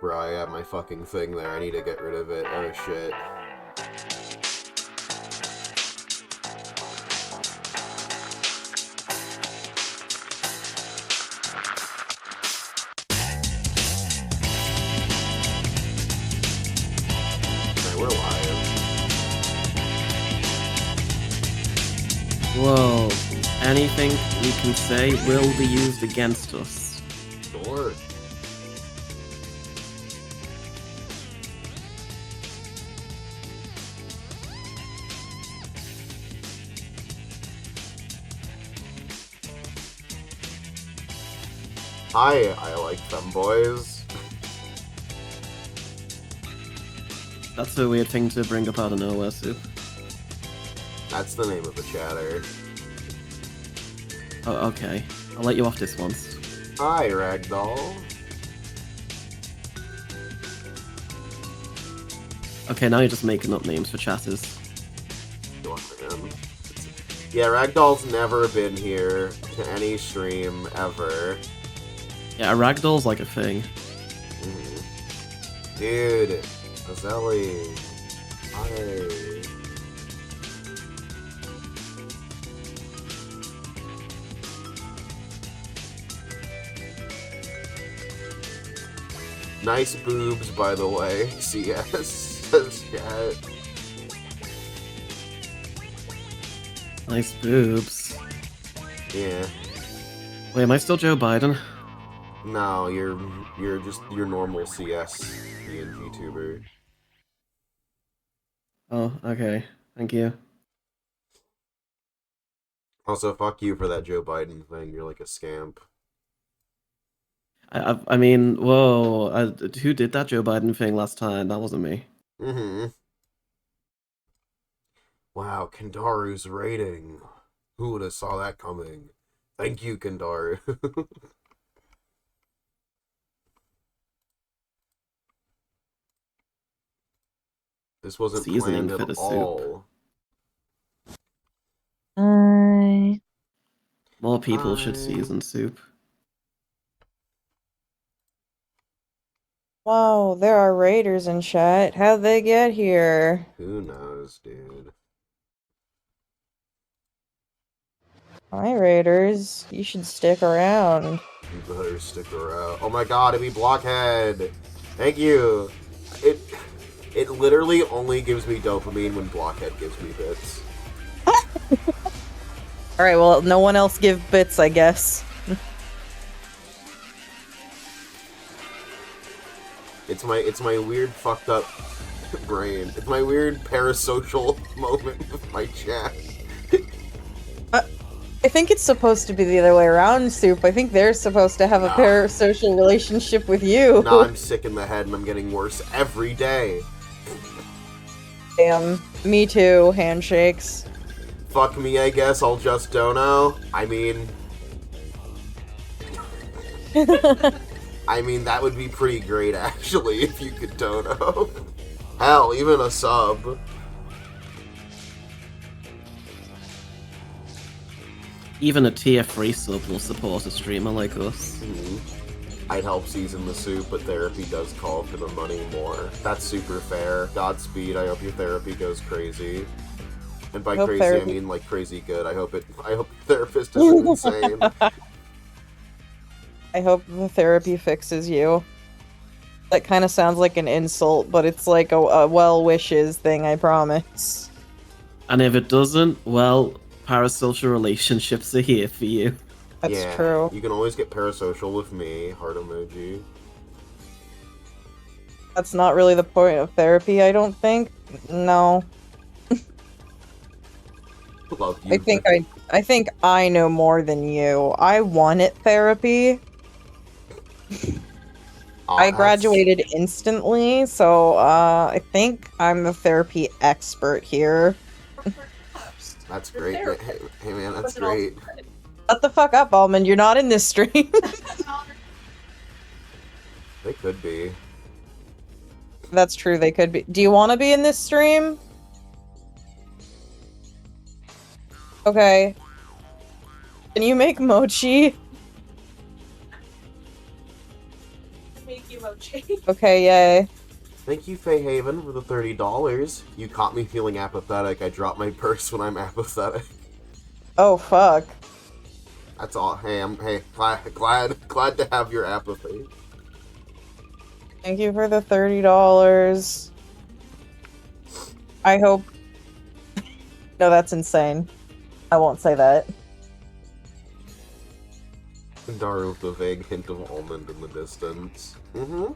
Bro, I have my fucking thing there. I need to get rid of it. Oh shit. Okay, we're live. Whoa. Anything we can say will be used against us. Sure. Hi, I like femboys. That's a weird thing to bring up out of nowhere, Soup. That's the name of the chatter. Oh, okay. I'll let you off this once. Hi, Ragdoll. Okay, now you're just making up names for chatters. Yeah, Ragdoll's never been here to any stream ever. Yeah, a ragdoll's like a thing. Dude, Azelli. Hi. Nice boobs, by the way. CS says chat. Nice boobs. Yeah. Wait, am I still Joe Biden? No, you're just your normal CS being VTuber. Oh, okay. Thank you. Also, fuck you for that Joe Biden thing. You're like a scamp. I mean, whoa. Who did that Joe Biden thing last time? That wasn't me. Wow, Kendaru's rating. Who would have saw that coming? Thank you, Kendaru. This wasn't Seasoning planned for at the all. More people should season Soup. Wow, there are raiders in chat. How'd they get here? Who knows, dude? Hi, raiders. You should stick around. You better stick around. Oh my god, it'd be Blockhead! Thank you! It literally only gives me dopamine when Blockhead gives me bits. Alright, well, no one else give bits, I guess. It's my weird fucked up brain. It's my weird parasocial moment with my chat. I think it's supposed to be the other way around, Soup. I think they're supposed to have a parasocial relationship with you. Nah, I'm sick in the head and I'm getting worse every day. Damn. Me too, handshakes. Fuck me, I guess. I'll just dono. I mean, that would be pretty great, actually, if you could dono. Hell, even a sub. Even a tier 3 sub will support a streamer like us. I'd help season the Soup, but therapy does call for the money more. That's super fair. Godspeed. I hope your therapy goes crazy. And by crazy, I mean like crazy good. I hope the therapist isn't insane. I hope the therapy fixes you. That kind of sounds like an insult, but it's like a well wishes thing, I promise. And if it doesn't, well, parasocial relationships are here for you. That's true. You can always get parasocial with me. Heart emoji. That's not really the point of therapy, I don't think. No. Love you. I think I know more than you. I wanted therapy. I graduated instantly, so I think I'm the therapy expert here. That's great. Hey man, that's great. Shut the fuck up, Almond. You're not in this stream. They could be. That's true, they could be. Do you want to be in this stream? Okay. Can you make mochi? Make you mochi. Okay, yay. Thank you, Faye Haven, for the $30. You caught me feeling apathetic. I drop my purse when I'm apathetic. Oh, fuck. That's all. Hey, I'm glad to have your apathy. Thank you for the $30. I hope... No, that's insane. I won't say that. Daru with a vague hint of almond in the distance. Mm-hmm.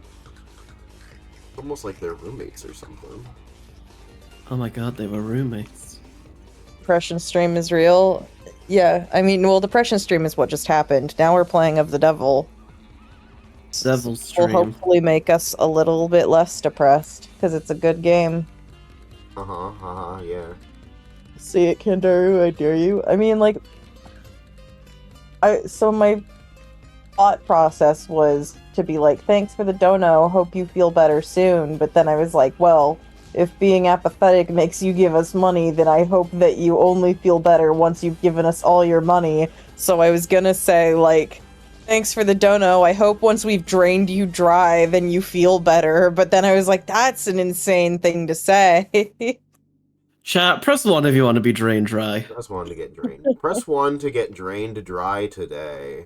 Almost like they're roommates or something. Oh my god, they were roommates. Depression stream is real. Yeah, I mean, well, Depression stream is what just happened. Now we're playing of the Devil. Devil Will stream. hopefully make us a little bit less depressed, because it's a good game. Yeah. See it, Kandaru, I dare you. I mean, like... So my thought process was to be like, thanks for the dono, hope you feel better soon. But then I was like, well, if being apathetic makes you give us money, then I hope that you only feel better once you've given us all your money. So I was gonna say, like, thanks for the dono, I hope once we've drained you dry, then you feel better. But then I was like, that's an insane thing to say. Chat, press 1 if you want to be drained dry. Press 1 to get drained. Press 1 to get drained dry today.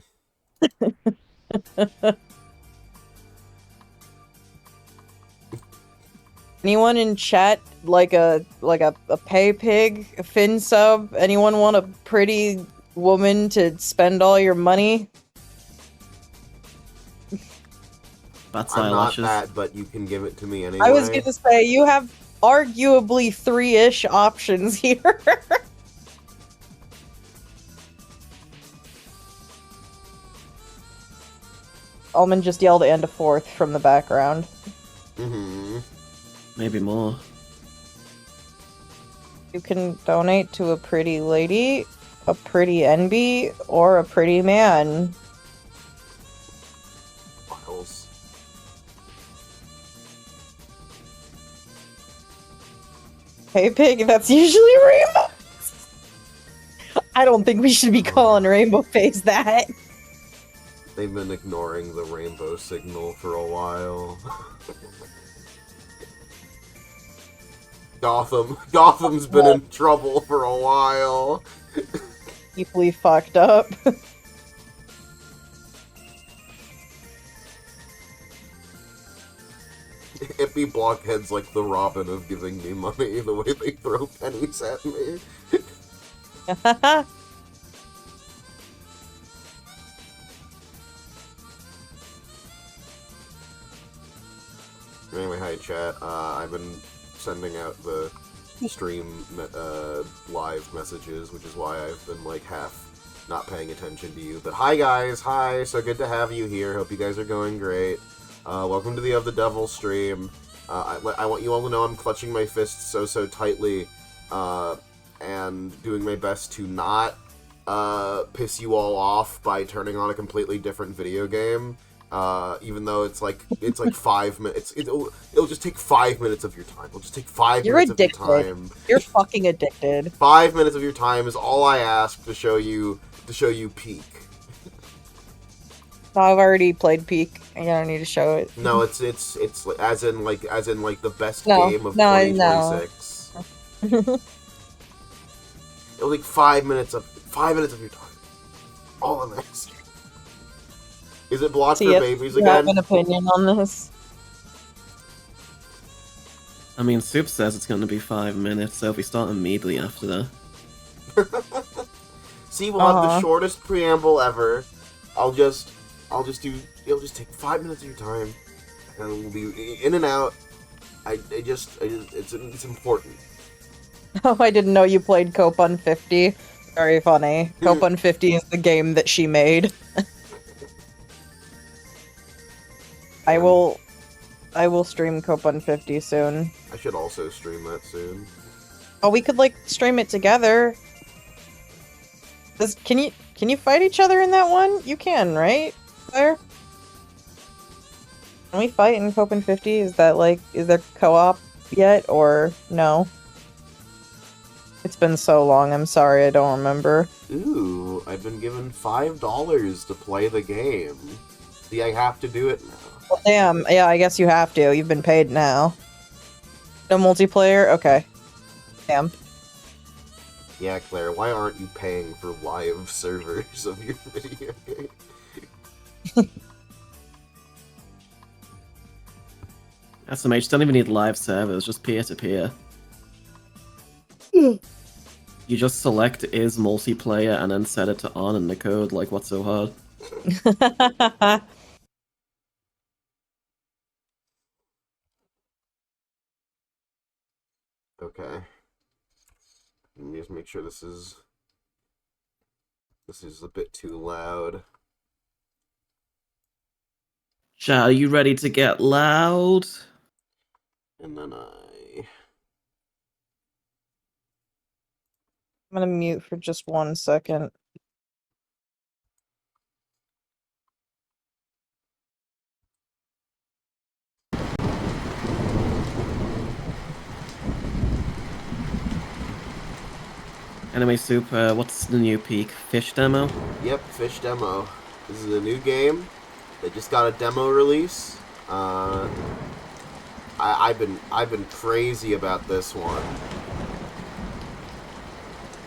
Anyone in chat like a pay pig, a fin sub? Anyone want a pretty woman to spend all your money? Bats I'm not eyelashes. that, but you can give it to me anyway. I was gonna say you have arguably 3-ish options here. Almond just yelled and a fourth from the background. Mm-hmm. Maybe more. You can donate to a pretty lady, a pretty NB, or a pretty man. Miles. Hey pig, that's usually Rainbow. I don't think we should be calling Rainbow Face that. They've been ignoring the rainbow signal for a while. Gotham's been in trouble for a while. Deeply fucked up. Hippie blockheads like the Robin of giving me money, the way they throw pennies at me. Anyway, hi chat. I've been sending out the stream live messages, which is why I've been like half not paying attention to you. But hi guys, hi, so good to have you here. Hope you guys are going great. Welcome to the Of the Devil stream. I want you all to know I'm clutching my fists so tightly, and doing my best to not piss you all off by turning on a completely different video game. Even though it's like 5 minutes, it'll just take 5 minutes of your time. It'll just take 5 You're minutes addicted. of your time. You're fucking addicted. 5 minutes of your time is all I ask to show you Peak. I've already played Peak. I don't need to show it. No, it's as in like the best No, game of no, 2026. It'll take 5 minutes of your time. All I'm asking. Is it blocked for babies you have again? an opinion on this? I mean, Soup says it's going to be 5 minutes, so if we start immediately after that. See, we'll have the shortest preamble ever. It'll just take 5 minutes of your time, and we'll be in and out. It's important. Oh, I didn't know you played Copan 50. Very funny. Copan 50 is the game that she made. I will stream Copan 50 soon. I should also stream that soon. Oh, we could like stream it together. Can you fight each other in that one? You can, right? Claire? Can we fight in Copan 50? Is there co-op yet or no? It's been so long, I'm sorry, I don't remember. Ooh, I've been given $5 to play the game. See, I have to do it now. Well, damn. Yeah, I guess you have to. You've been paid now. No multiplayer? Okay. Damn. Yeah, Claire, why aren't you paying for live servers of your video game? SMH don't even need live servers, just peer-to-peer. You just select is multiplayer and then set it to on in the code, like what's so hard? Okay. Let me just make sure this is a bit too loud. Chat, are you ready to get loud? And then I'm gonna mute for just 1 second. Anime Soup, what's the new peak? Fish demo? Yep, Fish demo. This is a new game. They just got a demo release. I've been crazy about this one.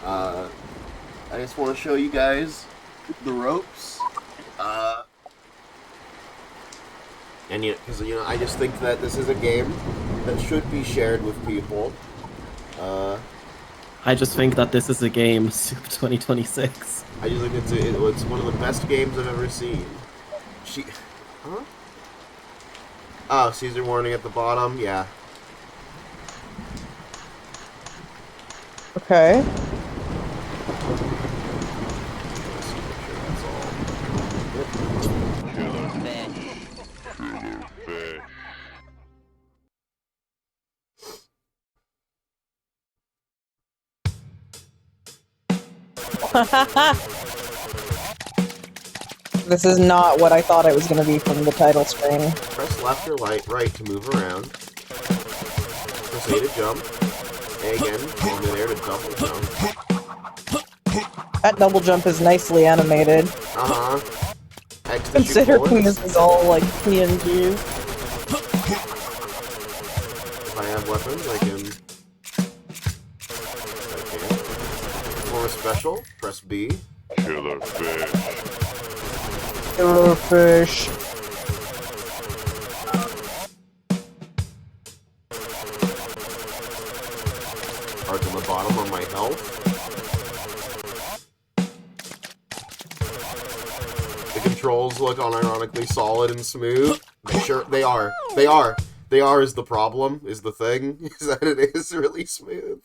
I just want to show you guys the ropes. And because I just think that this is a game that should be shared with people. I just think that this is a game, Soup 2026. I just think it's one of the best games I've ever seen. Huh? Oh, Caesar warning at the bottom. Yeah. Okay. This is not what I thought it was going to be from the title screen. Press left or right to move around. Press A to jump. A again, on there to double jump. That double jump is nicely animated. Uh-huh. X to shoot Considering bullets. this is all like PNG. If I have weapons, I can... For a special, press B. Killer fish. Killer fish. Cards on the bottom are my health. The controls look unironically solid and smooth. Sure, they are. They are. They are is the problem, is the thing, is that it is really smooth.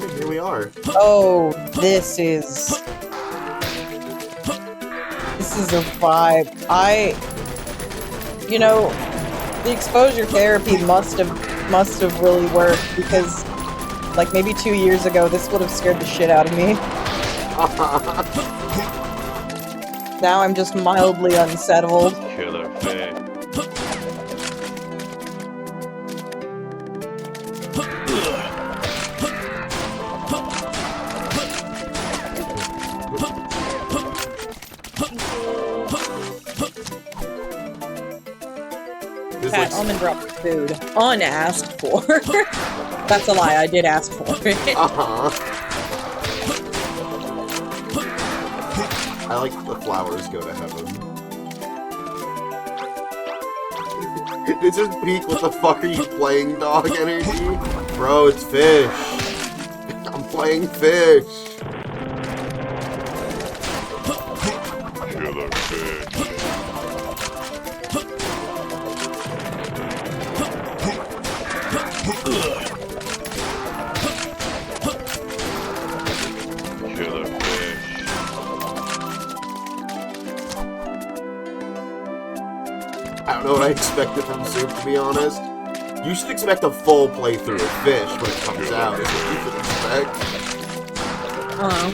Okay, here we are. Oh, this is a vibe. The exposure therapy must have really worked, because like maybe 2 years ago this would have scared the shit out of me. Now I'm just mildly unsettled. Killer fish. Pat, almond drop food. Unasked for. That's a lie, I did ask for it. I like the flowers go to heaven. It's just peak, what the fuck are you playing, dog energy? Bro, it's fish. I'm playing fish. Killer fish. Killer fish. I don't know what I expected from Soup, to be honest. You should expect a full playthrough of Fish when it comes out, is what you should expect. Oh.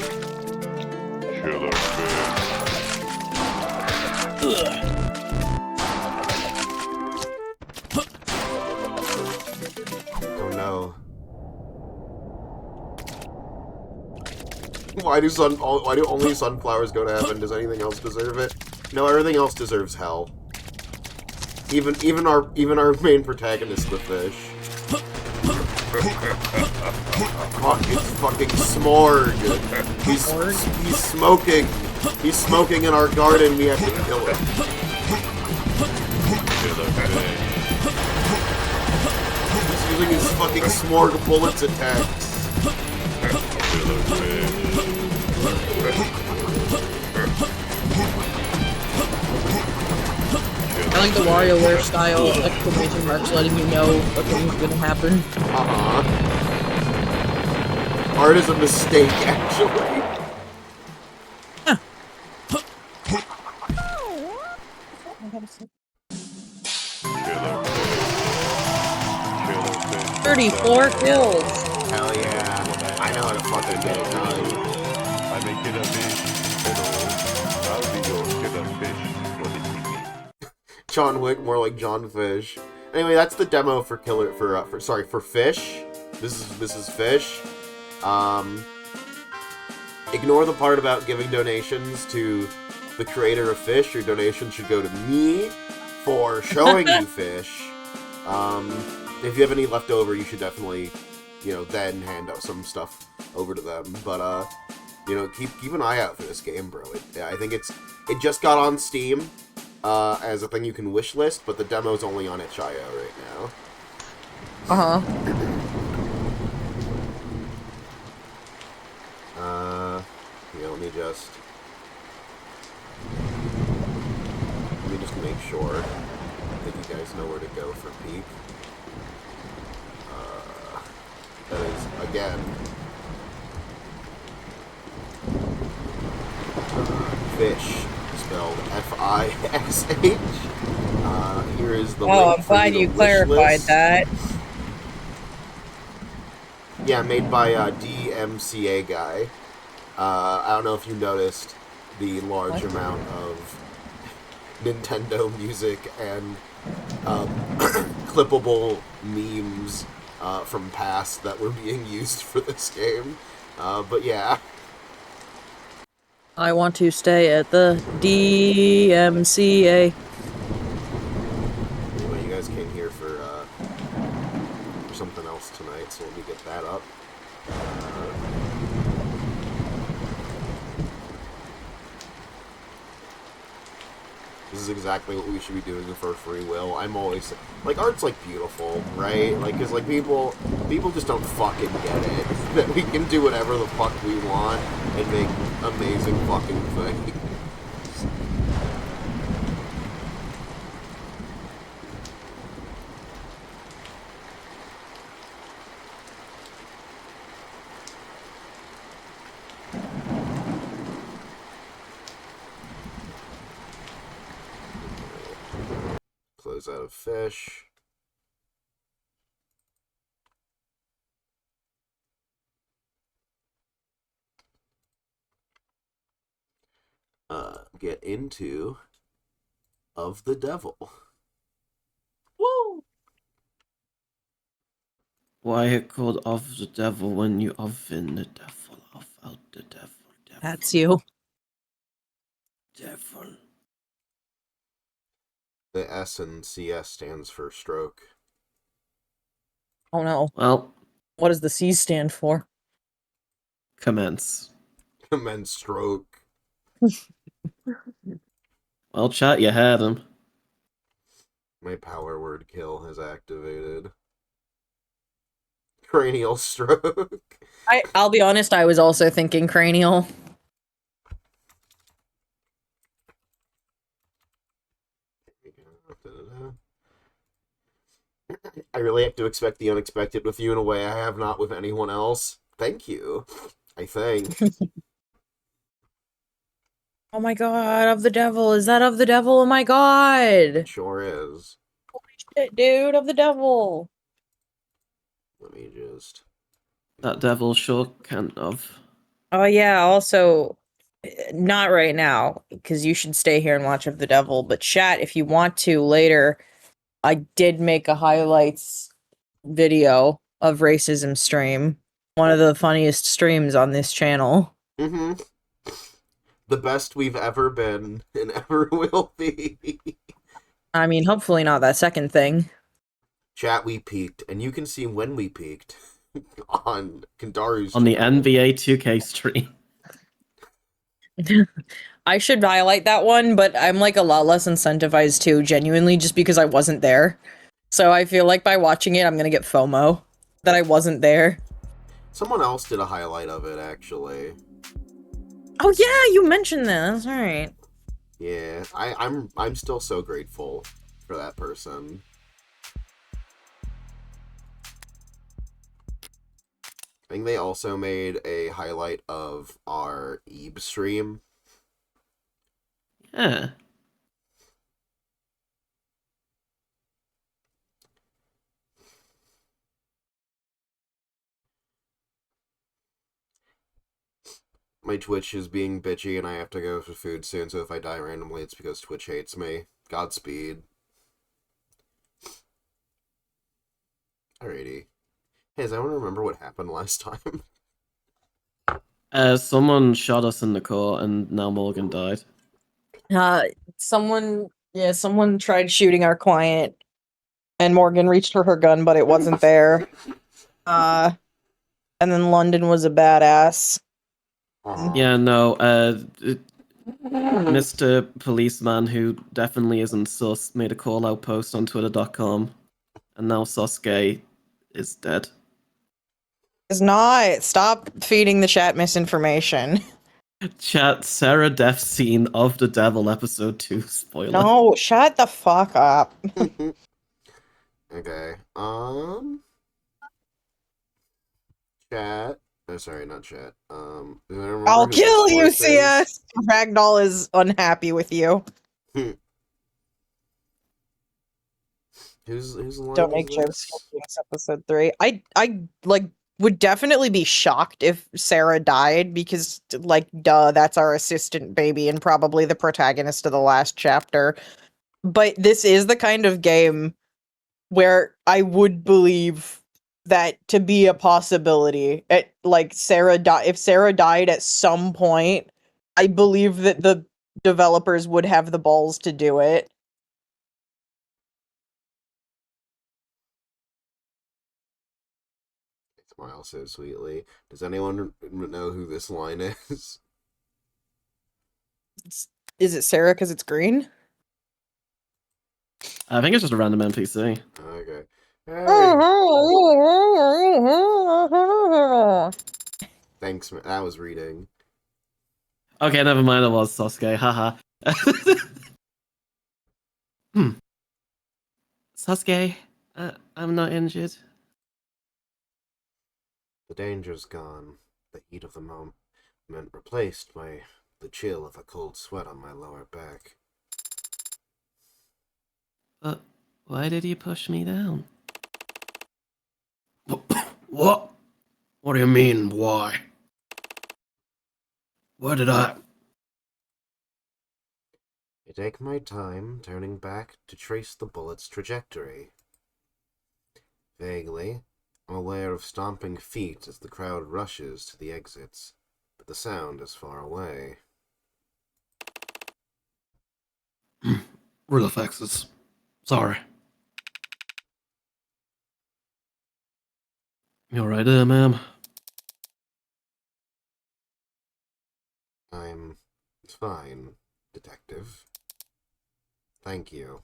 Killer fish. Oh no. Why do only sunflowers go to heaven? Does anything else deserve it? No, everything else deserves hell. Even our main protagonist, the fish. Fuck, it's fucking Smorg. He's smoking. He's smoking in our garden. We have to kill him. Killer fish. He's using his fucking Smorg bullets attacks. Killer fish. I like the WarioWare style exclamation marks letting you know what things are gonna happen. Art is a mistake, actually. Killer fish. Killer fish. 34 kills! Hell yeah. I know how to fucking get it done. I'm a killer fish. Hello. I'll be your killer fish for the evening. John Wick, more like John Fish. Anyway, that's the demo for for Fish. This is Fish. Ignore the part about giving donations to the creator of Fish. Your donation should go to me for showing you Fish. If you have any left over, you should definitely, then hand out some stuff over to them. But keep an eye out for this game, bro. I think it just got on Steam as a thing you can wishlist, but the demo's only on itch.io right now. Let me just make sure that you guys know where to go for Peak. That is, again, Fish, spelled F-I-S-H. Here is the link I'm for glad you to clarified wishlist. that. Yeah, made by DMCA guy. I don't know if you noticed the large amount of Nintendo music and clippable memes from past that were being used for this game. But yeah. I want to stay at the DMCA. Anyway, you guys came here for something else tonight, so let me get that up. This is exactly what we should be doing for free will. I'm always like, art's like beautiful, right? Like, cause like people just don't fucking get it that we can do whatever the fuck we want and make amazing fucking things. Close out of Fish. Get into Of the Devil. Woo! Why it called Of the Devil when you oven the devil, off out the devil, devil. That's you. Devil. The S in CS stands for stroke. Oh no. Well, What does the C stand for? commence. Commence stroke. Well, chat, you had him. My power word kill has activated. Cranial stroke. I'll be honest, I was also thinking cranial. I really have to expect the unexpected with you in a way I have not with anyone else. Thank you, I think. Oh my god, Of the Devil. Is that Of the Devil? Oh my god. Sure is. Holy shit, dude, Of the Devil. Let me just... That devil sure kind of. Oh yeah, also, not right now, because you should stay here and watch Of the Devil, but chat, if you want to later, I did make a highlights video of racism stream. One of the funniest streams on this channel. Mm-hmm. The best we've ever been and ever will be. I mean, hopefully not that second thing. Chat, we peaked, and you can see when we peaked on Kandaru's On the channel. NBA 2K stream. I should highlight that one, but I'm like a lot less incentivized too, genuinely, just because I wasn't there. So I feel like by watching it, I'm gonna get FOMO that I wasn't there. Someone else did a highlight of it, actually. Oh yeah, you mentioned this. All right. Yeah, I'm still so grateful for that person. I think they also made a highlight of our Ebe stream. Yeah. My Twitch is being bitchy and I have to go for food soon, so if I die randomly, it's because Twitch hates me. Godspeed. Alrighty. Hey, does anyone remember what happened last time? Someone shot us in the core, and now Morgan died. Someone tried shooting our client, and Morgan reached for her gun, but it wasn't there. And then London was a badass. Yeah, no, Mr. Policeman, who definitely isn't sus, made a call-out post on twitter.com, and now Sasuke is dead. It's not. Stop feeding the chat misinformation. Chat, Sarah death scene of the Devil episode 2 spoiler. No, shut the fuck up. Okay, chat. Oh, sorry, not chat. I'll kill you, CS! Ragdoll is unhappy with you. Who's line Don't is make jokes. this? It's episode 3. I like would definitely be shocked if Sarah died because like duh, that's our assistant baby and probably the protagonist of the last chapter. But this is the kind of game where I would believe that to be a possibility. It like if Sarah died at some point, I believe that the developers would have the balls to do it. Smile so sweetly. Does anyone know who this line is? Is it Sarah because it's green? I think it's just a random NPC. Okay. Hey. Thanks, that was reading. Okay, never mind, it was Sasuke, haha. Sasuke, I'm not injured. The danger's gone. The heat of the moment replaced by the chill of a cold sweat on my lower back. But why did you push me down? What? What do you mean, why? What did I... I take my time, turning back to trace the bullet's trajectory. Vaguely, I'm aware of stomping feet as the crowd rushes to the exits, but the sound is far away. Real effects. Sorry. You alright there, ma'am? I'm fine, Detective. Thank you.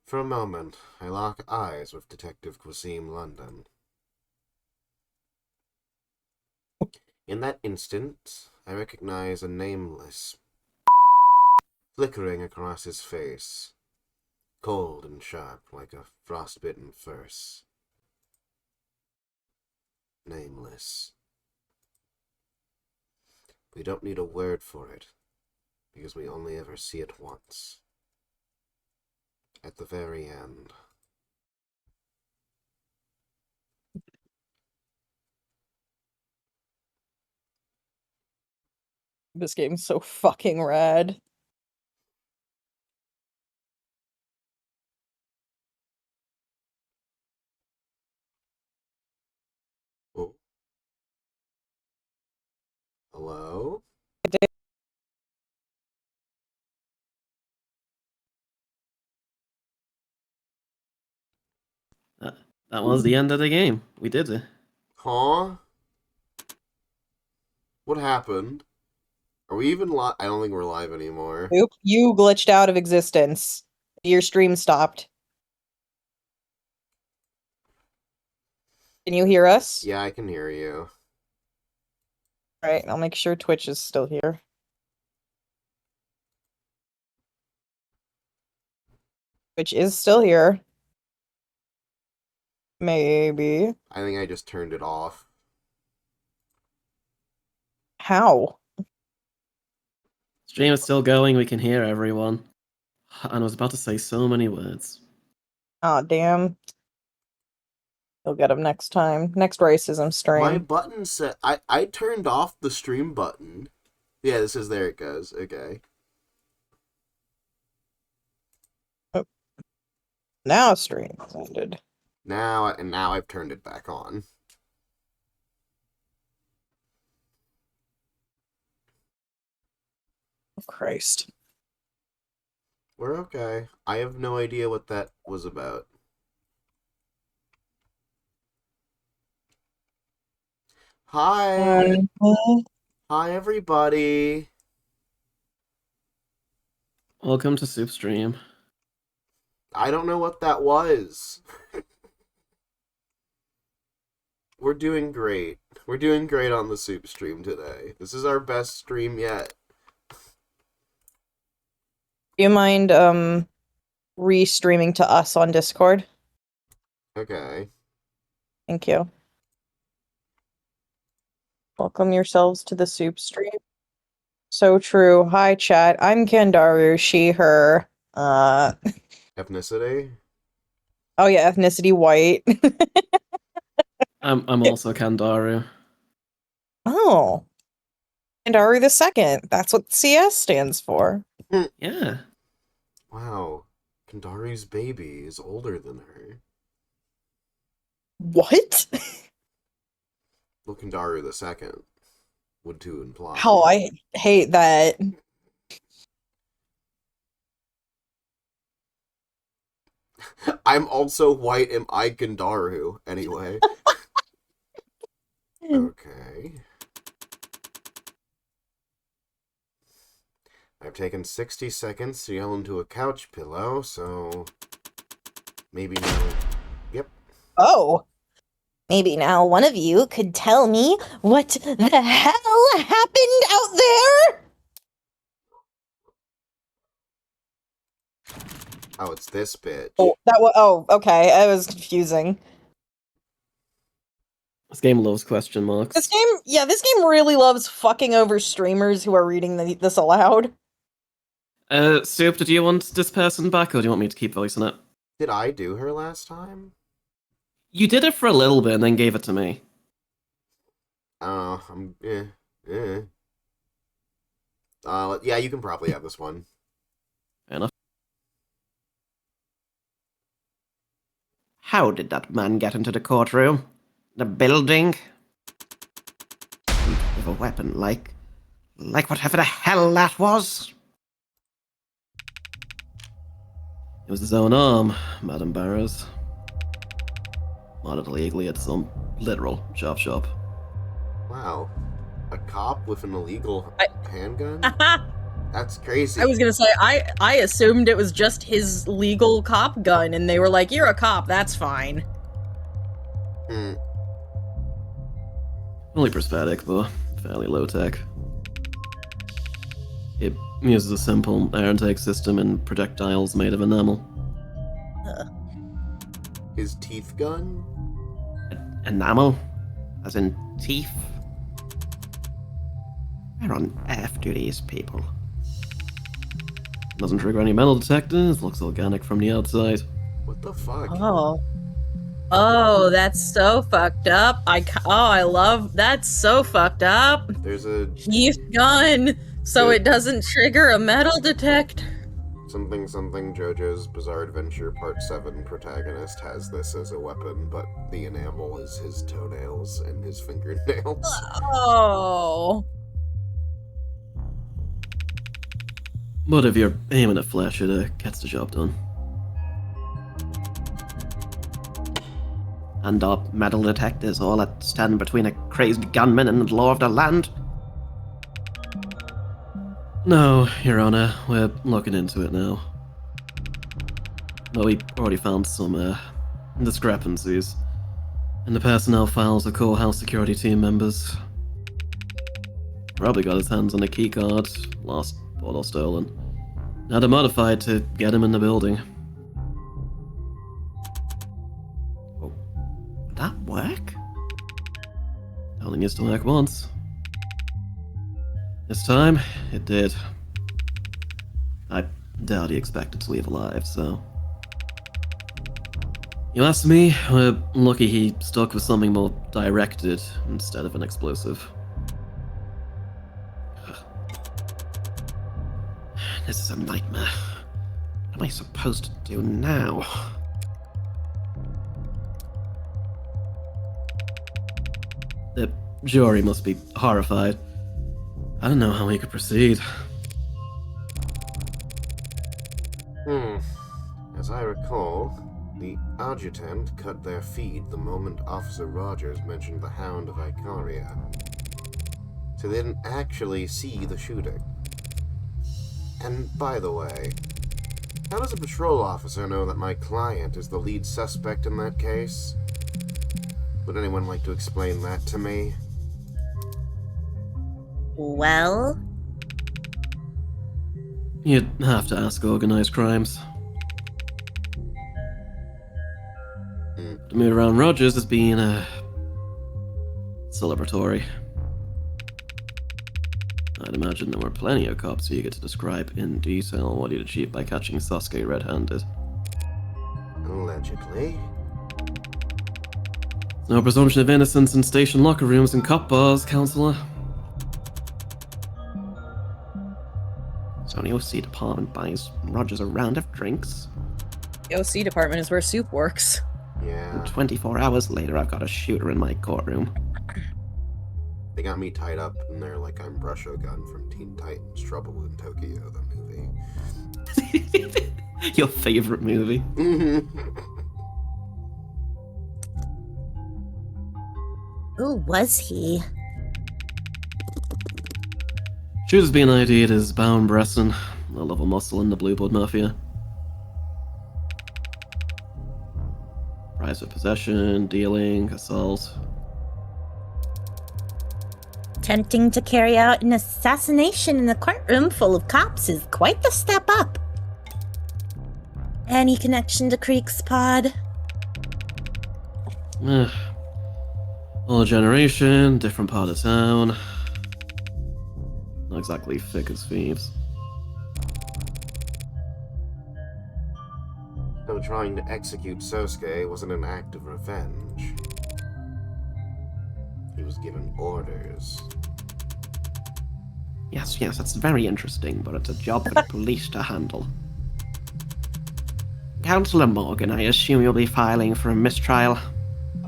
For a moment, I lock eyes with Detective Quasim London. In that instant, I recognize a nameless flickering across his face, cold and sharp like a frostbitten furse. Nameless. We don't need a word for it, because we only ever see it once. At the very end. This game's so fucking rad. Oh. A Hello? That was the end of the game. We did it. Huh? What happened? Are we even live? I don't think we're live anymore. Nope, you glitched out of existence. Your stream stopped. Can you hear us? Yeah, I can hear you. All right, I'll make sure Twitch is still here. Twitch is still here. Maybe. I think I just turned it off. How? Stream is still going. We can hear everyone. And I was about to say so many words. Oh, damn. You'll get them next time. Next racism stream. My button said... I turned off the stream button. Yeah, this is... There it goes. Okay. Now stream has ended. Now I've turned it back on. Oh, Christ. We're okay. I have no idea what that was about. Hi! Hi, everybody! Welcome to Soup Stream. I don't know what that was. We're doing great. We're doing great on the Soup stream today. This is our best stream yet. Do you mind re-streaming to us on Discord? Okay. Thank you. Welcome yourselves to the Soup stream. So true. Hi chat. I'm Kandaru, she, her. Ethnicity? Oh yeah, ethnicity white. I'm also Kandaru. Oh. Kandaru the second. That's what CS stands for. Yeah. Wow. Kandaru's baby is older than her. What? Well, Kandaru the second would to imply. Oh, I hate that. I'm also white. Am I Kandaru? Anyway. Okay. I've taken 60 seconds to yell into a couch pillow, so maybe now. Yep. Oh. Maybe now one of you could tell me what the hell happened out there? Oh, it's this bitch. Oh, okay. I was confusing. This game loves question marks. This game really loves fucking over streamers who are reading this aloud. Soup, did you want this person back, or do you want me to keep voicing it? Did I do her last time? You did it for a little bit and then gave it to me. Yeah, you can probably have this one. Fair enough. How did that man get into the courtroom? The building? With a weapon, like whatever the hell that was? It was his own arm, Madam Barrows. Modded illegally at some literal chop shop. Wow. A cop with an illegal handgun? That's crazy. I was gonna say, I assumed it was just his legal cop gun, and they were like, "You're a cop, that's fine." Only prosthetic, but fairly low tech. It uses a simple air intake system and projectiles made of enamel. His teeth gun? Enamel? As in teeth? Where on earth do these people? Doesn't trigger any metal detectors, looks organic from the outside. What the fuck? Oh, that's so fucked up. That's so fucked up. There's a Teeth gun, so it doesn't trigger a metal detect. something JoJo's Bizarre Adventure Part 7 protagonist has this as a weapon, but the enamel is his toenails and his fingernails. Oh. But if you're aiming at flesh, it gets the job done. And our metal detectors all that stand between a crazed gunman and the law of the land? No, Your Honor, we're looking into it now. But we already found some discrepancies in the personnel files of core house security team members. Probably got his hands on a keycard, lost, bought or stolen. Had to modify it to get him in the building. Oh, did that work? Only used to work once. This time, it did. I doubt he expected to leave alive, so... You ask me, we're lucky he stuck with something more directed instead of an explosive. This is a nightmare. What am I supposed to do now? The jury must be horrified. I don't know how we could proceed. As I recall, the adjutant cut their feed the moment Officer Rogers mentioned the Hound of Icaria. So they didn't actually see the shooting. And by the way, how does a patrol officer know that my client is the lead suspect in that case? Would anyone like to explain that to me? Well? You'd have to ask organized crimes. To move around Rogers as being celebratory. I'd imagine there were plenty of cops who you get to describe in detail what he'd achieved by catching Sasuke red-handed. Allegedly. No presumption of innocence in station locker rooms and cop bars, Counselor. So the OC department buys Rogers a round of drinks. The OC department is where soup works. Yeah. And 24 hours later, I've got a shooter in my courtroom. They got me tied up in there like I'm Brushogun from Teen Titans Trouble in Tokyo, the movie. Your favorite movie? Who was he? Shooter's being ID'd as Baron Bresson, a level muscle in the Blue Blood Mafia. Price of possession, dealing, assault. Attempting to carry out an assassination in a courtroom full of cops is quite the step up. Any connection to Creek's pod? All generation, different part of town. Not exactly thick as thieves. So trying to execute Sosuke wasn't an act of revenge. He was given orders. Yes, that's very interesting, but it's a job for the police to handle. Councillor Morgan, I assume you'll be filing for a mistrial?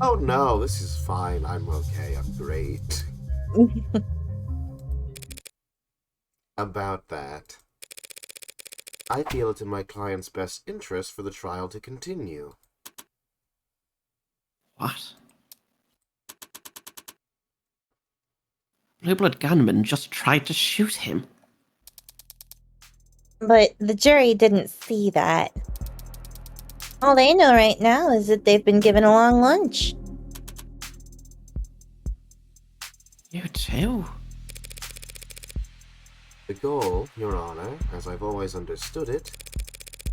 Oh no, this is fine. I'm okay. I'm great. About that, I feel it's in my client's best interest for the trial to continue. What? Blue Blood gunman just tried to shoot him. But the jury didn't see that. All they know right now is that they've been given a long lunch. You too? The goal, Your Honor, as I've always understood it,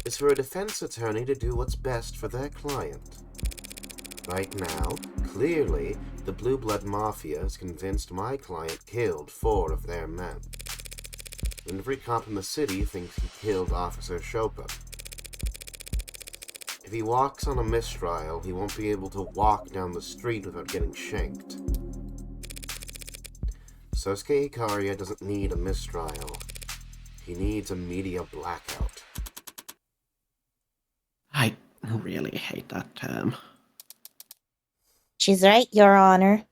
is for a defense attorney to do what's best for their client. Right now, clearly, the Blue Blood Mafia is convinced my client killed 4 of their men. And every cop in the city thinks he killed Officer Shopa. If he walks on a mistrial, he won't be able to walk down the street without getting shanked. Sosuke Ikaria doesn't need a mistrial. He needs a media blackout. I really hate that term. She's right, Your Honor.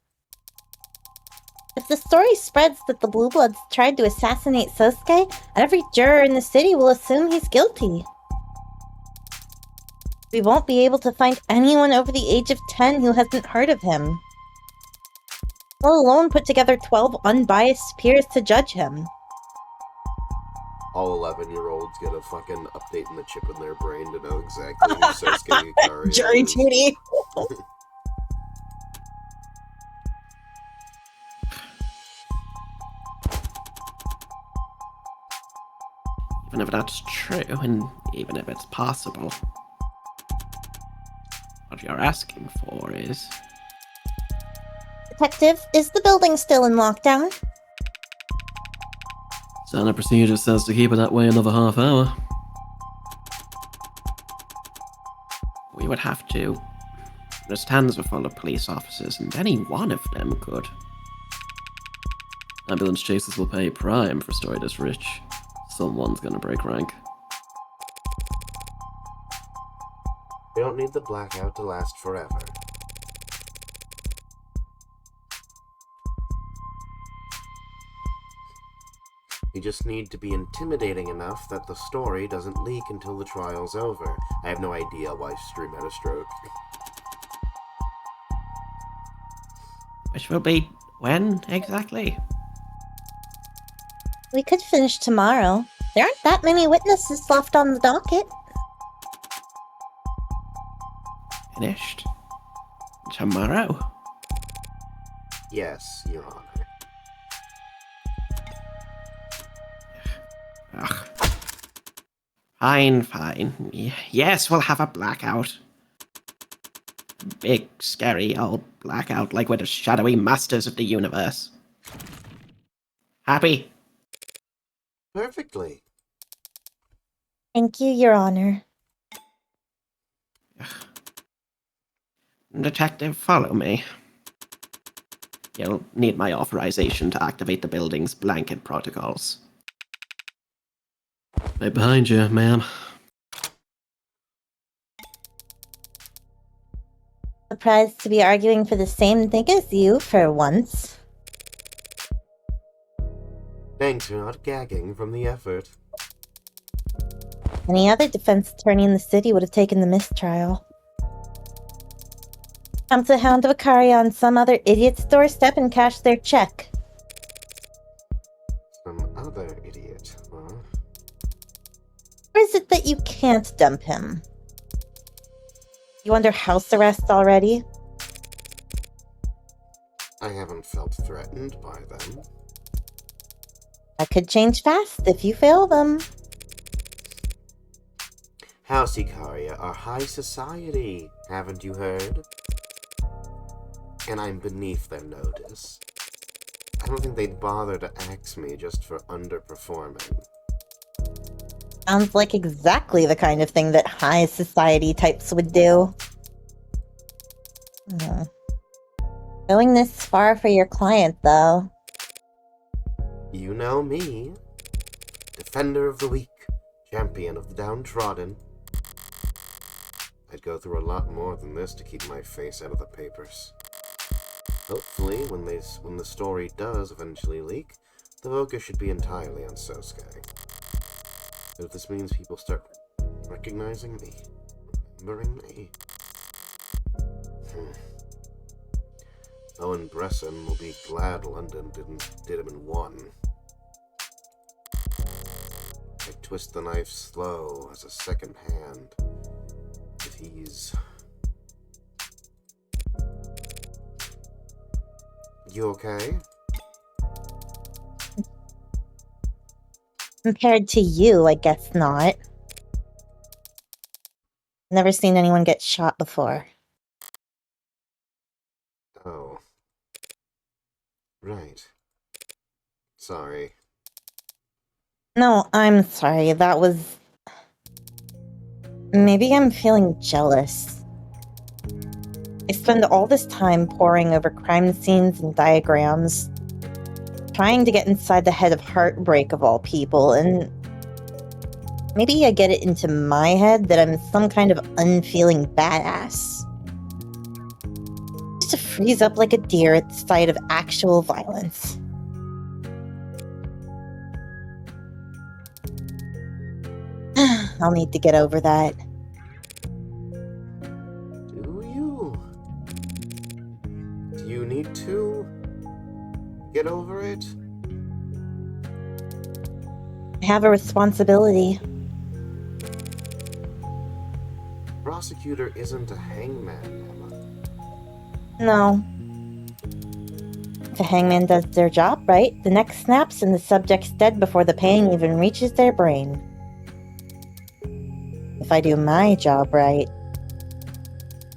If the story spreads that the Blue Bloods tried to assassinate Sosuke, every juror in the city will assume he's guilty. We won't be able to find anyone over the age of 10 who hasn't heard of him. Let alone put together 12 unbiased peers to judge him. All 11-year-olds get a fucking update in the chip in their brain to know exactly who Sosuke Hikaru Jury is. duty. Even if that's true, and even if it's possible, what you're asking for is... Detective, is the building still in lockdown? Standard procedure says to keep it that way another half hour. We would have to. The stands were full of police officers, and any one of them could. Ambulance chasers will pay prime for a story this rich. Someone's gonna break rank. We don't need the blackout to last forever. We just need to be intimidating enough that the story doesn't leak until the trial's over. I have no idea why Stream had a stroke. Which will be when, exactly? We could finish tomorrow. There aren't that many witnesses left on the docket. Finished? Tomorrow? Yes, Your Honor. Ugh. Fine, fine. Yes, we'll have a blackout. Big, scary old blackout like we're the shadowy masters of the universe. Happy? Perfectly. Thank you, Your Honor. Detective, follow me. You'll need my authorization to activate the building's blanket protocols. Right behind you, ma'am. Surprised to be arguing for the same thing as you for once. Thanks for not gagging from the effort. Any other defense attorney in the city would have taken the mistrial. Come to Hound of Akari on some other idiot's doorstep and cash their check. Some other idiot, huh? Or is it that you can't dump him? You under house arrest already? I haven't felt threatened by them. That could change fast if you fail them. House Ikaria are high society, haven't you heard? And I'm beneath their notice. I don't think they'd bother to axe me just for underperforming. Sounds like exactly the kind of thing that high society types would do. Going this far for your client, though. You know me. Defender of the weak, champion of the downtrodden. I'd go through a lot more than this to keep my face out of the papers. Hopefully, when the story does eventually leak, the focus should be entirely on Sosuke. But if this means people start recognizing me, remembering me... Owen Bresson will be glad London did him in one. I twist the knife slow as a second hand. If he's... You okay? Compared to you, I guess not. Never seen anyone get shot before. Oh. Right. Sorry. No, I'm sorry. That was... Maybe I'm feeling jealous. I spend all this time poring over crime scenes and diagrams, trying to get inside the head of Heartbreak of all people, and maybe I get it into my head that I'm some kind of unfeeling badass. Just a freeze up like a deer at the sight of actual violence. I'll need to get over that. Do you? Do you need to get over it? I have a responsibility. Prosecutor isn't a hangman, Emma. No. If a hangman does their job right, the neck snaps and the subject's dead before the pain even reaches their brain. If I do my job right,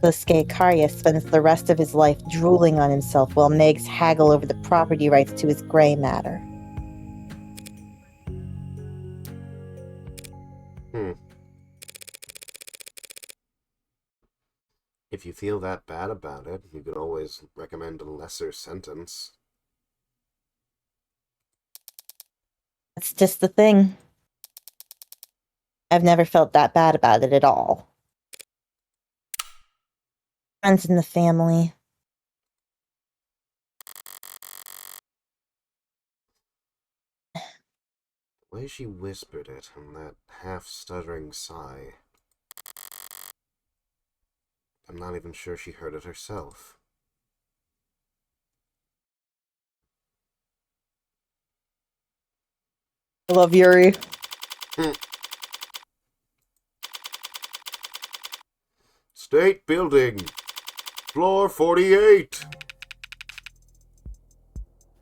Liske Karya spends the rest of his life drooling on himself while Megs haggle over the property rights to his gray matter. If you feel that bad about it, you could always recommend a lesser sentence. That's just the thing. I've never felt that bad about it at all. Friends in the family. The way she whispered it, and that half-stuttering sigh. I'm not even sure she heard it herself. I love Yuri. State Building, floor 48.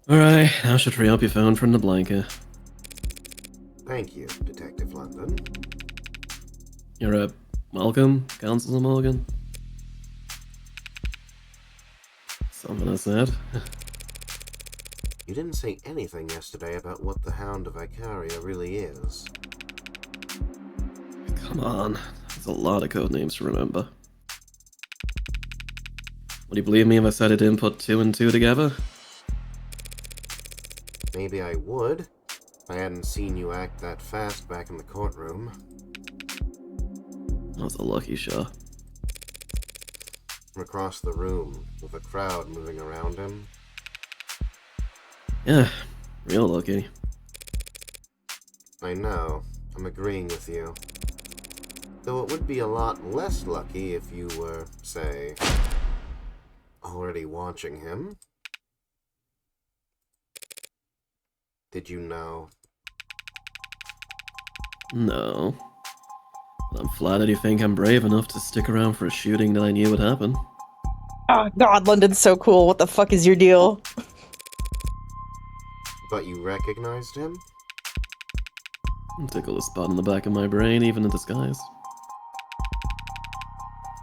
Alright, I should free up your phone from the blanket. Thank you, Detective London. You're welcome, Counselor Morgan. Something I said. You didn't say anything yesterday about what the Hound of Icaria really is. Come on, there's a lot of code names to remember. Would you believe me if I said I didn't put 2 and 2 together? Maybe I would, if I hadn't seen you act that fast back in the courtroom. That was a lucky shot. From across the room, with a crowd moving around him. Yeah, real lucky. I know, I'm agreeing with you. Though it would be a lot less lucky if you were, say, already watching him. Did you know? No. But I'm flattered you think I'm brave enough to stick around for a shooting that I knew would happen. Oh god, London's so cool. What the fuck is your deal? But you recognized him? Tickle a spot in the back of my brain, even in disguise.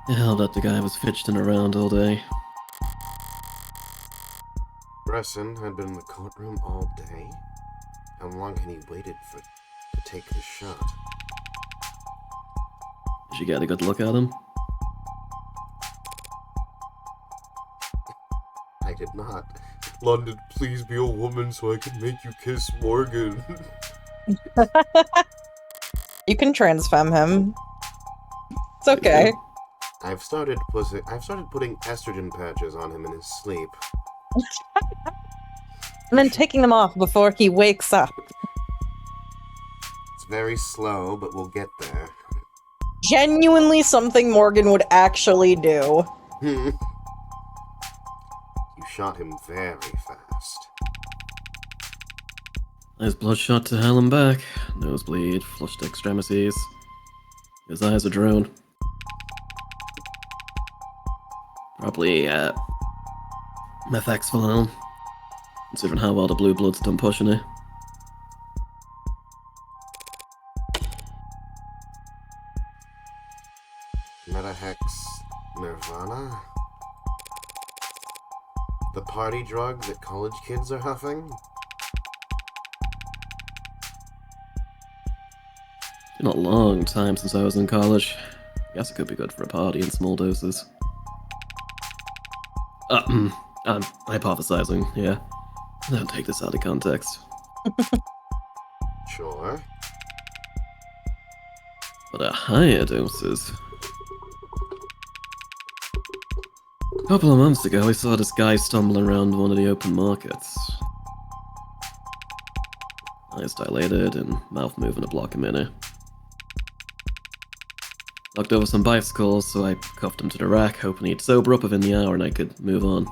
Hell, that the guy was fidgeting around all day. Bresson had been in the courtroom all day? How long had he waited to take the shot? Did you get a good look at him? I did not. London, please be a woman so I can make you kiss Morgan. You can transfem him. It's okay. I've started putting estrogen patches on him in his sleep. And then taking them off before he wakes up. It's very slow, but we'll get there. Genuinely something Morgan would actually do. You shot him very fast. Nice bloodshot to hell and back. Nosebleed, flushed extremities. His eyes are drawn. Probably, methaxylone. Considering how well the blue blood's done pushing it. Metahex Nirvana? The party drug that college kids are huffing? Been a long time since I was in college. Guess it could be good for a party in small doses. I'm hypothesizing, yeah. Don't take this out of context. Sure. But at higher doses... couple of months ago, I saw this guy stumbling around one of the open markets. Eyes dilated and mouth moving a block a minute. Knocked over some bicycles, so I cuffed him to the rack, hoping he'd sober up within the hour and I could move on.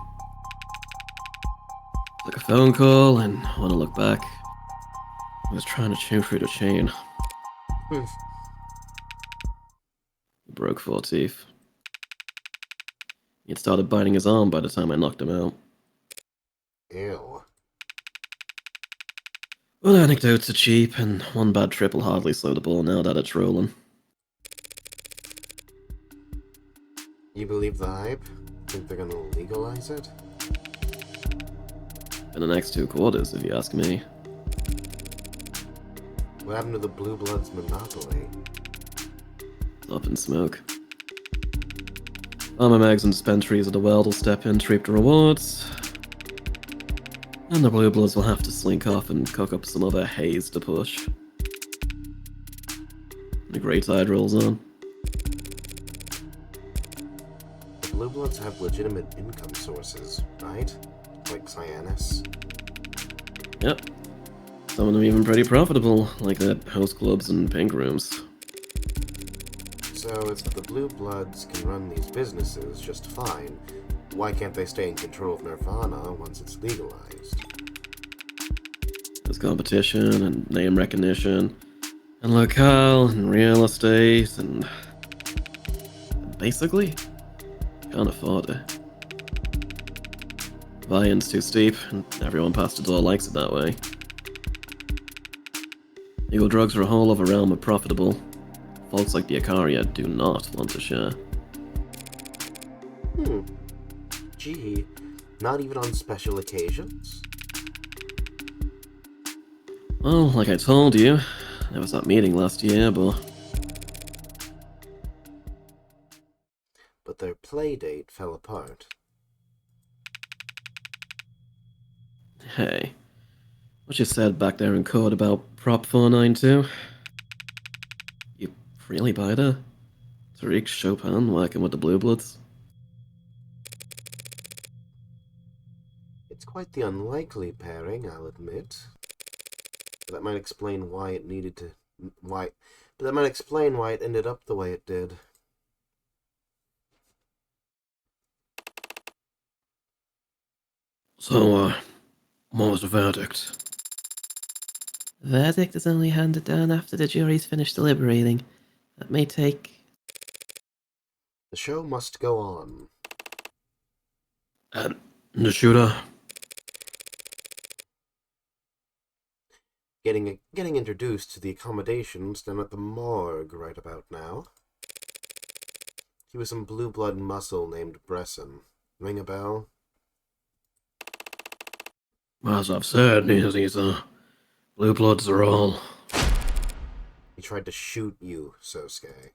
Took a phone call, and when I look back, I was trying to chew through the chain. He broke 4 teeth. He'd started biting his arm by the time I knocked him out. Ew. Well, anecdotes are cheap, and one bad trip will hardly slow the ball now that it's rolling. You believe the hype? Think they're gonna legalize it? In the next 2 quarters, if you ask me. What happened to the Blue Bloods monopoly? It's up in smoke. Armor mags and dispensaries of the world will step in to reap the rewards. And the Blue Bloods will have to slink off and cook up some other haze to push. The Grey Tide rolls on. The Blue Bloods have legitimate income sources, right? Like Cyanus? Yep. Some of them even pretty profitable, like the host clubs and pink rooms. So if the Blue Bloods can run these businesses just fine, why can't they stay in control of Nirvana once it's legalized? There's competition and name recognition, and locale and real estate, and basically, can't afford it. Buy-in's too steep, and everyone past the door likes it that way. Legal drugs are a whole other realm of profitable. Folks like the Icaria do not want to share. Gee, not even on special occasions? Well, like I told you, there was that meeting last year, but Their play date fell apart. hey, what you said back there in court about Prop 492? You really buy that? Tariq Chopin working with the Blue Bloods? It's quite the unlikely pairing, I'll admit. But that might explain why it ended up the way it did. So, what was the verdict? The verdict is only handed down after the jury's finished deliberating. That may take... The show must go on. And the shooter? Getting introduced to the accommodations down at the morgue right about now. He was some blue blood muscle named Bresson. Ring a bell? As I've said, these Blue Bloods are all... He tried to shoot you, Sosuke.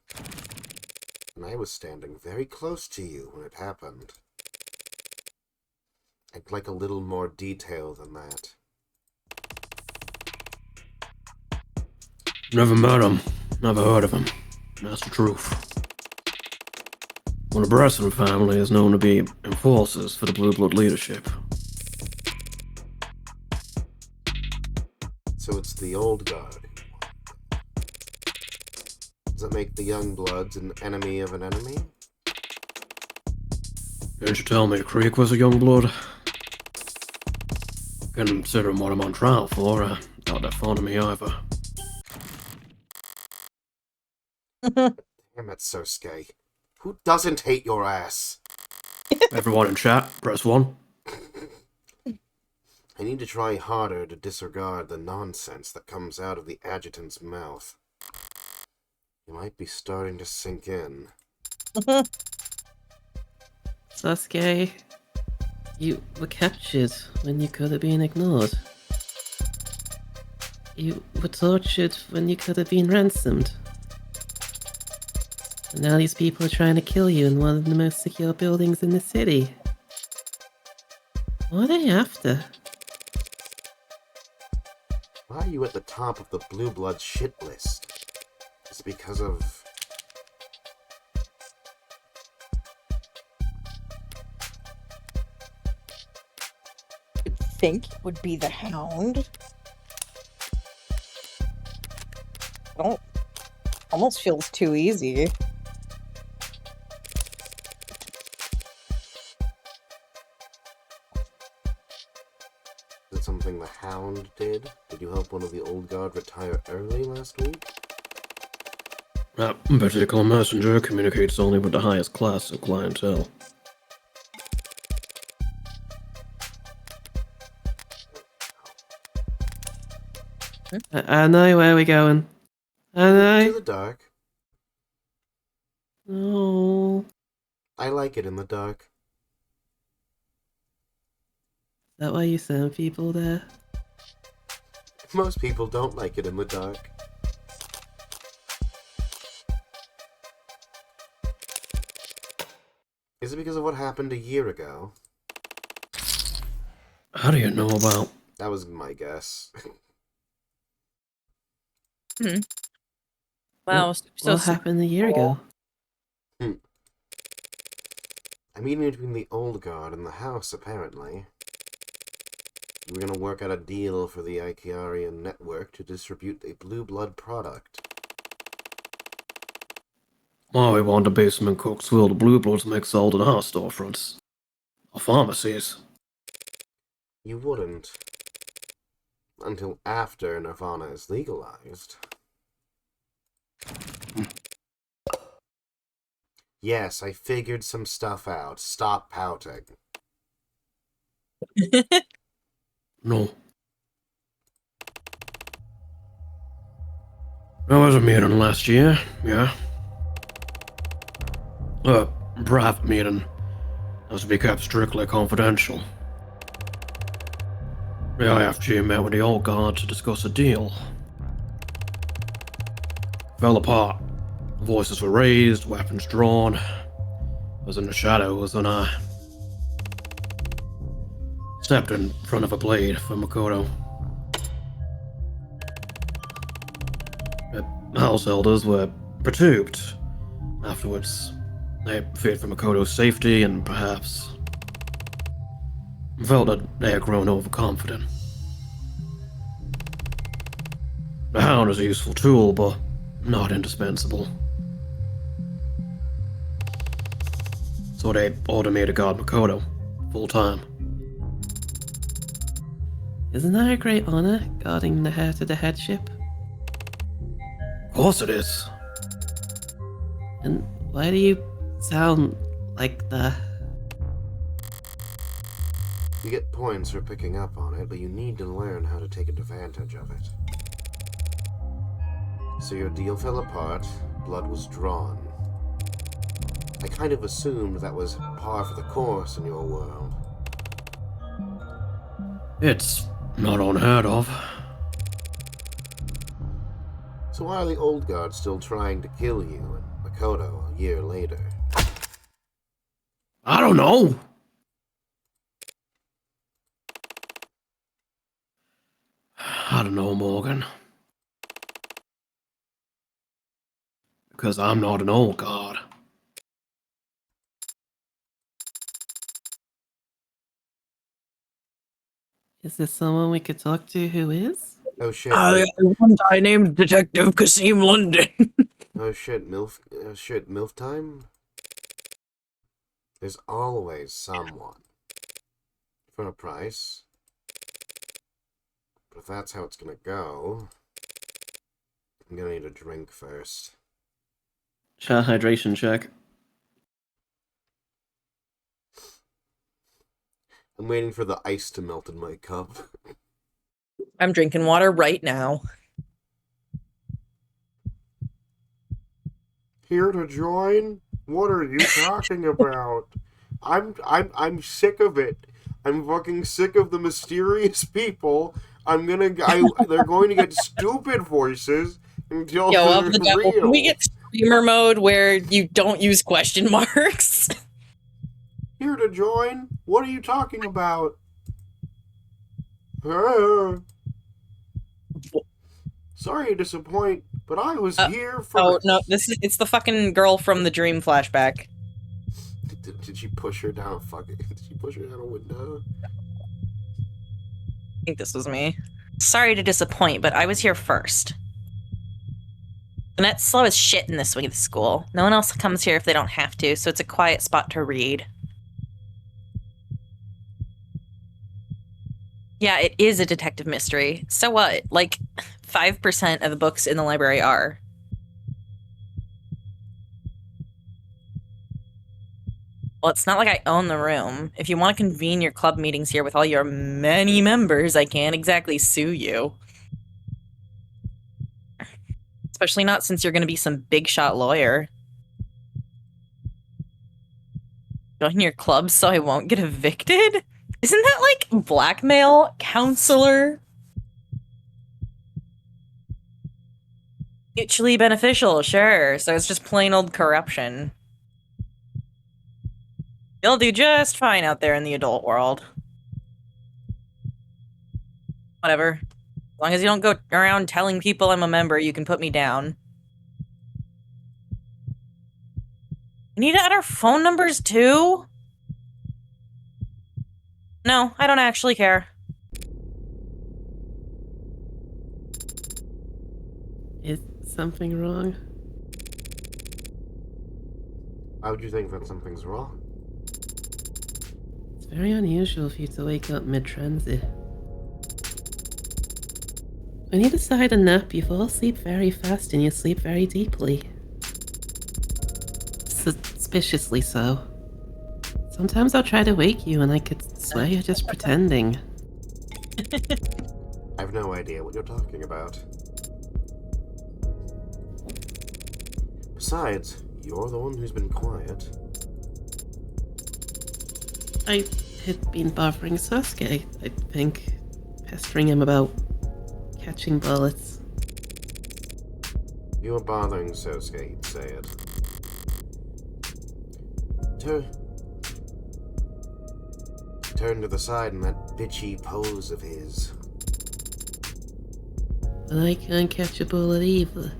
And I was standing very close to you when it happened. I'd like a little more detail than that. Never met him. Never heard of him. That's the truth. Well, the Bresson family is known to be enforcers for the Blue Blood leadership. So it's the old guard. Does that make the young bloods an enemy of an enemy? Didn't you tell me Creek was a young blood? Considering what I'm on trial for, I doubt they're fond of me either. Damn it, Sosuke. Who doesn't hate your ass? Everyone in chat, press 1. I need to try harder to disregard the nonsense that comes out of the adjutant's mouth. You might be starting to sink in. Sasuke, you were captured when you could have been ignored. You were tortured when you could have been ransomed. And now these people are trying to kill you in one of the most secure buildings in the city. What are they after? Why are you at the top of the Blue Blood shit list? It's because of... think it would be the Hound. Don't almost feels too easy. Is it something the Hound did? Did you help one of the old guard retire early last week? That particular messenger communicates only with the highest class of clientele. I know where we're going. I To know. the dark. Oh, I like it in the dark. is that why you send people there? Most people don't like it in the dark. Is it because of what happened a year ago? How do you know about? That was my guess. Wow, so What happened a year ago? A meeting between the old guard and the house, apparently. We're gonna work out a deal for the Ikiarian network to distribute a blue blood product. Why we want the basement cooks will the blue bloods make sold in our storefronts. Or pharmacies. You wouldn't. Until after Nirvana is legalized. Yes, I figured some stuff out. Stop pouting. No. There was a meeting last year, yeah. A private meeting. Has to be kept strictly confidential. The IFG met with the old guard to discuss a deal. Fell apart. Voices were raised, weapons drawn. I was in the shadows and I stepped in front of a blade for Makoto. The house elders were perturbed. Afterwards, they feared for Makoto's safety and perhaps felt that they had grown overconfident. The Hound is a useful tool, but not indispensable. So they automated guard Makoto, full-time. Isn't that a great honor, guarding the heir to the headship? Of course it is. And why do you sound like the... You get points for picking up on it, but you need to learn how to take advantage of it. So your deal fell apart, blood was drawn. I kind of assumed that was par for the course in your world. It's not unheard of. So why are the old guard still trying to kill you and Makoto a year later? I don't know. I don't know, Morgan. Because I'm not an old guard. Is there someone we could talk to who is? Oh shit! one guy named Detective Kasim London. Oh shit! MILF time. There's always someone for a price. But if that's how it's gonna go, I'm gonna need a drink first. Shot hydration check. I'm waiting for the ice to melt in my cup. I'm drinking water right now. Here to join? What are you talking about? I'm sick of it. I'm fucking sick of the mysterious people. They're going to get stupid voices until Yo, they're of the devil. real. Can we get streamer mode where you don't use question marks? Here to join? What are you talking about? Sorry to disappoint, but I was here for... Oh, no, it's the fucking girl from the dream flashback. Did she push her down a fucking... Did she push her down a window? think this was me. Sorry to disappoint, but I was here first. And that's slow as shit in this wing of the school. No one else comes here if they don't have to, so it's a quiet spot to read. Yeah, it is a detective mystery. So what? Like, 5% of the books in the library are. Well, it's not like I own the room. If you want to convene your club meetings here with all your many members, I can't exactly sue you. Especially not since you're going to be some big shot lawyer. Join your club so I won't get evicted? Isn't that like blackmail, counselor? Mutually beneficial, sure. So it's just plain old corruption. You'll do just fine out there in the adult world. Whatever. As long as you don't go around telling people I'm a member, you can put me down. We need to add our phone numbers too? No, I don't actually care. Is something wrong? Why would you think that something's wrong? It's very unusual for you to wake up mid-transit. When you decide to nap, you fall asleep very fast and you sleep very deeply. Suspiciously so. Sometimes I'll try to wake you and I could swear you're just pretending. I've no idea what you're talking about. Besides, you're the one who's been quiet. I had been bothering Sasuke, I think. Pestering him about catching bullets. You were bothering Sosuke, you'd say it. Turn to the side in that bitchy pose of his. But I can't catch a bullet either.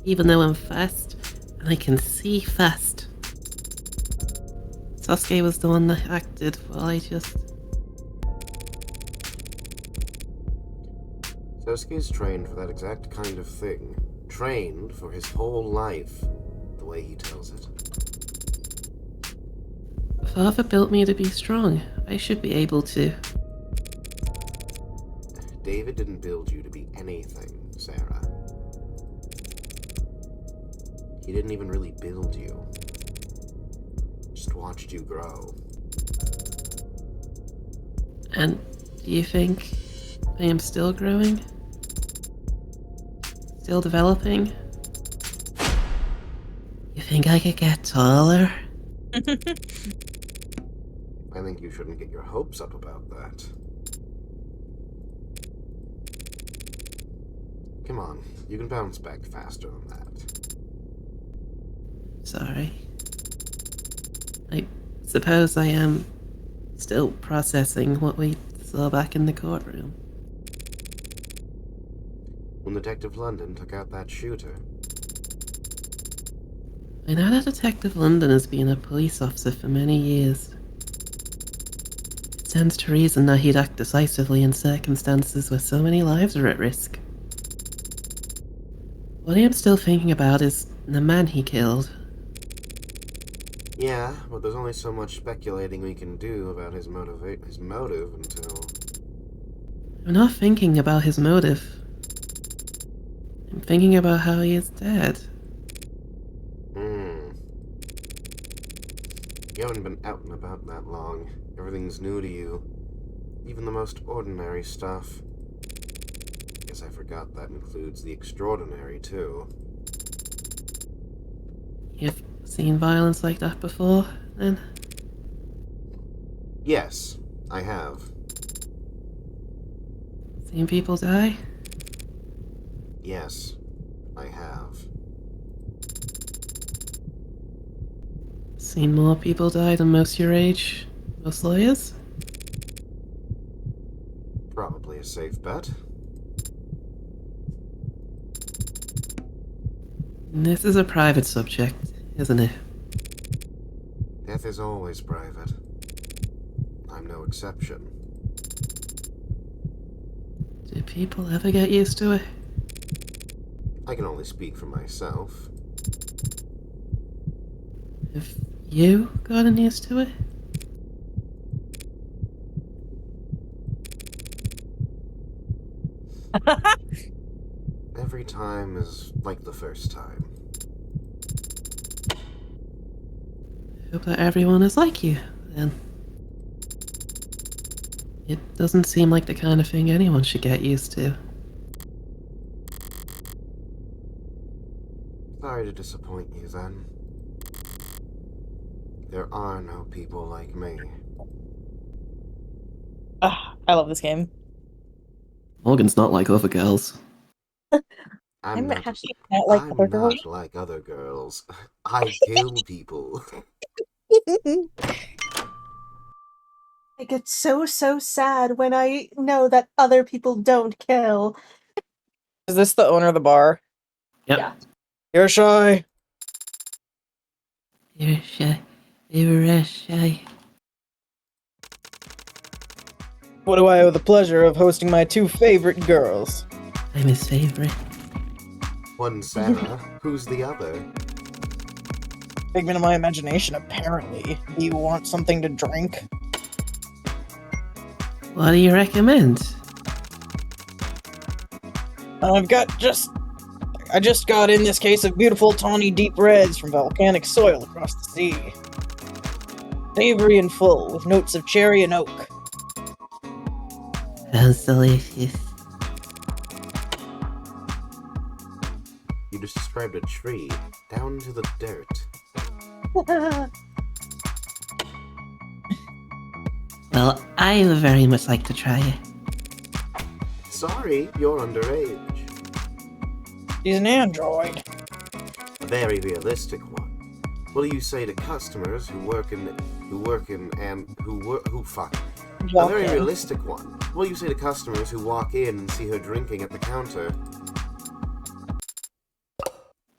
Even though I'm fast, and I can see fast. Sasuke was the one that acted while I just... Sosuke's trained for that exact kind of thing. Trained for his whole life, the way he tells it. Father built me to be strong. I should be able to. David didn't build you to be anything, Sarah. He didn't even really build you. Just watched you grow. And do you think I am still growing? Still developing? You think I could get taller? I think you shouldn't get your hopes up about that. Come on, you can bounce back faster than that. Sorry. I suppose I am still processing what we saw back in the courtroom. When Detective London took out that shooter, I know that Detective London has been a police officer for many years. It stands to reason that he'd act decisively in circumstances where so many lives are at risk. What I am still thinking about is the man he killed. yeah, but there's only so much speculating we can do about his motive until... I'm not thinking about his motive. I'm thinking about how he is dead. You haven't been out and about that long. Everything's new to you. Even the most ordinary stuff. Guess I forgot that includes the extraordinary, too. You've seen violence like that before, then? Yes, I have. Seen people die? Yes, I have. Seen more people die than most your age? Most lawyers? Probably a safe bet. This is a private subject, isn't it? Death is always private. I'm no exception. people ever get used to it? I can only speak for myself. Have you gotten used to it? Every time is like the first time. Hope that everyone is like you, then. It doesn't seem like the kind of thing anyone should get used to. Sorry to disappoint you, then. There are no people like me. Ah, I love this game. Morgan's not like other girls. I'm not, Not like I'm other girls. not like other girls. I kill people. I get so sad when I know that other people don't kill. Is this the owner of the bar? Yep. Yeah. You're shy. You're shy. You're shy. What do I owe the pleasure of hosting my two favorite girls? I'm his favorite. One Sarah. Who's the other? Figment of my imagination, apparently. Do you want something to drink? What do you recommend? I just got in this case of beautiful tawny deep reds from volcanic soil across the sea. Savory and full, with notes of cherry and oak. Sounds delicious. You just described a tree. Down to the dirt. Well, I would very much like to try it. Sorry, you're underage. He's an android. A very realistic one. What do you say to customers who fuck? A very realistic one. What do you say to customers who walk in and see her drinking at the counter?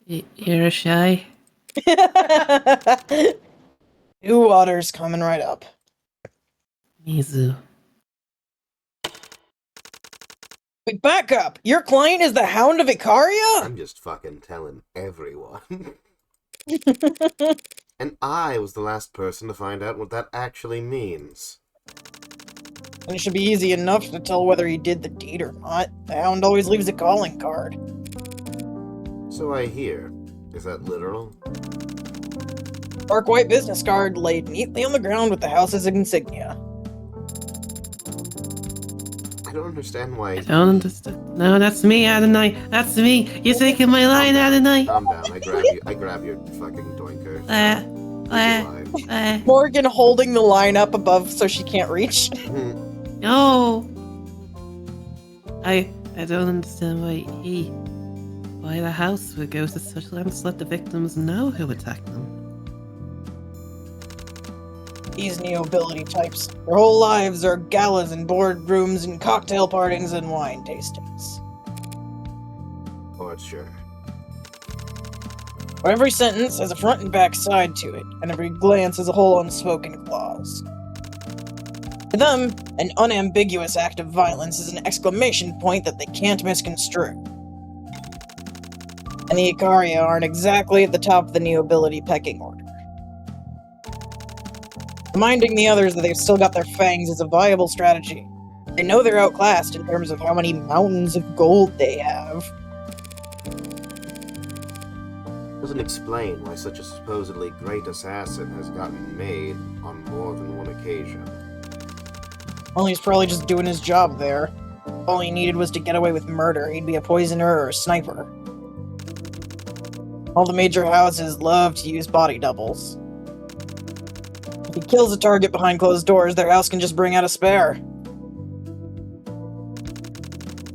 You're shy? New water's coming right up. Mizu. Wait, back up! Your client is the Hound of Icaria? I'm just fucking telling everyone. And I was the last person to find out what that actually means. And it should be easy enough to tell whether he did the deed or not. The Hound always leaves a calling card. So I hear. Is that literal? Dark white business card laid neatly on the ground with the house's insignia. I don't understand why. I don't understand. No, that's me, Adonai. That's me. You're taking my line, Adonai. Calm down. I grab your fucking doinker. Morgan holding the line up above so she can't reach. No. I don't understand why the house would go to such lengths to let the victims know who attacked them. These neo-ability types. Their whole lives are galas and boardrooms and cocktail parties and wine tastings. Oh, sure. But every sentence has a front and back side to it, and every glance has a whole unspoken clause. To them, an unambiguous act of violence is an exclamation point that they can't misconstrue. And the Icaria aren't exactly at the top of the neo-ability pecking order. Reminding the others that they've still got their fangs is a viable strategy. They know they're outclassed in terms of how many mountains of gold they have. Doesn't explain why such a supposedly great assassin has gotten made on more than one occasion. Well, he's probably just doing his job there. All he needed was to get away with murder. He'd be a poisoner or a sniper. All the major houses love to use body doubles. If he kills a target behind closed doors, their house can just bring out a spare.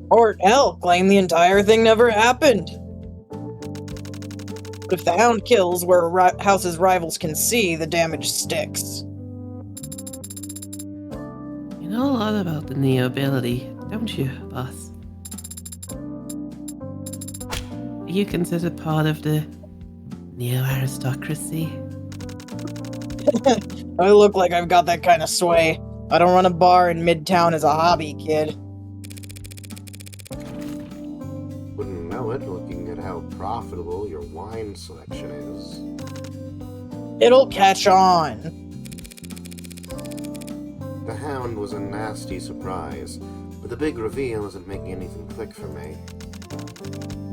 Or, hell, claim the entire thing never happened. But if the Hound kills where a house's rivals can see, the damage sticks. You know a lot about the Neo ability, don't you, boss? Are you considered part of the Neo aristocracy? I look like I've got that kind of sway. I don't run a bar in Midtown as a hobby, kid. profitable your wine selection is. It'll catch on. The Hound was a nasty surprise, but the big reveal isn't making anything click for me.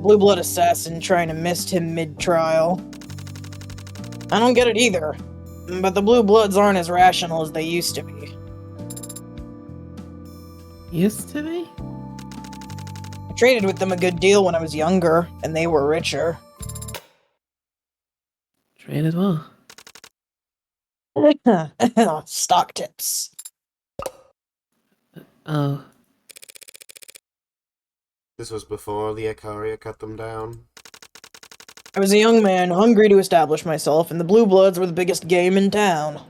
Blue Blood assassin trying to mist him mid-trial. I don't get it either, but the Blue Bloods aren't as rational as they used to be. Used to be? I traded with them a good deal when I was younger, and they were richer. Traded what? Stock tips. Oh, This was before the Ikaria cut them down. I was a young man, hungry to establish myself, and the Blue Bloods were the biggest game in town.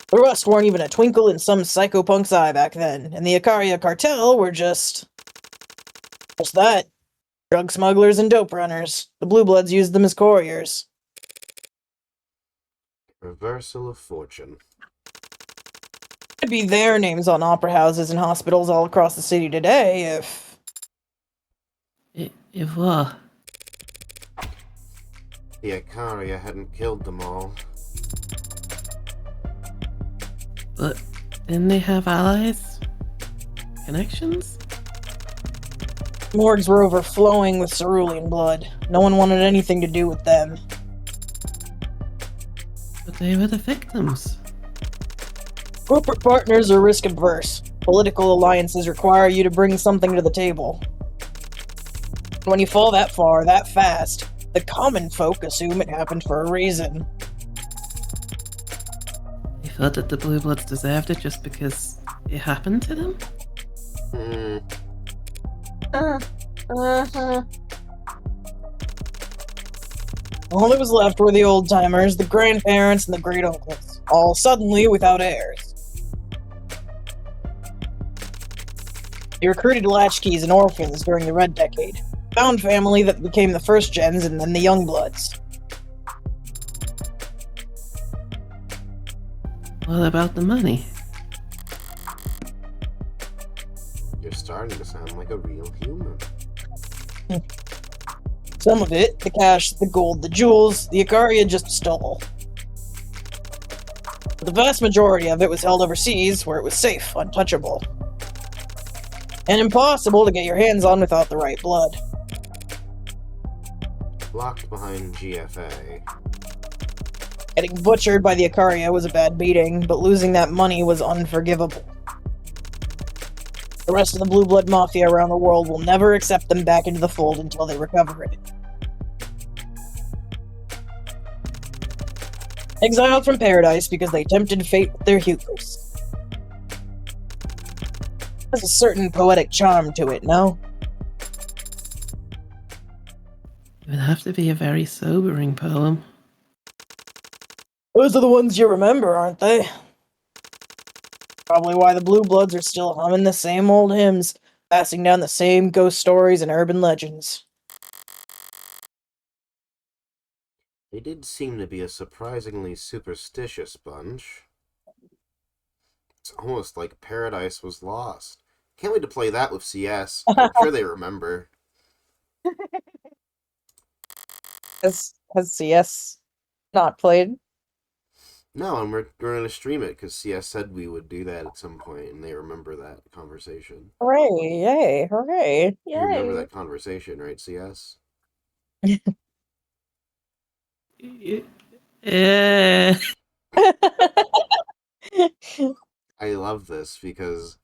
The rest weren't even a twinkle in some psychopunk's eye back then, and the Ikaria cartel were just that. Drug smugglers and dope runners. The Blue Bloods used them as couriers. Reversal of fortune. It'd be their names on opera houses and hospitals all across the city today if... if what? The Ikaria hadn't killed them all. But didn't they have allies? Connections? Morgues were overflowing with cerulean blood. No one wanted anything to do with them. But they were the victims. Corporate partners are risk-averse. Political alliances require you to bring something to the table. When you fall that far, that fast, the common folk assume it happened for a reason. They thought that the Blue Bloods deserved it just because it happened to them? All that was left were the old-timers, the grandparents, and the great-uncles, all suddenly without heirs. They recruited latchkeys and orphans during the Red Decade, found family that became the first gens and then the young bloods. What about the money? You're starting to sound like a real human. Some of it, the cash, the gold, the jewels, the Ikaria just stole. But the vast majority of it was held overseas, where it was safe, untouchable, and impossible to get your hands on without the right blood. Locked behind GFA. Getting butchered by the Ikaria was a bad beating, but losing that money was unforgivable. The rest of the Blue Blood Mafia around the world will never accept them back into the fold until they recover it. Exiled from paradise because they tempted fate with their hubris. Has a certain poetic charm to it, no? It would have to be a very sobering poem. Those are the ones you remember, aren't they? Probably why the Blue Bloods are still humming the same old hymns, passing down the same ghost stories and urban legends. They did seem to be a surprisingly superstitious bunch. It's almost like Paradise was lost. Can't wait to play that with CS. I'm sure they remember. Has CS not played? No, and we're going to stream it because CS said we would do that at some point, and they remember that conversation. Hooray! Yay! Hooray! You remember Yay! that conversation, right, CS? Yeah. I love this because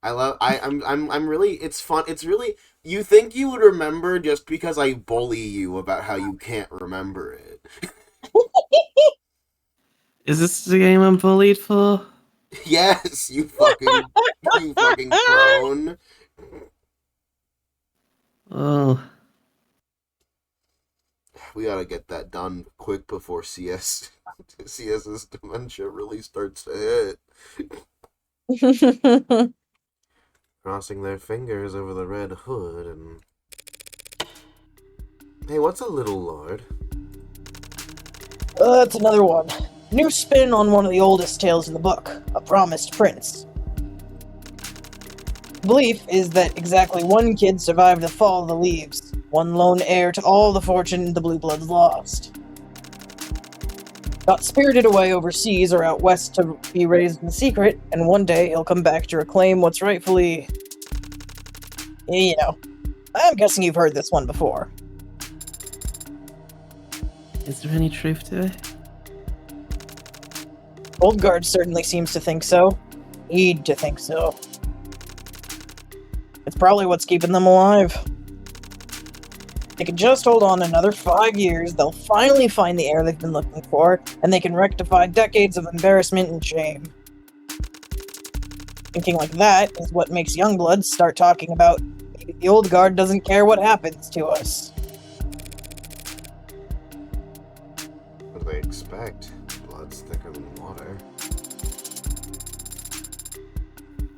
I'm really, it's fun. It's really, you think you would remember just because I bully you about how you can't remember it. Is this the game I'm bullied for? Yes, you fucking crone. Oh. We gotta get that done quick before CS's dementia really starts to hit. Crossing their fingers over the red hood and... Hey, what's a Little Lord? That's another one. New spin on one of the oldest tales in the book, A Promised Prince. Belief is that exactly one kid survived the fall of the leaves, one lone heir to all the fortune the Blue Bloods lost. Got spirited away overseas or out west to be raised in secret, and one day he'll come back to reclaim what's rightfully... You know, I'm guessing you've heard this one before. Is there any truth to it? Oldguard certainly seems to think so. Need to think so. It's probably what's keeping them alive. They can just hold on another 5 years, they'll finally find the heir they've been looking for, and they can rectify decades of embarrassment and shame. Thinking like that is what makes Youngbloods start talking about maybe the Old Guard doesn't care what happens to us. What do they expect? Blood's thicker than water.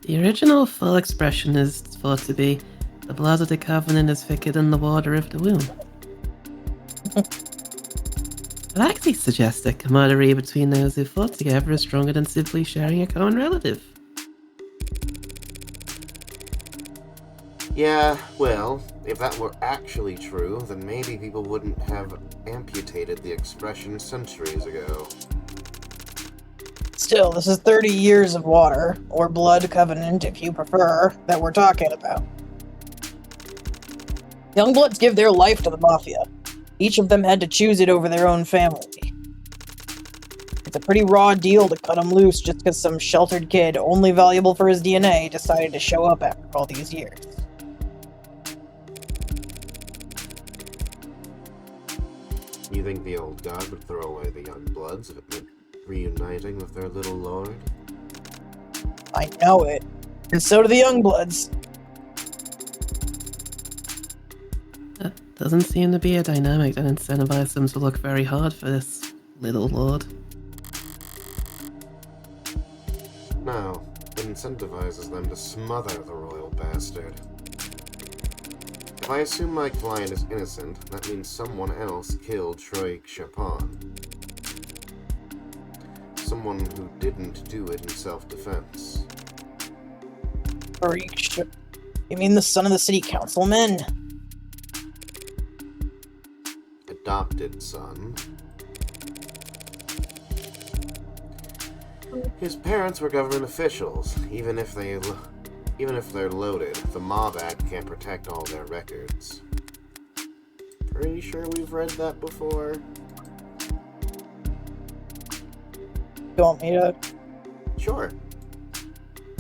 The original full expression is thought to be, the blood of the Covenant is thicker than the water of the womb. It actually suggests that camaraderie between those who fought together is stronger than simply sharing a common relative. Yeah, well, if that were actually true, then maybe people wouldn't have amputated the expression centuries ago. Still, this is 30 years of water, or blood covenant if you prefer, that we're talking about. Youngbloods give their life to the Mafia. Each of them had to choose it over their own family. It's a pretty raw deal to cut them loose just because some sheltered kid, only valuable for his DNA, decided to show up after all these years. You think the Old God would throw away the Youngbloods if it meant reuniting with their little lord? I know it. And so do the Youngbloods. That doesn't seem to be a dynamic that incentivizes them to look very hard for this little lord. No, it incentivizes them to smother the royal bastard. If I assume my client is innocent, that means someone else killed Troik Chapon. Someone who didn't do it in self-defense. You mean the son of the city councilman? Adopted son. His parents were government officials. Even if they're loaded, the Mob Act can't protect all their records. Pretty sure we've read that before. You want me to? Sure.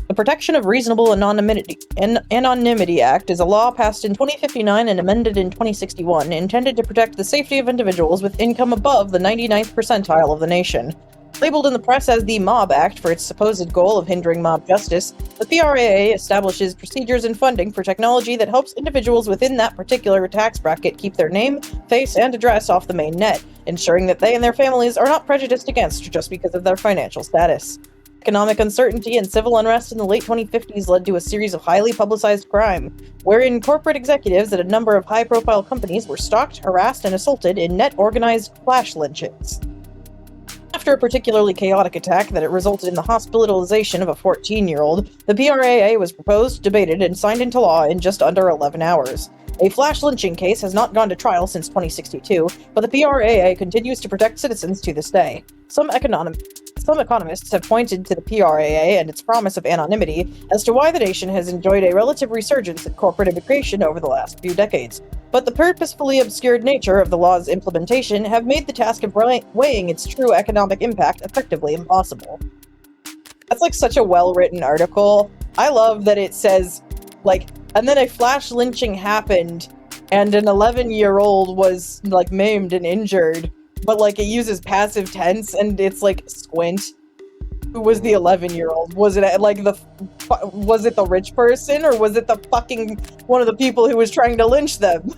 The Protection of Reasonable Anonymity Act is a law passed in 2059 and amended in 2061, intended to protect the safety of individuals with income above the 99th percentile of the nation. Labeled in the press as the Mob Act for its supposed goal of hindering mob justice, the PRAA establishes procedures and funding for technology that helps individuals within that particular tax bracket keep their name, face, and address off the main net, ensuring that they and their families are not prejudiced against just because of their financial status. Economic uncertainty and civil unrest in the late 2050s led to a series of highly publicized crime, wherein corporate executives at a number of high-profile companies were stalked, harassed, and assaulted in net-organized flash lynchings. After a particularly chaotic attack that resulted in the hospitalization of a 14-year-old, the PRAA was proposed, debated, and signed into law in just under 11 hours. A flash lynching case has not gone to trial since 2062, but the PRAA continues to protect citizens to this day. Some economists have pointed to the PRAA and its promise of anonymity as to why the nation has enjoyed a relative resurgence in corporate immigration over the last few decades. But the purposefully obscured nature of the law's implementation have made the task of weighing its true economic impact effectively impossible. That's like such a well-written article. I love that it says, like, and then a flash lynching happened and an 11-year-old was like maimed and injured, but like it uses passive tense and it's like Squint. Who was the 11-year-old? Was it like was it the rich person or was it the fucking one of the people who was trying to lynch them?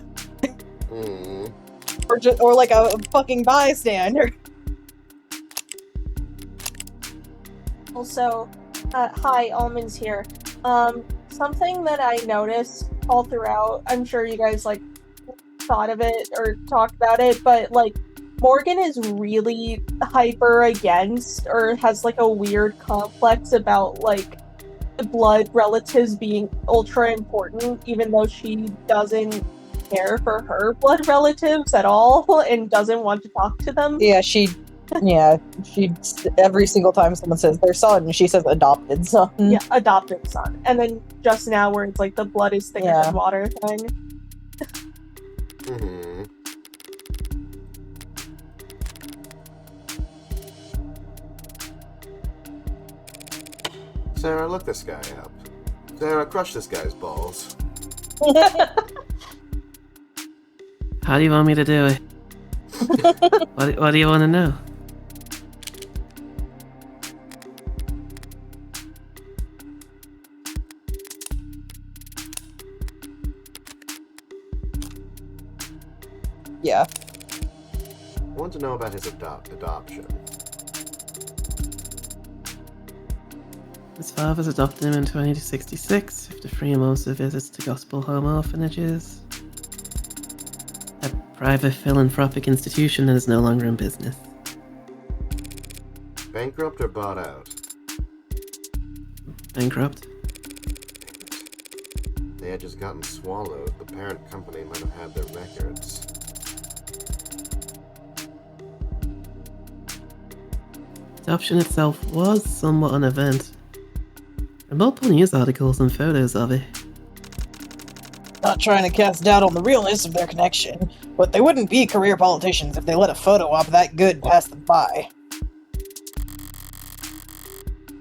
Or like a fucking bystander. Also, hi, Almonds here. Something that I noticed all throughout, I'm sure you guys like thought of it or talked about it, but like Morgan is really hyper against or has like a weird complex about like blood relatives being ultra important, even though she doesn't care for her blood relatives at all and doesn't want to talk to them. Yeah, she every single time someone says their son, she says adopted son. Yeah, adopted son. And then just now where it's like the blood is thicker Yeah. than water thing. Mm-hmm. Sarah, look this guy up. Sarah, crush this guy's balls. How do you want me to do it? What do you want to know? Yeah. I want to know about his adoption. His fathers adopted him in 2066 after 3 months of visits to gospel home orphanages. A private philanthropic institution that is no longer in business. Bankrupt or bought out? Bankrupt. They had just gotten swallowed. The parent company might have had their records. Adoption itself was somewhat an event. There are multiple news articles and photos of it. Not trying to cast doubt on the realness of their connection, but they wouldn't be career politicians if they let a photo op that good pass them by.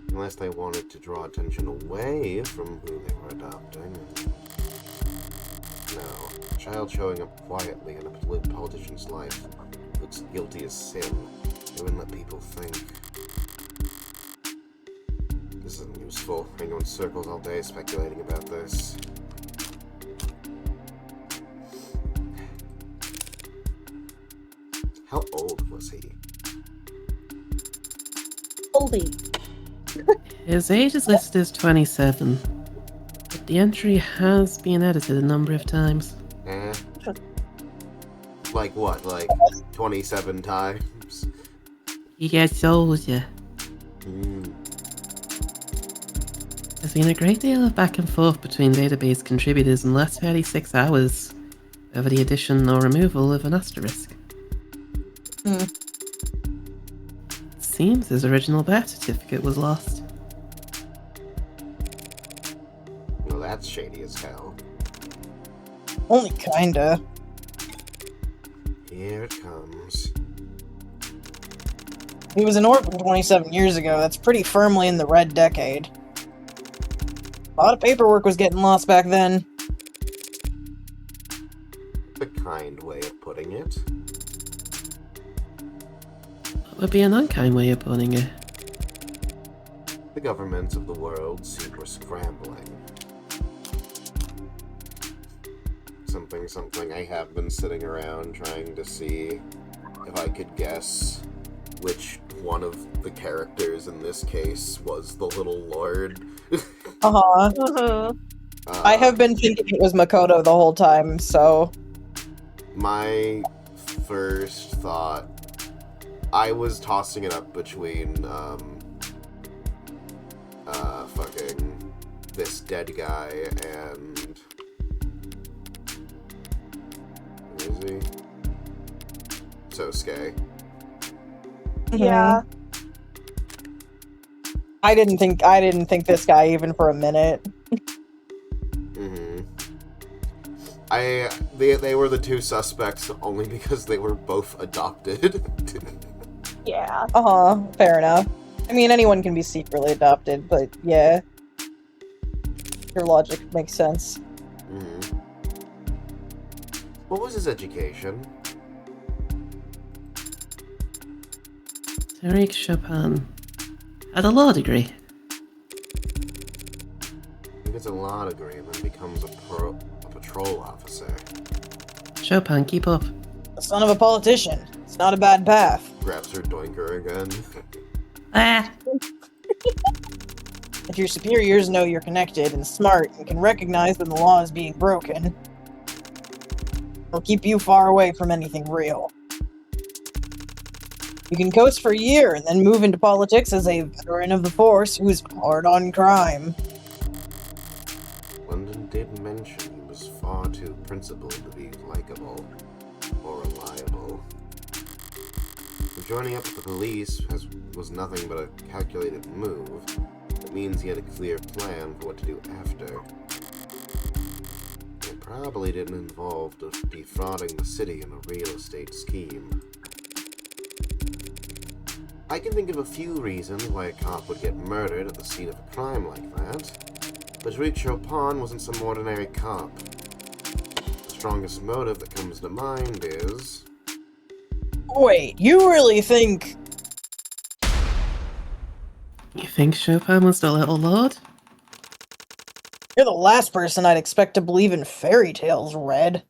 Unless they wanted to draw attention away from who they were adopting. No. A child showing up quietly in a politician's life looks guilty as sin. They wouldn't let people think. This isn't useful. I go in circles all day speculating about this. How old was he? Oldie. His age is listed as 27, but the entry has been edited a number of times. Eh? Like what? Like 27 times? He gets older. There's been a great deal of back and forth between database contributors in the last 36 hours over the addition or removal of an asterisk. Seems his original birth certificate was lost. Well, that's shady as hell. Only kinda. Here it comes. He was an orphan 27 years ago. That's pretty firmly in the red decade. A lot of paperwork was getting lost back then. The kind way of putting it. What would be an unkind way of putting it? The governments of the world seem we're scrambling. Something I have been sitting around trying to see if I could guess which one of the characters in this case was the little lord. Uh-huh. I have been thinking it was Makoto the whole time, so... My first thought... I was tossing it up between, fucking this dead guy and... Who is he? Sosuke. Yeah. I didn't think this guy even for a minute. They were the two suspects only because they were both adopted. Yeah. Fair enough. I mean, anyone can be secretly adopted, but yeah. Your logic makes sense. What was his education? Tariq Chopin had a law degree. He gets a law degree and then becomes a patrol officer. Chopin, keep up. The son of a politician. It's not a bad path. Grabs her doinker again. Ah! If your superiors know you're connected and smart and can recognize when the law is being broken, they'll keep you far away from anything real. You can coast for a year and then move into politics as a veteran of the force who's hard on crime. attention. He was far too principled to be likable or reliable. Joining up with the police was nothing but a calculated move. It means he had a clear plan for what to do after. It probably didn't involve defrauding the city in a real estate scheme. I can think of a few reasons why a cop would get murdered at the scene of a crime like that, but Rick Chopin wasn't some ordinary cop. The strongest motive that comes to mind is... Wait, you really think... You think Chopin was the little lord? You're the last person I'd expect to believe in fairy tales, Red.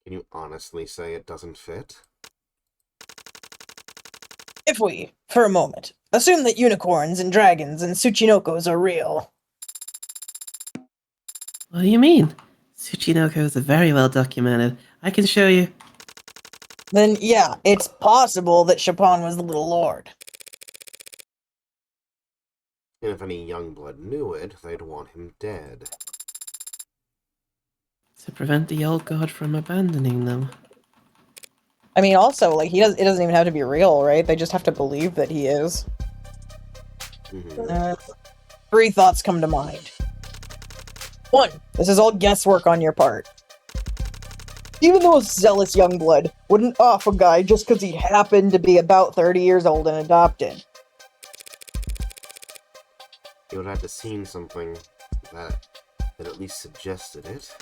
Can you honestly say it doesn't fit? If we, for a moment, assume that unicorns and dragons and Tsuchinokos are real. What do you mean? Tsuchinokos are very well documented. I can show you. Then yeah, it's possible that Chopin was the Little Lord. And if any Youngblood knew it, they'd want him dead. To prevent the old god from abandoning them. I mean, also, like, it doesn't even have to be real, right? They just have to believe that he is. Mhm. 3 thoughts come to mind. 1, this is all guesswork on your part. Even though a zealous Youngblood wouldn't off a guy just because he happened to be about 30 years old and adopted. You would have to seen something that at least suggested it.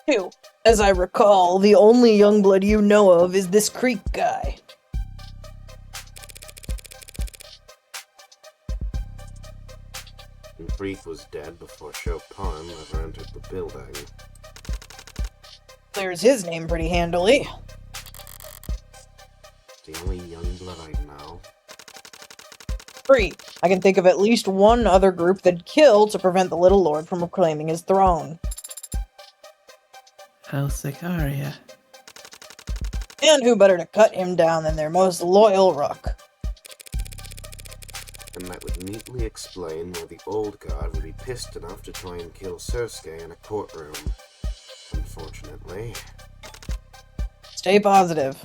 2, as I recall, the only Youngblood you know of is this Creek guy. And Freak was dead before Chopin ever entered the building. Clears his name pretty handily. It's the only Youngblood I know. 3, I can think of at least one other group that'd kill to prevent the Little Lord from reclaiming his throne. House Sicaria. And who better to cut him down than their most loyal rook? And that would neatly explain why the old guard would be pissed enough to try and kill Sursuke in a courtroom. Unfortunately. Stay positive.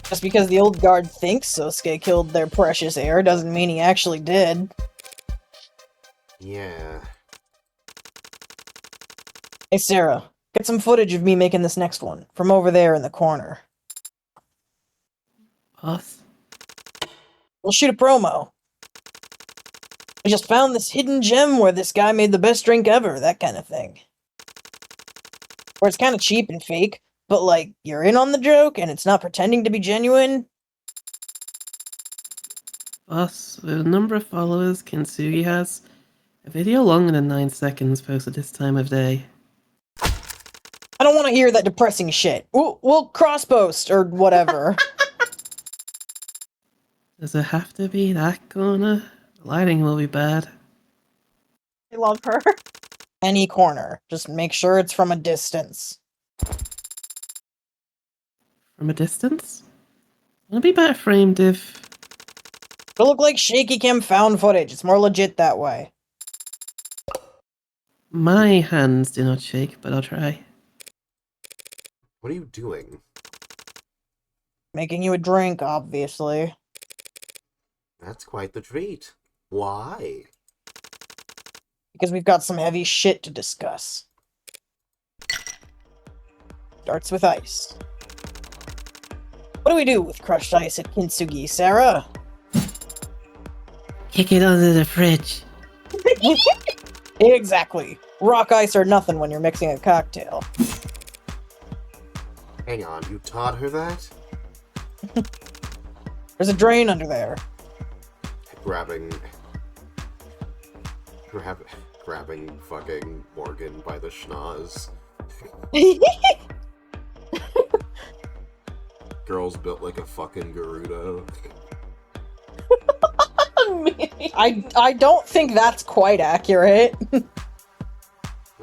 Just because the old guard thinks Sosuke killed their precious heir doesn't mean he actually did. Yeah. Hey Sarah, get some footage of me making this next one, from over there in the corner. Boss? We'll shoot a promo. I just found this hidden gem where this guy made the best drink ever, that kind of thing. Where it's kind of cheap and fake, but like, you're in on the joke and it's not pretending to be genuine. Boss, with the number of followers Kintsugi has, a video longer than 9 seconds posted this time of day. I don't want to hear that depressing shit. We'll cross-post, or whatever. Does it have to be that corner? The lighting will be bad. I love her. Any corner. Just make sure it's from a distance. From a distance? It'll be better framed if... It'll look like shaky cam found footage. It's more legit that way. My hands do not shake, but I'll try. What are you doing? Making you a drink, obviously. That's quite the treat. Why? Because we've got some heavy shit to discuss. Starts with ice. What do we do with crushed ice at Kintsugi, Sarah? Kick it under the fridge. Exactly. Rock ice or nothing when you're mixing a cocktail. Hang on, you taught her that? There's a drain under there. Grabbing fucking Morgan by the schnoz. Girl's built like a fucking Gerudo. I don't think that's quite accurate. I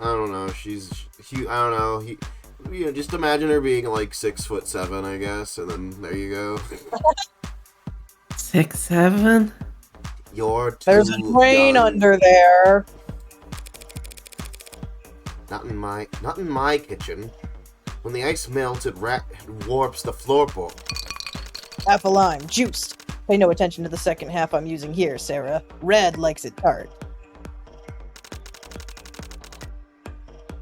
don't know. I don't know. Just imagine her being like 6'7", I guess, and then there you go. 6'7"? You're too There's a drain young. under there. Not in my kitchen. When the ice melts, it warps the floorboard. Half a lime, juiced. Pay no attention to the second half I'm using here, Sarah. Red likes it tart.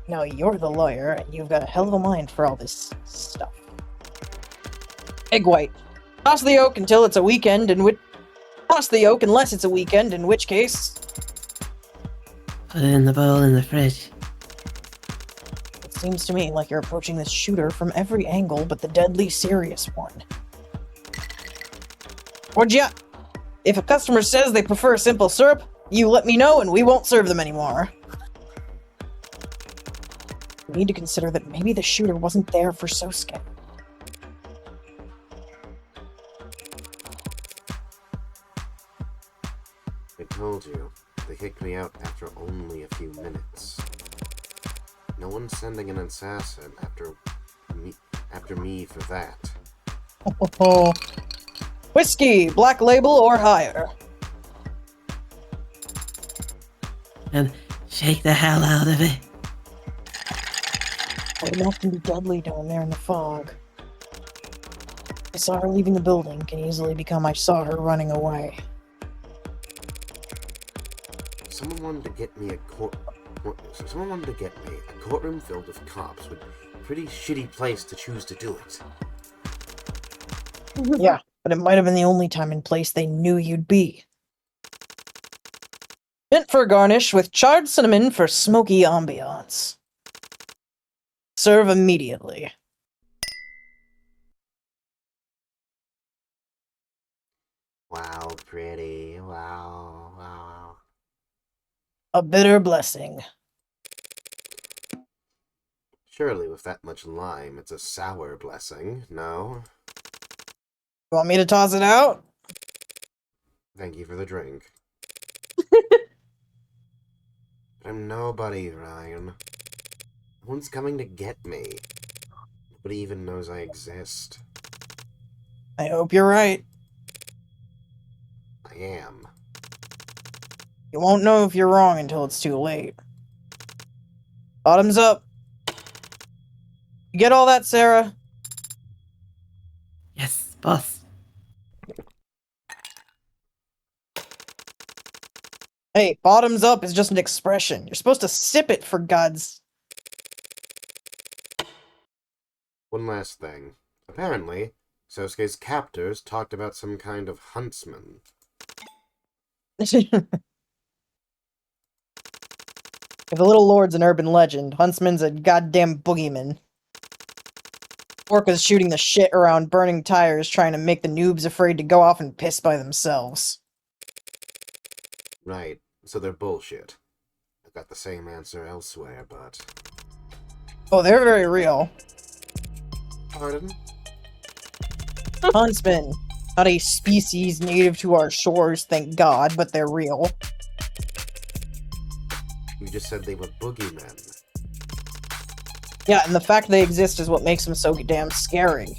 Now you're the lawyer, and you've got a hell of a mind for all this stuff. Egg white. Toss the yolk until it's a weekend, toss the yolk unless it's a weekend, in which case... Put it in the bowl in the fridge. It seems to me like you're approaching this shooter from every angle but the deadly serious one. Or yeah, if a customer says they prefer simple syrup, you let me know and we won't serve them anymore. You need to consider that maybe the shooter wasn't there for Sosuke. I told you, they kicked me out after only a few minutes. No one's sending an assassin after me for that. Whiskey, black label or higher. And shake the hell out of it. White enough can be deadly down there in the fog. I saw her leaving the building can easily become I saw her running away. Someone wanted to get me a courtroom filled with cops would be a pretty shitty place to choose to do it. Yeah, but it might have been the only time and place they knew you'd be. Mint for garnish with charred cinnamon for smoky ambiance. Serve immediately. Wow, pretty. Wow, wow. A bitter blessing. Surely with that much lime, it's a sour blessing, no? Want me to toss it out? Thank you for the drink. I'm nobody, Ryan. No one's coming to get me. Nobody even knows I exist. I hope you're right. I am. You won't know if you're wrong until it's too late. Bottoms up. You get all that, Sarah? Yes, boss. Hey, bottoms up is just an expression. You're supposed to sip it, for God's... One last thing. Apparently, Sosuke's captors talked about some kind of huntsman. If the Little Lord's an urban legend, Huntsman's a goddamn boogeyman. Orca's shooting the shit around burning tires trying to make the noobs afraid to go off and piss by themselves. Right, so they're bullshit. I've got the same answer elsewhere, but... Oh, they're very real. Pardon? Huntsmen. Not a species native to our shores, thank God, but they're real. You just said they were boogeymen. Yeah, and the fact they exist is what makes them so damn scary.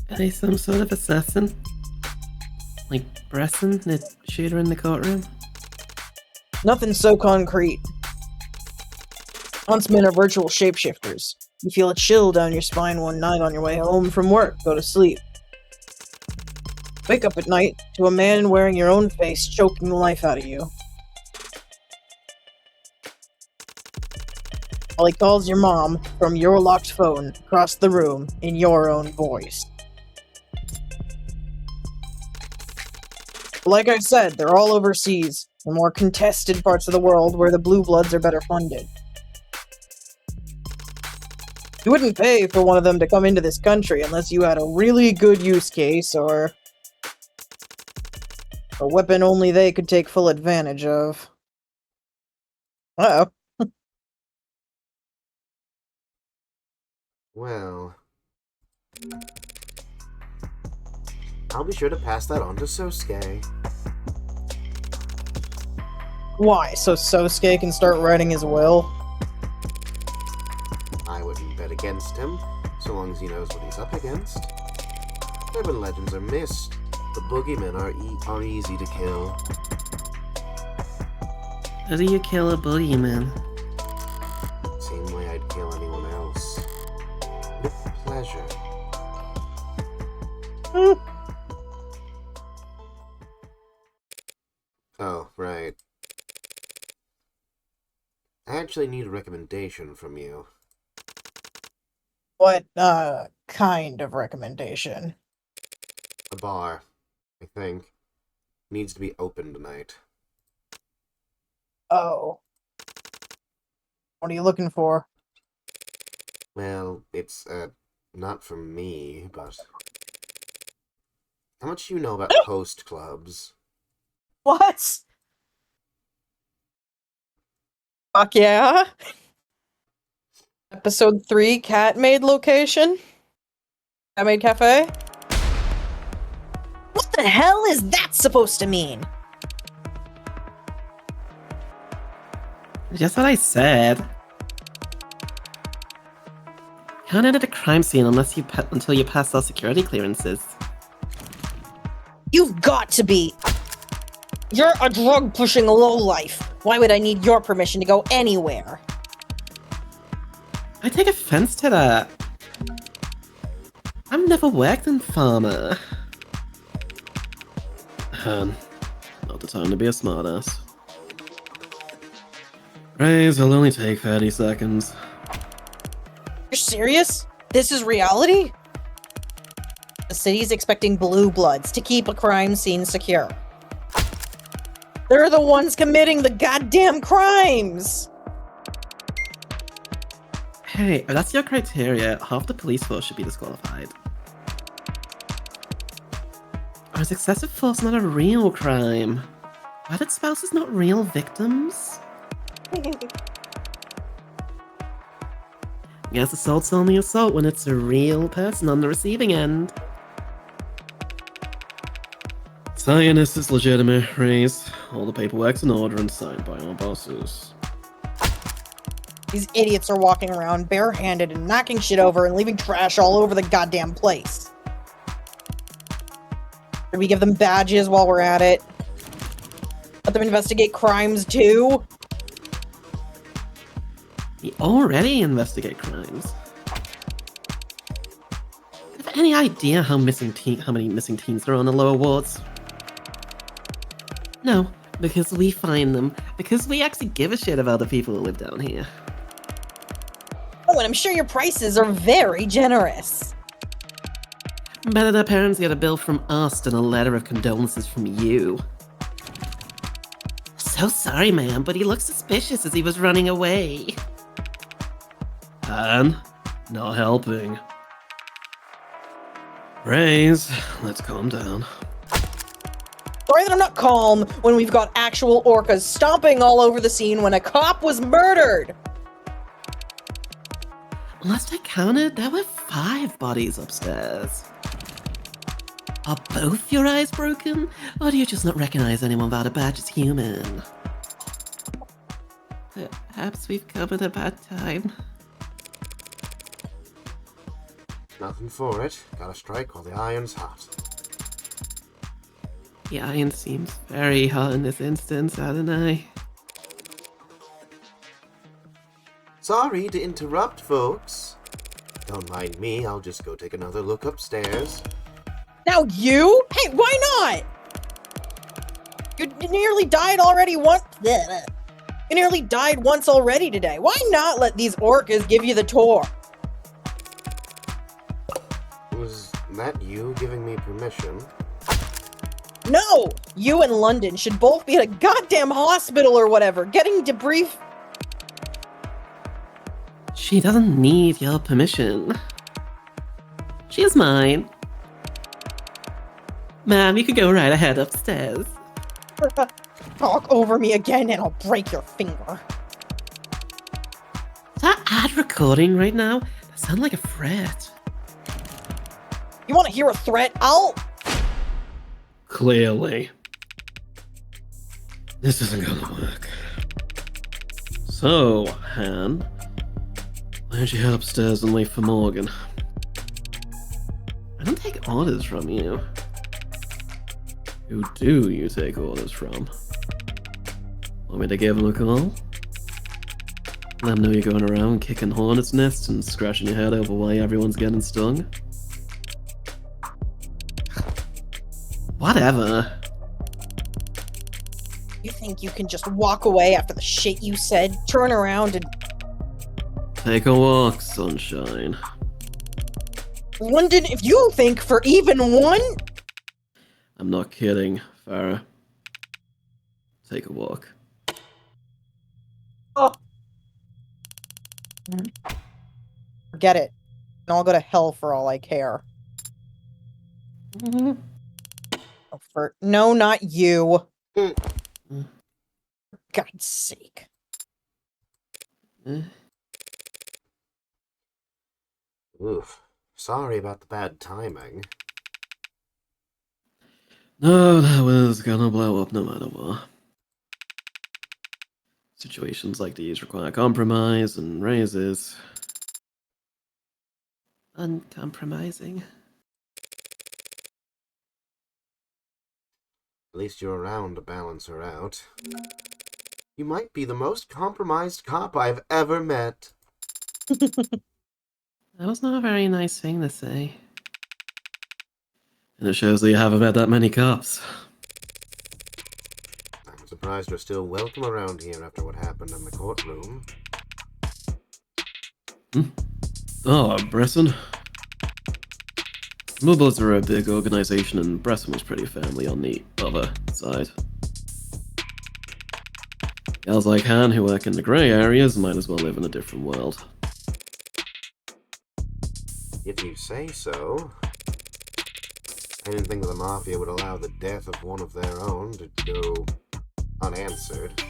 Are they some sort of assassin? Like Bresson, the shooter in the courtroom? Nothing so concrete. Huntsmen are virtual shapeshifters. You feel a chill down your spine one night on your way home from work, go to sleep. Wake up at night to a man wearing your own face choking the life out of you. While he calls your mom from your locked phone across the room in your own voice. Like I said, they're all overseas, the more contested parts of the world where the blue bloods are better funded. You wouldn't pay for one of them to come into this country unless you had a really good use case or a weapon only they could take full advantage of. Uh-oh. Well... I'll be sure to pass that on to Sosuke. Why? So Sosuke can start writing his will? I wouldn't bet against him, so long as he knows what he's up against. Urban legends are missed. The boogeymen are easy to kill. How do you kill a boogeyman? Same way I'd kill anyone else. With pleasure. Oh, right. I actually need a recommendation from you. What, kind of recommendation? A bar, I think. Needs to be open tonight. Oh. What are you looking for? Well, it's, not from me, but... How much do you know about host clubs? What? Fuck yeah. Episode 3, Cat Maid location? Cat Maid Cafe? What the hell is that supposed to mean? Just what I said. Can't enter the crime scene until you pass our security clearances. You've got to be. You're a drug-pushing lowlife. Why would I need your permission to go anywhere? I take offense to that. I've never worked in pharma. Not the time to be a smartass. Raise will only take 30 seconds. You're serious? This is reality? The city's expecting blue bloods to keep a crime scene secure. They're the ones committing the goddamn crimes! Hey, if that's your criteria, half the police force should be disqualified. Or is excessive force not a real crime? Murdered spouses not real victims? Guess assault's only assault when it's a real person on the receiving end. Zionist is legitimate, Raise. All the paperwork's in order and signed by our bosses. These idiots are walking around barehanded and knocking shit over and leaving trash all over the goddamn place. Should we give them badges while we're at it? Let them investigate crimes too? We already investigate crimes. Have any idea how many missing teens there are on the lower wards? No, because we find them. Because we actually give a shit about the people who live down here. Oh, and I'm sure your prices are very generous. Better their parents get a bill from us than a letter of condolences from you. So sorry, ma'am, but he looked suspicious as he was running away. And not helping. Raise, let's calm down. Sorry that I'm not calm when we've got actual orcas stomping all over the scene when a cop was murdered! Last I counted, there were 5 bodies upstairs. Are both your eyes broken? Or do you just not recognize anyone without a badge as human? Perhaps we've come at a bad time. Nothing for it. Gotta strike while the iron's hot. The iron seems very hot in this instance, Adonai. Sorry to interrupt, folks. Don't mind me, I'll just go take another look upstairs. Now you? Hey, why not? You nearly died already once. You nearly died once already today. Why not let these orcas give you the tour? Was that you giving me permission? No! You and London should both be at a goddamn hospital or whatever, getting debrief. She doesn't need your permission. She is mine. Ma'am, you could go right ahead upstairs. Talk over me again and I'll break your finger. Is that ad recording right now? That sounds like a threat. You want to hear a threat? I'll... Clearly. This isn't gonna work. So, Han, why don't you head upstairs and wait for Morgan? I don't take orders from you. Who do you take orders from? Want me to give them a call? Let them know you're going around kicking hornets' nests and scratching your head over why everyone's getting stung? Whatever. You think you can just walk away after the shit you said? Turn around and... Take a walk, sunshine. London, if you think for even one... I'm not kidding, Farah. Take a walk. Oh, Forget it. And I'll go to hell for all I care. Oh, no, not you. For God's sake. Oof. Sorry about the bad timing. No, that was gonna blow up no matter what. Situations like these require compromise and raises. Uncompromising. At least you're around to balance her out. You might be the most compromised cop I've ever met. That was not a very nice thing to say. And it shows that you haven't met that many cops. I'm surprised you're still welcome around here after what happened in the courtroom. Oh, Bresson. Mobiles are a big organization, and Bresson was pretty family on the other side. Gals like Han who work in the grey areas might as well live in a different world. If you say so. I didn't think the Mafia would allow the death of one of their own to go unanswered.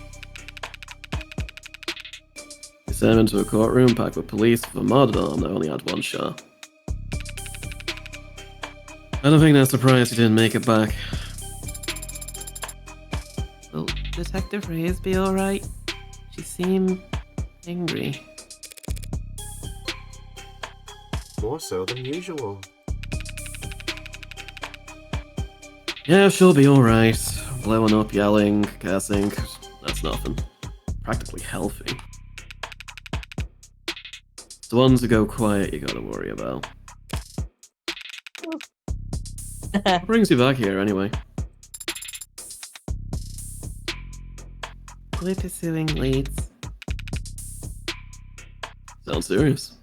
They sent him into a courtroom packed with police for a murder arm that only had one shot. I don't think they're surprised he didn't make it back. Will Detective Reyes be alright? She seemed angry. More so than usual. Yeah, she'll be alright. Blowing up, yelling, cursing, that's nothing. Practically healthy. It's the ones who go quiet you gotta worry about. What brings you back here, anyway? We're pursuing leads. Sounds serious.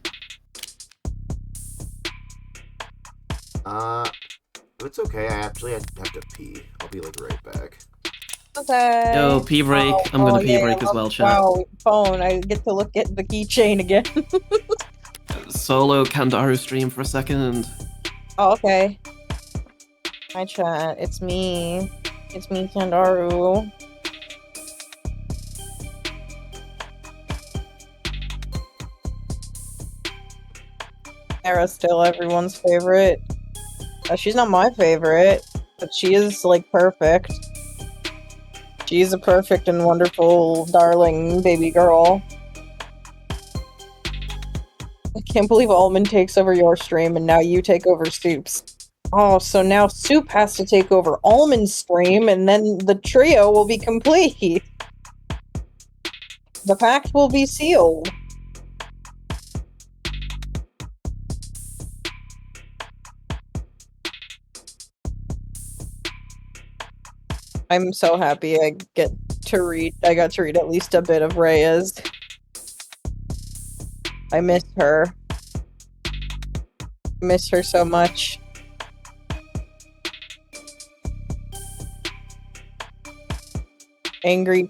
If it's okay, I have to pee. I'll be like right back. Okay. Yo, pee break. I'm gonna pee break as well, chat. Wow, phone. I get to look at the keychain again. Solo Kandaru stream for a second. Oh, okay. Hi, chat. It's me. It's me, Kandaru. Sarah's still everyone's favorite. She's not my favorite, but she is, like, perfect. She's a perfect and wonderful, darling baby girl. I can't believe Almond takes over your stream and now you take over Soup's. Oh, so now Soup has to take over Almond's stream and then the trio will be complete. The pact will be sealed. I'm so happy I got to read at least a bit of Reyes. I miss her. I miss her so much. Angry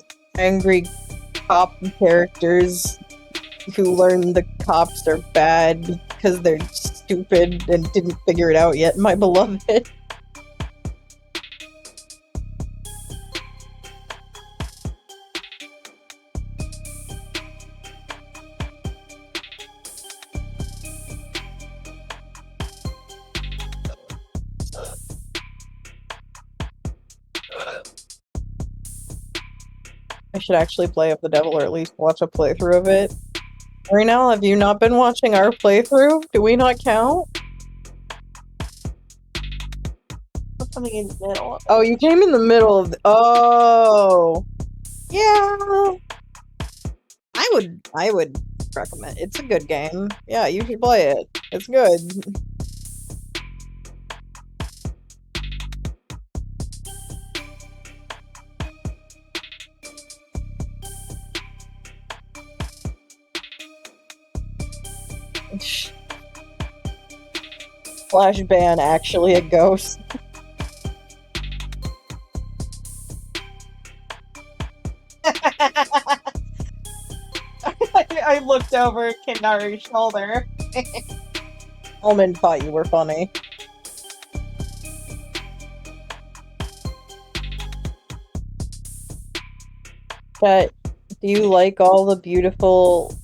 cop characters who learn the cops are bad because they're stupid and didn't figure it out yet. My beloved. I should actually play Up the Devil, or at least watch a playthrough of it. Renal, have you not been watching our playthrough? Do we not count? I'm coming in the middle. Oh, you came in the middle of the— Oh! Yeah. I would recommend. It's a good game. Yeah, you should play it. It's good. Flash ban actually a ghost. I looked over at Kendari's shoulder. Almond thought you were funny. But do you like all the beautiful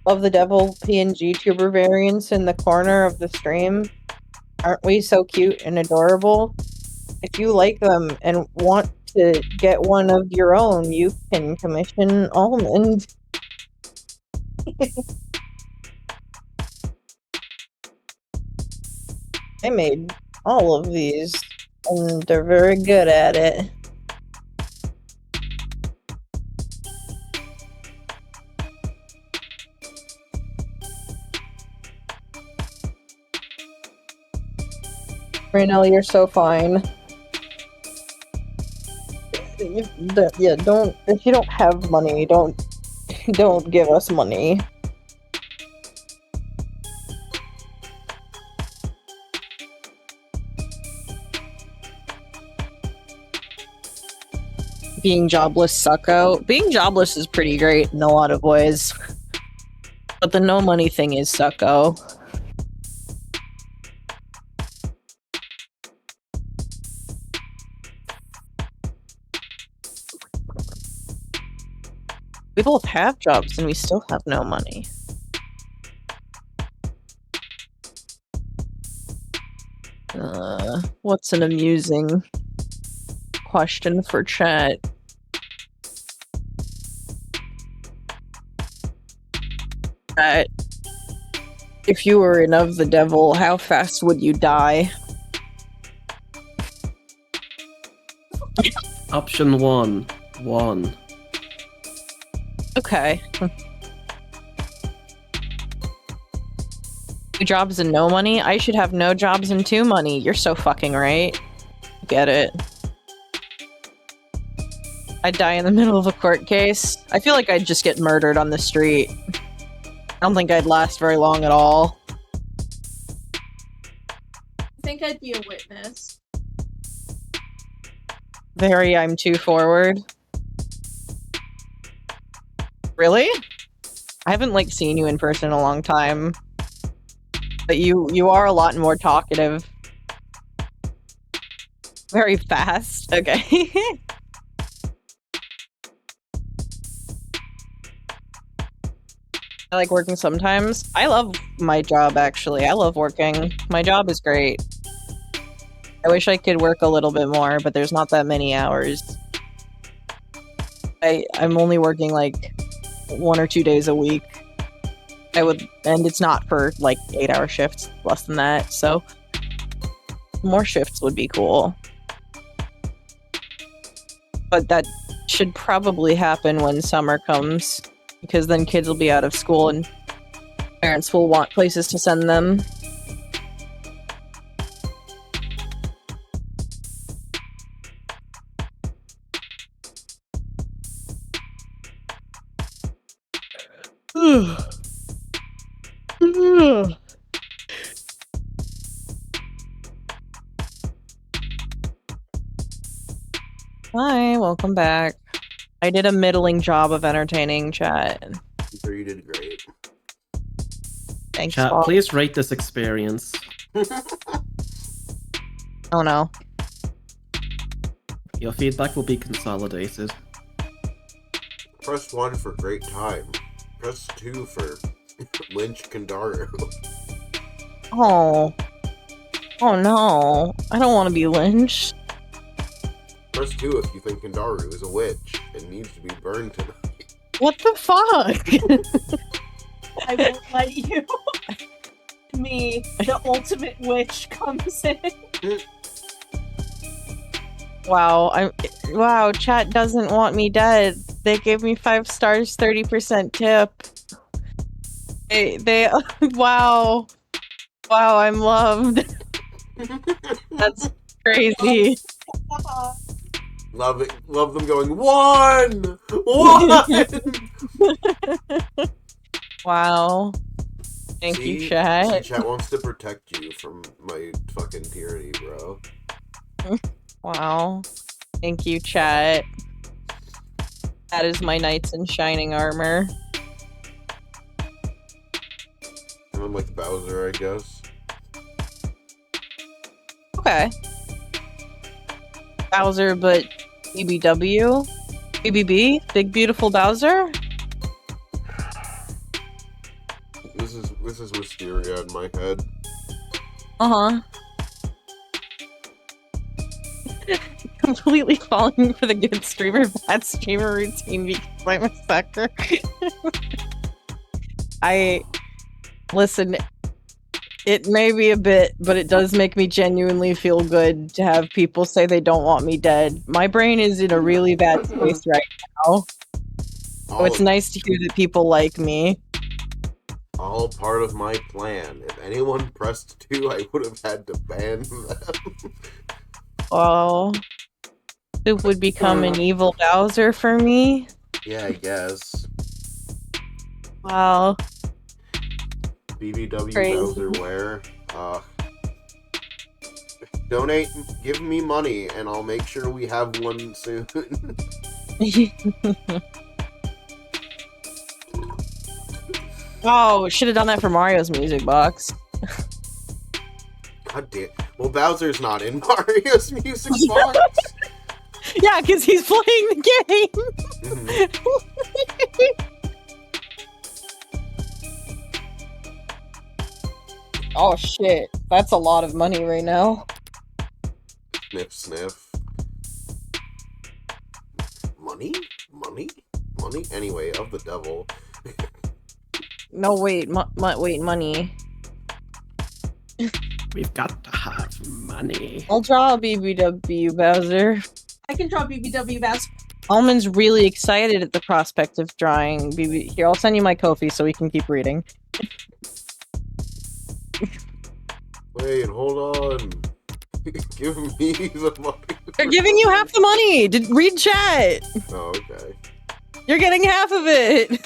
of the devil PNG tuber variants in the corner of the stream? Aren't we so cute and adorable? If you like them and want to get one of your own, you can commission Almond. I made all of these, and they're very good at it. Raynell, you're so fine. Yeah, don't. If you don't have money, don't give us money. Being jobless sucko. Being jobless is pretty great in a lot of ways. But the no money thing is sucko. We both have jobs and we still have no money. What's an amusing question for chat? If you were an of the devil, how fast would you die? Option 1. 1. Okay. 2 jobs and no money? I should have no jobs and 2 money. You're so fucking right. Get it. I'd die in the middle of a court case. I feel like I'd just get murdered on the street. I don't think I'd last very long at all. I think I'd be a witness. Very, I'm too forward. Really? I haven't, like, seen you in person in a long time. But you are a lot more talkative. Very fast. Okay. I like working sometimes. I love my job, actually. I love working. My job is great. I wish I could work a little bit more, but there's not that many hours. I'm only working, like, 1 or 2 days a week. And it's not for, like, 8-hour shifts, less than that, so more shifts would be cool. But that should probably happen when summer comes, because then kids will be out of school and parents will want places to send them. Hi, welcome back. I did a middling job of entertaining chat. I'm sure you did great. Thanks, Chat, Paul. please rate this experience. Oh no. Your feedback will be consolidated. Press 1 for great time. Press 2 for Lynch Kendaru. Oh. Oh no. I don't want to be lynched. Press 2 if you think Kendaru is a witch and needs to be burned tonight. What the fuck? I won't let you. Me, the ultimate witch, comes in. Wow, chat doesn't want me dead. They gave me 5 stars, 30% tip. They wow. Wow, I'm loved. That's crazy. Love it. Love them going, 1! 1! Wow. Thank See? you, chat. See, chat wants to protect you from my fucking tyranny, bro. Wow. Thank you, chat. That is my knights in shining armor. And I'm like Bowser, I guess. Okay. Bowser, but BBW? BBB? Big Beautiful Bowser? This is Wisteria in my head. Uh-huh. Completely falling for the good streamer, bad streamer routine because I'm a sucker. Listen, it may be a bit, but it does make me genuinely feel good to have people say they don't want me dead. My brain is in a really bad space right now. So it's nice to hear that people like me. All part of my plan. If anyone pressed 2, I would have had to ban them. Oh. Soup would become an evil Bowser for me? Yeah, I guess. Wow. BBW Crazy. Bowser where? Donate, give me money, and I'll make sure we have one soon. Oh, should have done that for Mario's music box. God damn. Well, Bowser's not in Mario's music box. Yeah, because he's playing the game. Mhm. Oh shit, that's a lot of money right now. Sniff, sniff. Money? Money? Money? Anyway, of the devil. No, wait, wait, money. We've got to have money. I'll draw a BBW Bowser. I can draw BBW Bowser. Almond's really excited at the prospect of drawing BB. Here, I'll send you my Ko-fi so we can keep reading. Wait, hold on. Give me the money. They're giving you half the money! Read chat! Oh, okay. You're getting half of it!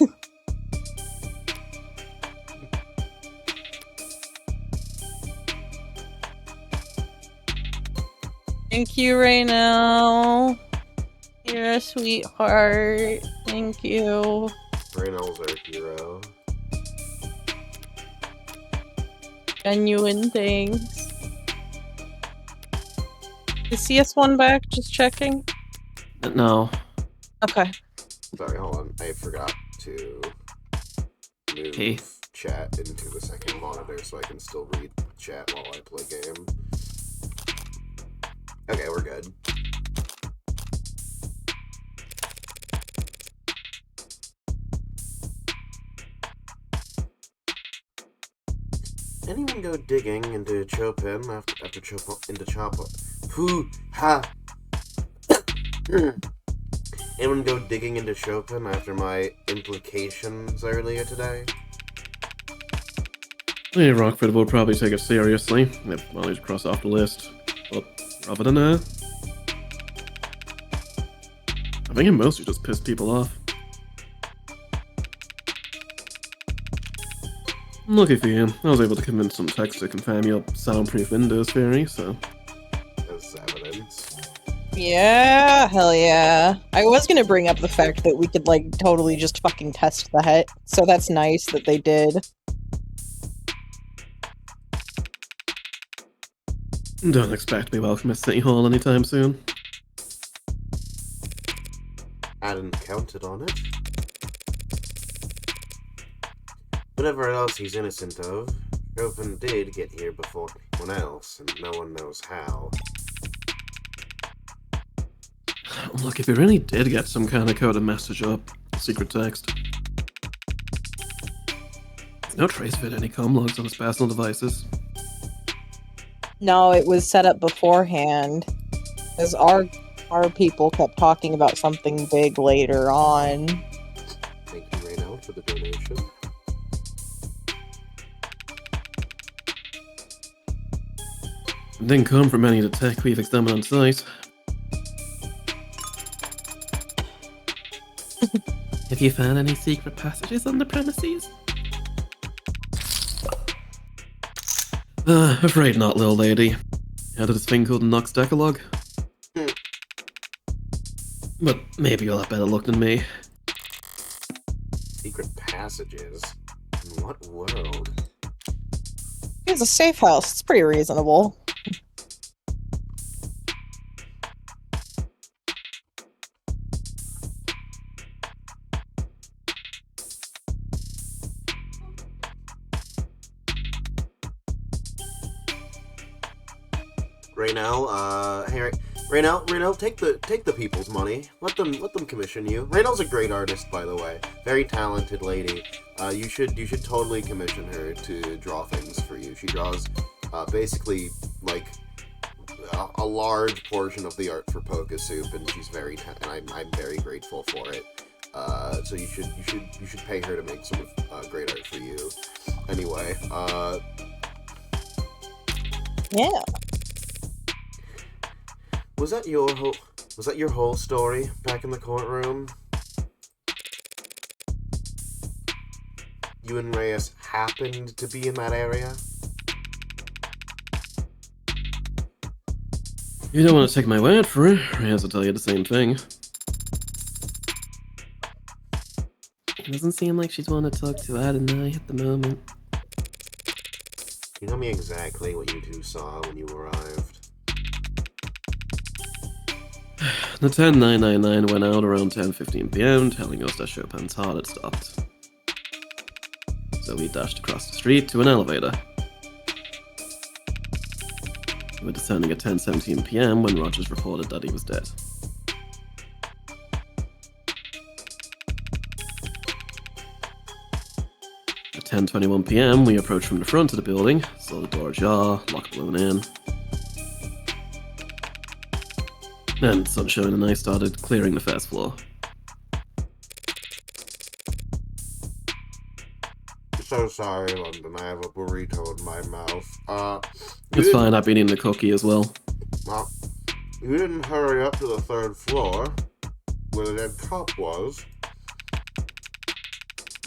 Thank you, Raynell. You're a sweetheart. Thank you. Raynell's our hero. Genuine things. Is CS1 back? Just checking. No. Okay. Sorry, hold on. I forgot to move Hey. chat into the second monitor so I can still read chat while I play game. Okay, we're good. Anyone go digging into Chopin after Chopin into Chopin? Who ha? Anyone go digging into Chopin after my implications earlier today? Hey, Rockford will probably take it seriously. If Molly's cross off the list. But rather than that, I think it mostly just pissed people off. Lucky for you, I was able to convince some techs to confirm your soundproof Windows theory, so... As evidence. Yeah, hell yeah. I was gonna bring up the fact that we could, like, totally just fucking test that, so that's nice that they did. Don't expect to be welcome at City Hall anytime soon. I hadn't counted on it. Whatever else he's innocent of, Chopin did get here before anyone else, and no one knows how. Look, if you really did get some kind of coded message up, secret text. There's no trace of any comm logs on his personal devices. No, it was set up beforehand. Because our our people kept talking about something big later on. Thank you, Raynell, for the donation. It didn't come from any of the tech we've examined on site. Have you found any secret passages on the premises? Afraid not, little lady. Heard of this thing called the Nox Decalogue? But maybe you'll have better luck than me. Secret passages? In what world? It's a safe house. It's pretty reasonable. Raynell, take the people's money. Let them commission you. Raynell's a great artist, by the way. Very talented lady. You should totally commission her to draw things for you. She draws basically like a large portion of the art for Poke Soup, and she's very and I'm very grateful for it. So you should pay her to make some great art for you. Anyway, Yeah. Was that your whole story back in the courtroom? You and Reyes happened to be in that area? You don't want to take my word for it. Reyes will tell you the same thing. It doesn't seem like she's wanting to talk to Ad and I at the moment. You know me exactly what you two saw when you arrived. The 10999 went out around 10:15 p.m., telling us that Chopin's heart had stopped. So we dashed across the street to an elevator. We were descending at 10:17 p.m. when Rogers reported that he was dead. At 10:21 p.m., we approached from the front of the building, saw the door ajar, lock blown in. Then Sunshine and I started clearing the first floor. So sorry, London. I have a burrito in my mouth. It's fine, I've been eating the cookie as well. Well, you didn't hurry up to the third floor, where the dead cop was.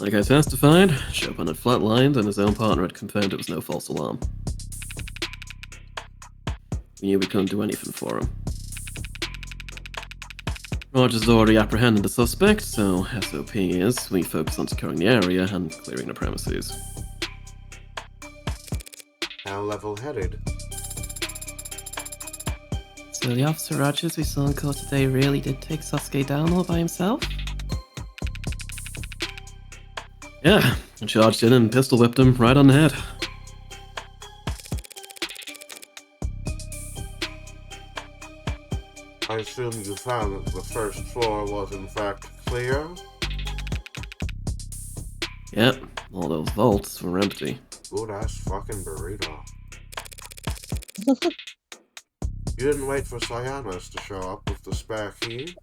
Like I testified, Chopin had flatlined and his own partner had confirmed it was no false alarm. We knew we couldn't do anything for him. Rogers has already apprehended the suspect, so SOP is we focus on securing the area and clearing the premises. How level-headed. So the Officer Rogers we saw in court today really did take Sasuke down all by himself? Yeah, and charged in and pistol whipped him right on the head. I assume you found that the first floor was in fact clear? Yep, all those vaults were empty. Good-ass fucking burrito. You didn't wait for Cyanus to show up with the spare key?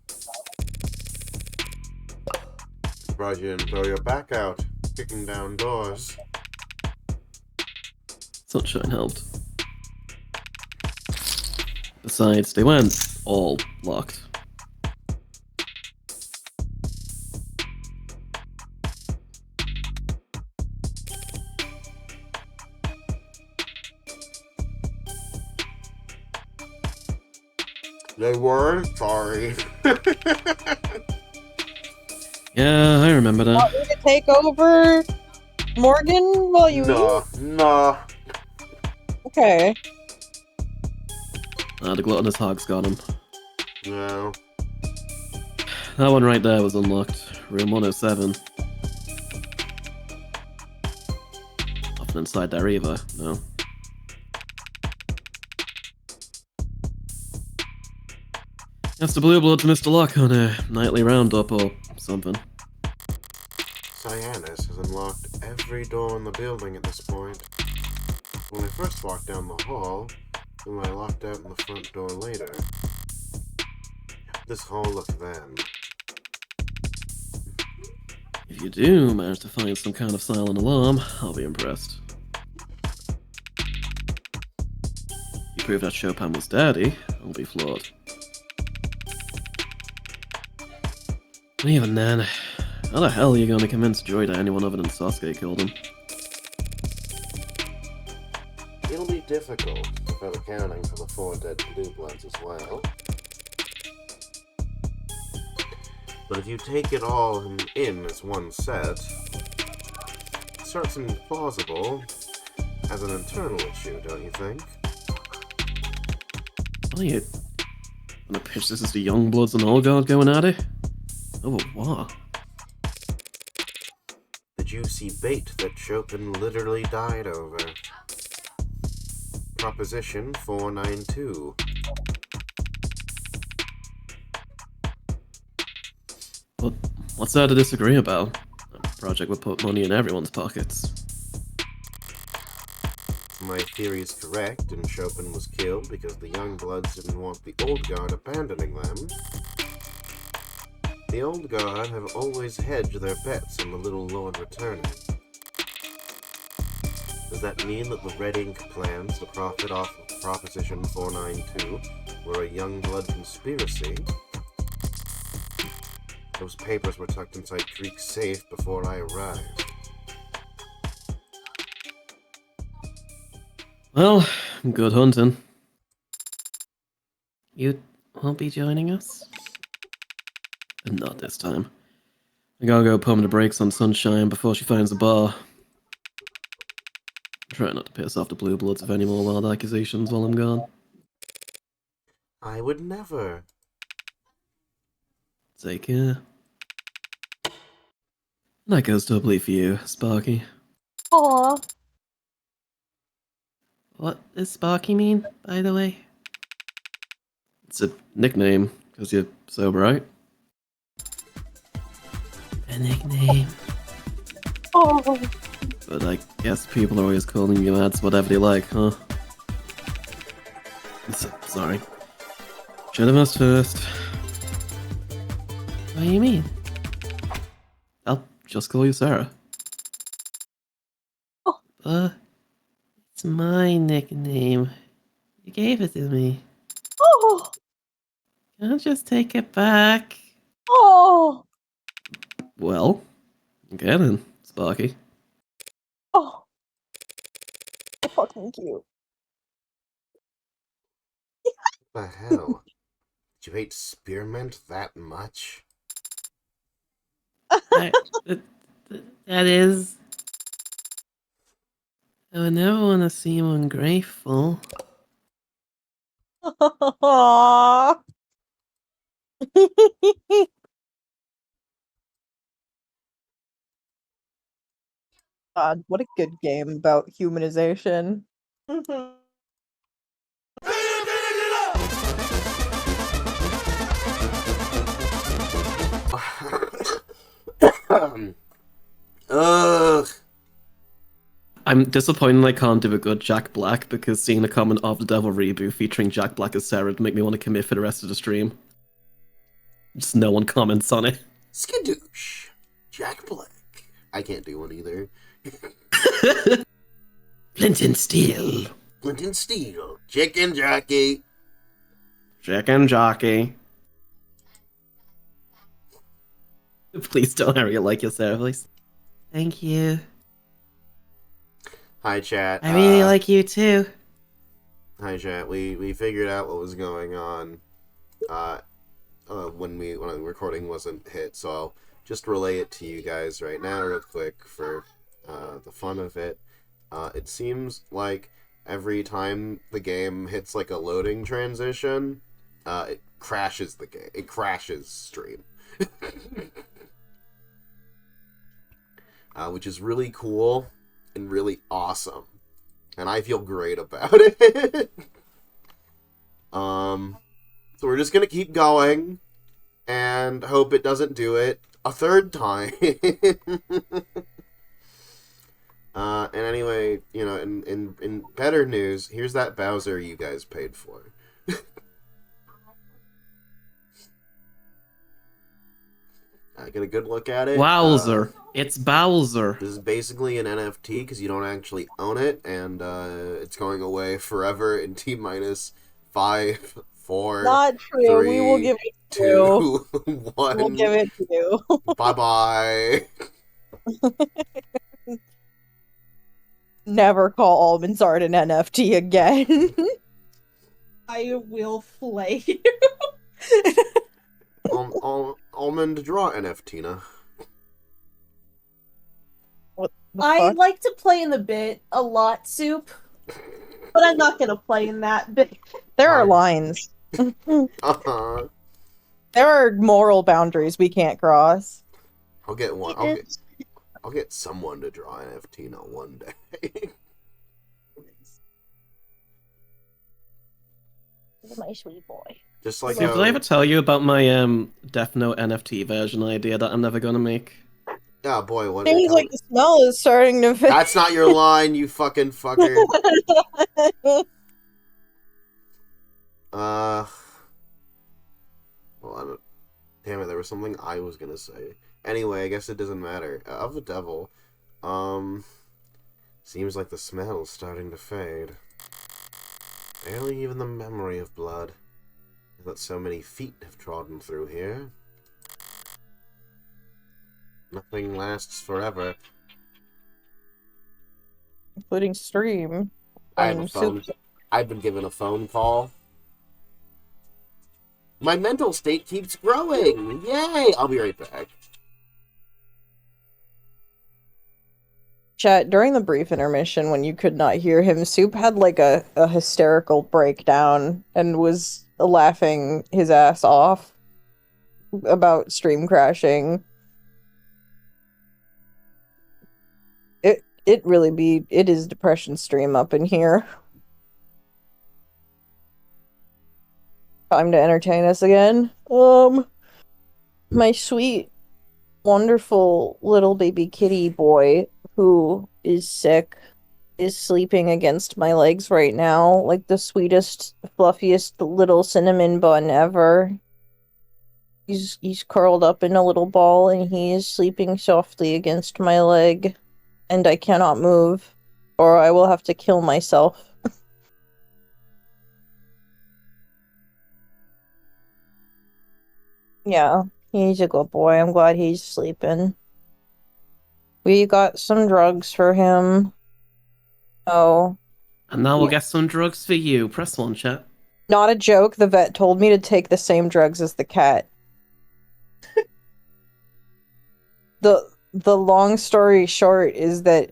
Surprised you didn't throw your back out, kicking down doors. Sunshine helped. Besides, they weren't all locked. They were? Sorry. Yeah, I remember that. Want me to take over, Morgan, while you eat? Nah. Okay. The gluttonous hog's got him. No. That one right there was unlocked. Room 107. Nothing inside there either, no. That's the Blue Bloods Mr. Locke on a nightly roundup or something. Cyanus has unlocked every door in the building at this point. When I first walked down the hall, whom I locked out in the front door later. this whole event. If you do manage to find some kind of silent alarm, I'll be impressed. You prove that Chopin was daddy, I'll be floored. Even then, how the hell are you going to convince Joy that anyone other than Sasuke killed him? It'll be difficult, without accounting for the 4 dead blue bloods as well. But if you take it all in as one set, it starts seeming plausible as an internal issue, don't you think? Are you gonna pitch this as the Youngbloods and Olgard going at it? Oh, what? The juicy bait that Chopin literally died over. Proposition 492. Well, what's there to disagree about? A project would put money in everyone's pockets. My theory is correct, and Chopin was killed because the Youngbloods didn't want the Old Guard abandoning them. The Old Guard have always hedged their bets on the Little Lord returning. Does that mean that the Red Ink plans to profit off of Proposition 492 were a Youngblood conspiracy? Those papers were tucked inside Creek's safe before I arrived. Well, good hunting. You won't be joining us? Not this time. I gotta go pump the brakes on Sunshine before she finds the bar. Try not to piss off the Blue Bloods with any more wild accusations while I'm gone. I would never. Take care. And that goes doubly for you, Sparky. Aw. What does Sparky mean, by the way? It's a nickname, because you're so bright. A nickname. Oh. But I guess people are always calling you ads whatever they like, huh? Sorry. Should have asked first. What do you mean? I'll just call you Sarah. Oh. It's my nickname. You gave it to me. Oh. I'll just take it back. Oh. Well, okay then, Sparky. Oh. So fucking cute. What the hell? Did you hate spearmint that much? That is. I would never want to seem ungrateful. Aww. God, what a good game about humanization. Ugh. I'm disappointed I can't do a good Jack Black because seeing the comment of the Devil reboot featuring Jack Black as Sarah would make me want to commit for the rest of the stream. Just no one comments on it. Skadoosh. Jack Black. I can't do one either. Flint and Steel. Flint and Steel. Chicken Jockey. Chicken Jockey. Please don't hurry it like your Sarah voice. Thank you. Hi, chat. I really like you too. Hi, chat. We figured out what was going on when the recording wasn't hit, so I'll just relay it to you guys right now real quick for the fun of it. It seems like every time the game hits like a loading transition, it crashes the game. It crashes stream. Which is really cool and really awesome. And I feel great about it. So we're just gonna keep going and hope it doesn't do it a third time. And anyway, you know, in better news, here's that Bowser you guys paid for. get a good look at it. Wowzer. It's Bowser. This is basically an NFT because you don't actually own it, and it's going away forever in T minus 5, 4, Not true. 3, We will give it to you. 2, 1. We'll give it to you. Bye-bye. Never call Almond's Art an NFT again. I will flay you. Almond, draw NFTina. I fuck? like to play in the bit a lot, Soup. But I'm not gonna play in that bit. There are lines. Uh-huh. There are moral boundaries we can't cross. I'll get one. I'll get someone to draw NFTina one day. My sweet boy. Just like So did I ever tell you about my Death Note NFT version idea that I'm never gonna make? oh boy, what? Seems like the smell is starting to fit. That's not your line, you fucking fucker. Well, I don't... Damn it, there was something I was gonna say. Anyway, I guess it doesn't matter. Of the devil, seems like the smell's starting to fade. Barely even the memory of blood that so many feet have trodden through here. Nothing lasts forever. Including stream. I have a phone. I've been given a phone call. My mental state keeps growing. Yay! I'll be right back. Chat, during the brief intermission when you could not hear him, Soup had like a hysterical breakdown and was laughing his ass off about stream crashing. It is depression stream up in here. Time to entertain us again. My sweet, wonderful little baby kitty boy who is sick is sleeping against my legs right now, like the sweetest, fluffiest little cinnamon bun ever. He's curled up in a little ball and he is sleeping softly against my leg, and I cannot move, or I will have to kill myself. Yeah, he's a good boy. I'm glad he's sleeping. We got some drugs for him. Oh. And now we'll get some drugs for you. Press 1, chat. Not a joke, the vet told me to take the same drugs as the cat. The long story short is that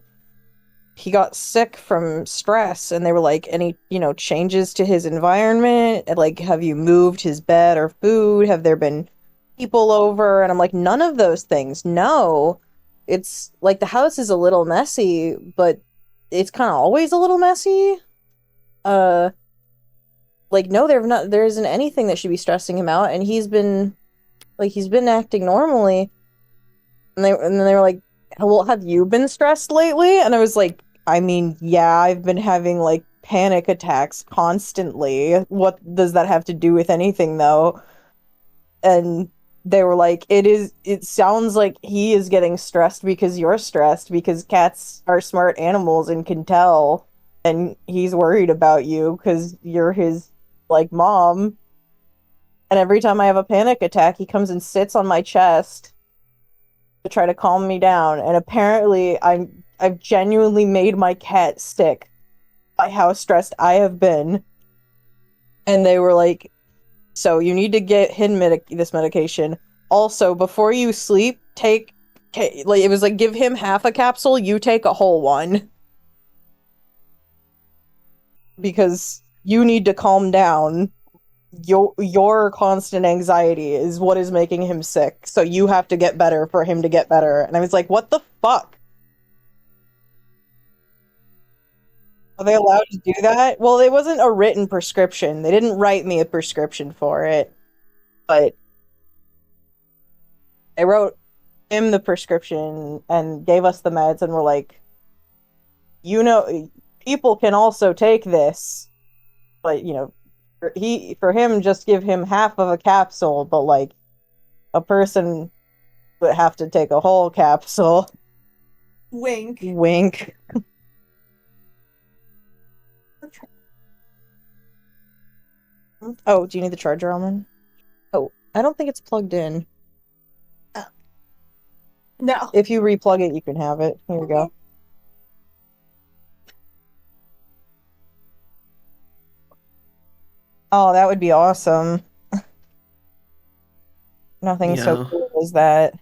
he got sick from stress, and they were like, any, changes to his environment? Like, have you moved his bed or food? Have there been people over? And I'm like, none of those things. No. It's like the house is a little messy, but it's kind of always a little messy. Like, no, there isn't anything that should be stressing him out, and he's been acting normally. And then they were like, well, have you been stressed lately? And I was like, I mean, yeah, I've been having like panic attacks constantly. What does that have to do with anything, though? And they were like, it sounds like he is getting stressed because you're stressed, because cats are smart animals and can tell, and he's worried about you because you're his, like, mom. And every time I have a panic attack, he comes and sits on my chest to try to calm me down, and apparently I've genuinely made my cat sick by how stressed I have been. And they were like, so you need to get him this medication. Also, before you sleep, it was like, give him half a capsule, you take a whole one. Because you need to calm down. Your constant anxiety is what is making him sick, so you have to get better for him to get better. And I was like, what the fuck? Are they allowed to do that? Well, it wasn't a written prescription. They didn't write me a prescription for it. But they wrote him the prescription and gave us the meds and were like, people can also take this. But, for him, just give him half of a capsule, but like a person but have to take a whole capsule. Wink. Wink. Oh, do you need the charger, Almond? Oh, I don't think it's plugged in. No. If you replug it, you can have it. Here we go. Oh, that would be awesome. Nothing so Yeah. cool as that.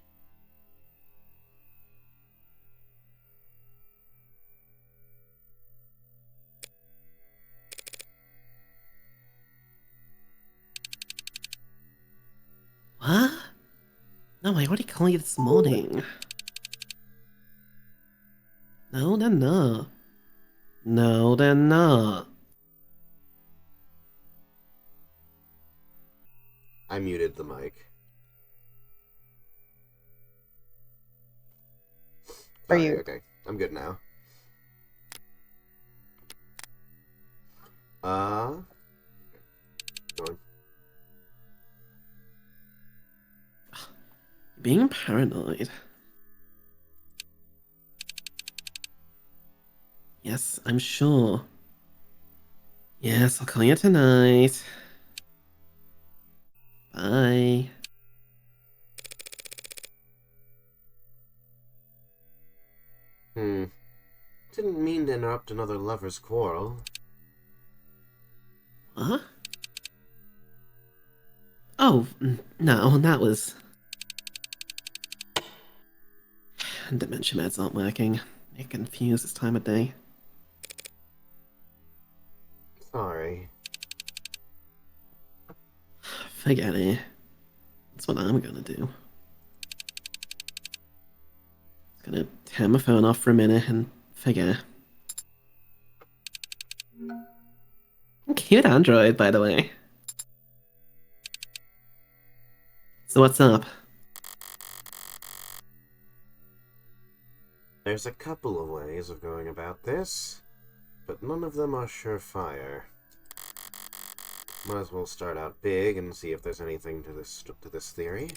What? No, I already called you this morning. No, they're not. No, they're not. I muted the mic. Are Sorry, you- okay? I'm good now. Go on. Being paranoid. Yes, I'm sure. Yes, I'll call you tonight. Bye. Didn't mean to interrupt another lover's quarrel. What? Oh, no, that was... Dementia meds aren't working. They're confused this time of day. Sorry. Forget it. That's what I'm gonna do. Gonna turn my phone off for a minute and forget. Cute android, by the way. So what's up? There's a couple of ways of going about this, but none of them are surefire. Might as well start out big and see if there's anything to this theory.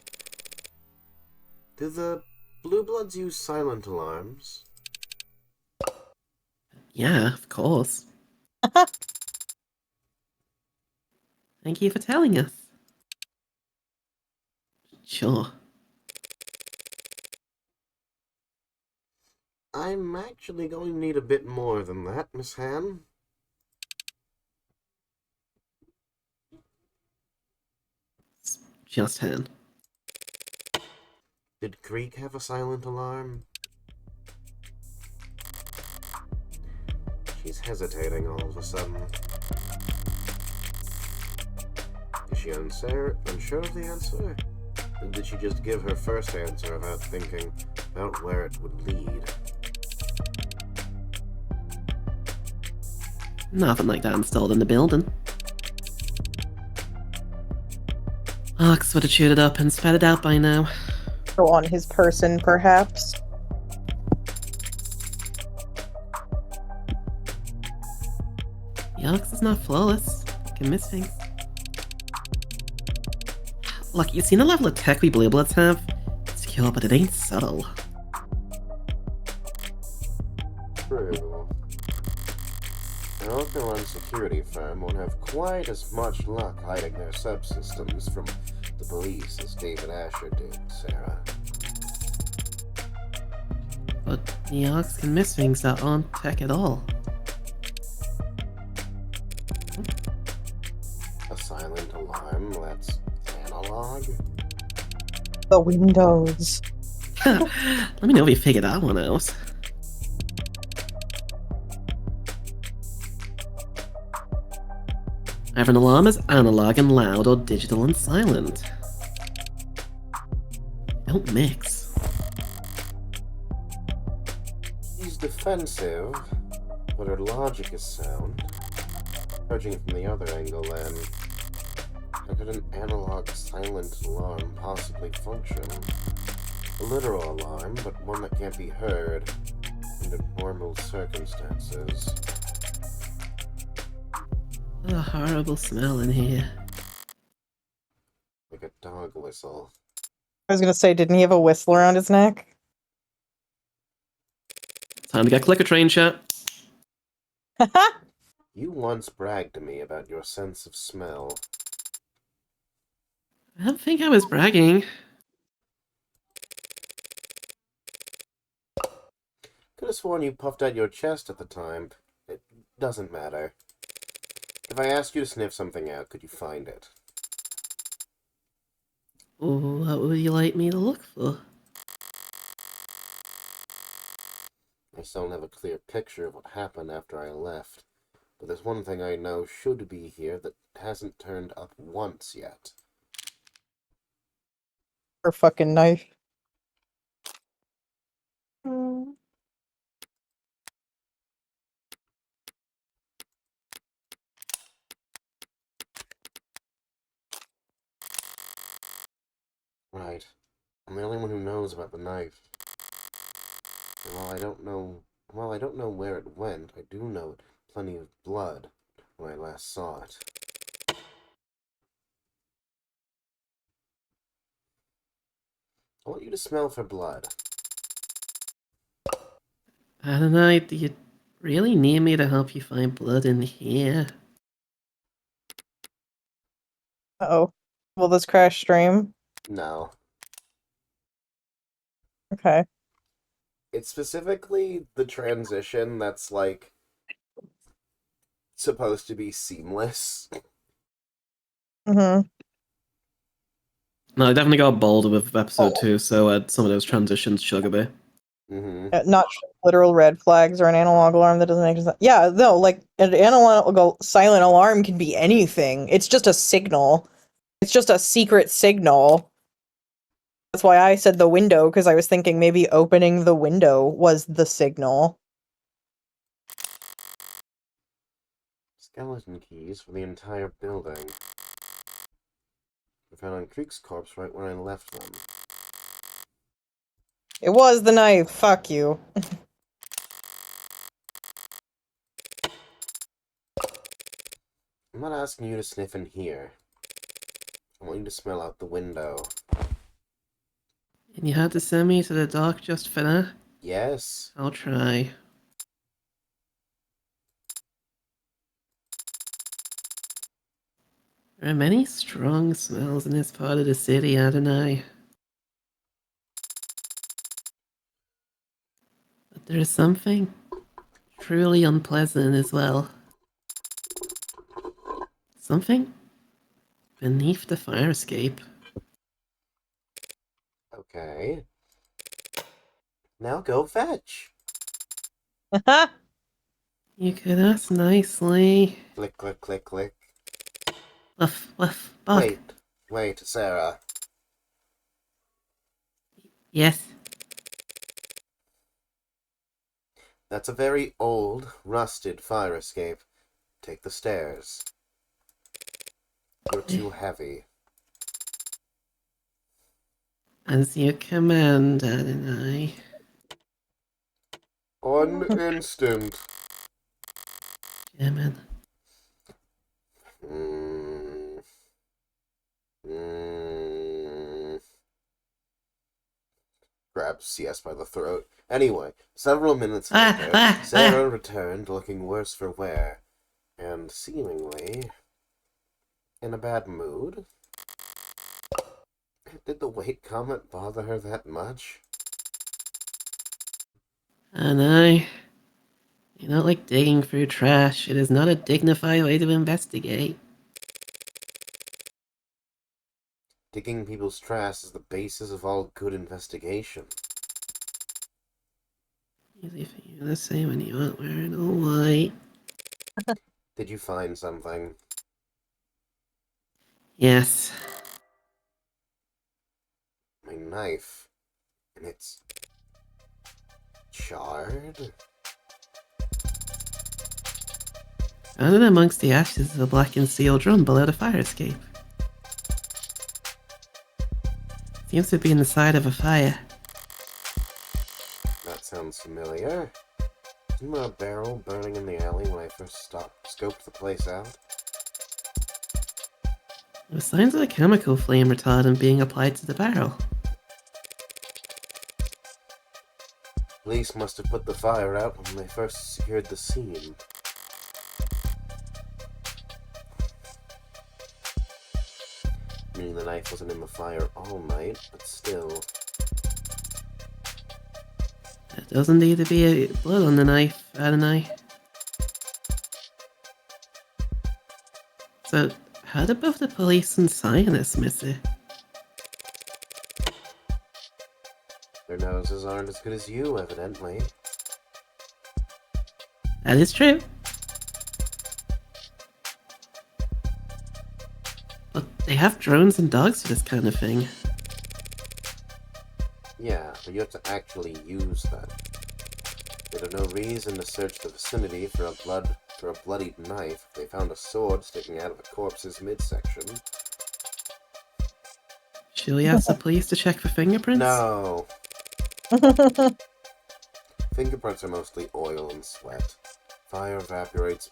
Do the Blue Bloods use silent alarms? Yeah, of course. Thank you for telling us. Sure. I'm actually going to need a bit more than that, Miss Han. It's just Han. Did Creek have a silent alarm? She's hesitating all of a sudden. Is she unsure of the answer? Or did she just give her first answer without thinking about where it would lead? Nothing like that installed in the building. Ox would have chewed it up and spat it out by now. Go on his person, perhaps. The Ox is not flawless. It can miss things. Look, you seen the level of tech we Blue Bloods have? It's secure, but it ain't subtle. True. An Oakland security firm won't have quite as much luck hiding their subsystems from the police as David Asher did, Sarah. But the Ox can miss things that aren't tech at all. A silent alarm that's analog? The windows. Let me know if you figure that one out. Either an alarm is analog and loud or digital and silent. Don't mix. She's defensive, but her logic is sound. Approaching it from the other angle, then, how could an analog silent alarm possibly function? A literal alarm, but one that can't be heard under normal circumstances. What a horrible smell in here. Like a dog whistle. I was gonna say, didn't he have a whistle around his neck? Time to get clicker train, chat. You once bragged to me about your sense of smell. I don't think I was bragging. Could have sworn you puffed out your chest at the time. It doesn't matter. If I asked you to sniff something out, could you find it? What would you like me to look for? I still don't have a clear picture of what happened after I left. But there's one thing I know should be here that hasn't turned up once yet. Her fucking knife. Right. I'm the only one who knows about the knife. And while I don't know where it went, I do know it plenty of blood when I last saw it. I want you to smell for blood. I don't know, do you really need me to help you find blood in here? Uh-oh. Will this crash stream? No. Okay. It's specifically the transition that's, like, supposed to be seamless. Mm-hmm. No, I definitely got bolder with episode 2, so some of those transitions should be. Mm-hmm. Not literal red flags or an analog alarm that doesn't make sense. Yeah, no, like, an analog silent alarm can be anything. It's just a signal. It's just a secret signal. That's why I said the window, because I was thinking maybe opening the window was the signal. Skeleton keys for the entire building. I found on Creek's corpse right when I left them. It was the knife. Fuck you. I'm not asking you to sniff in here. I want you to smell out the window. And you had to send me to the dock just for that? Yes. I'll try. There are many strong smells in this part of the city, Adonai. But there is something truly unpleasant as well. Something beneath the fire escape. Okay. Now go fetch. You could ask nicely. Click, click, click, click. Woof, woof, bug. Wait, Sarah. Yes. That's a very old, rusted fire escape. Take the stairs. You're too heavy. As you command, Adonai. On instant. Jamin. Grabs CS by the throat. Anyway, several minutes later, Sarah returned looking worse for wear, and seemingly in a bad mood. Did the weight comment bother her that much? Adonai. You don't like digging through trash. It is not a dignified way to investigate. Digging people's trash is the basis of all good investigation. Easy for you to say when you aren't wearing all white. Did you find something? Yes. My knife. And it's charred? Found it amongst the ashes of a blackened steel drum below the fire escape. Seems to be in the side of a fire. That sounds familiar. Isn't there a barrel burning in the alley when I first scoped the place out? There were signs of a chemical flame retardant being applied to the barrel. Police must have put the fire out when they first secured the scene. Meaning the knife wasn't in the fire all night, but still. There doesn't need to be blood on the knife, Adonai. So, how did both the police and scientists miss it? Their noses aren't as good as you, evidently. That is true. But they have drones and dogs for this kind of thing. Yeah, but you have to actually use them. They had no reason to search the vicinity for a bloodied knife if they found a sword sticking out of a corpse's midsection. Should we ask the police to check for fingerprints? No. Fingerprints are mostly oil and sweat. Fire evaporates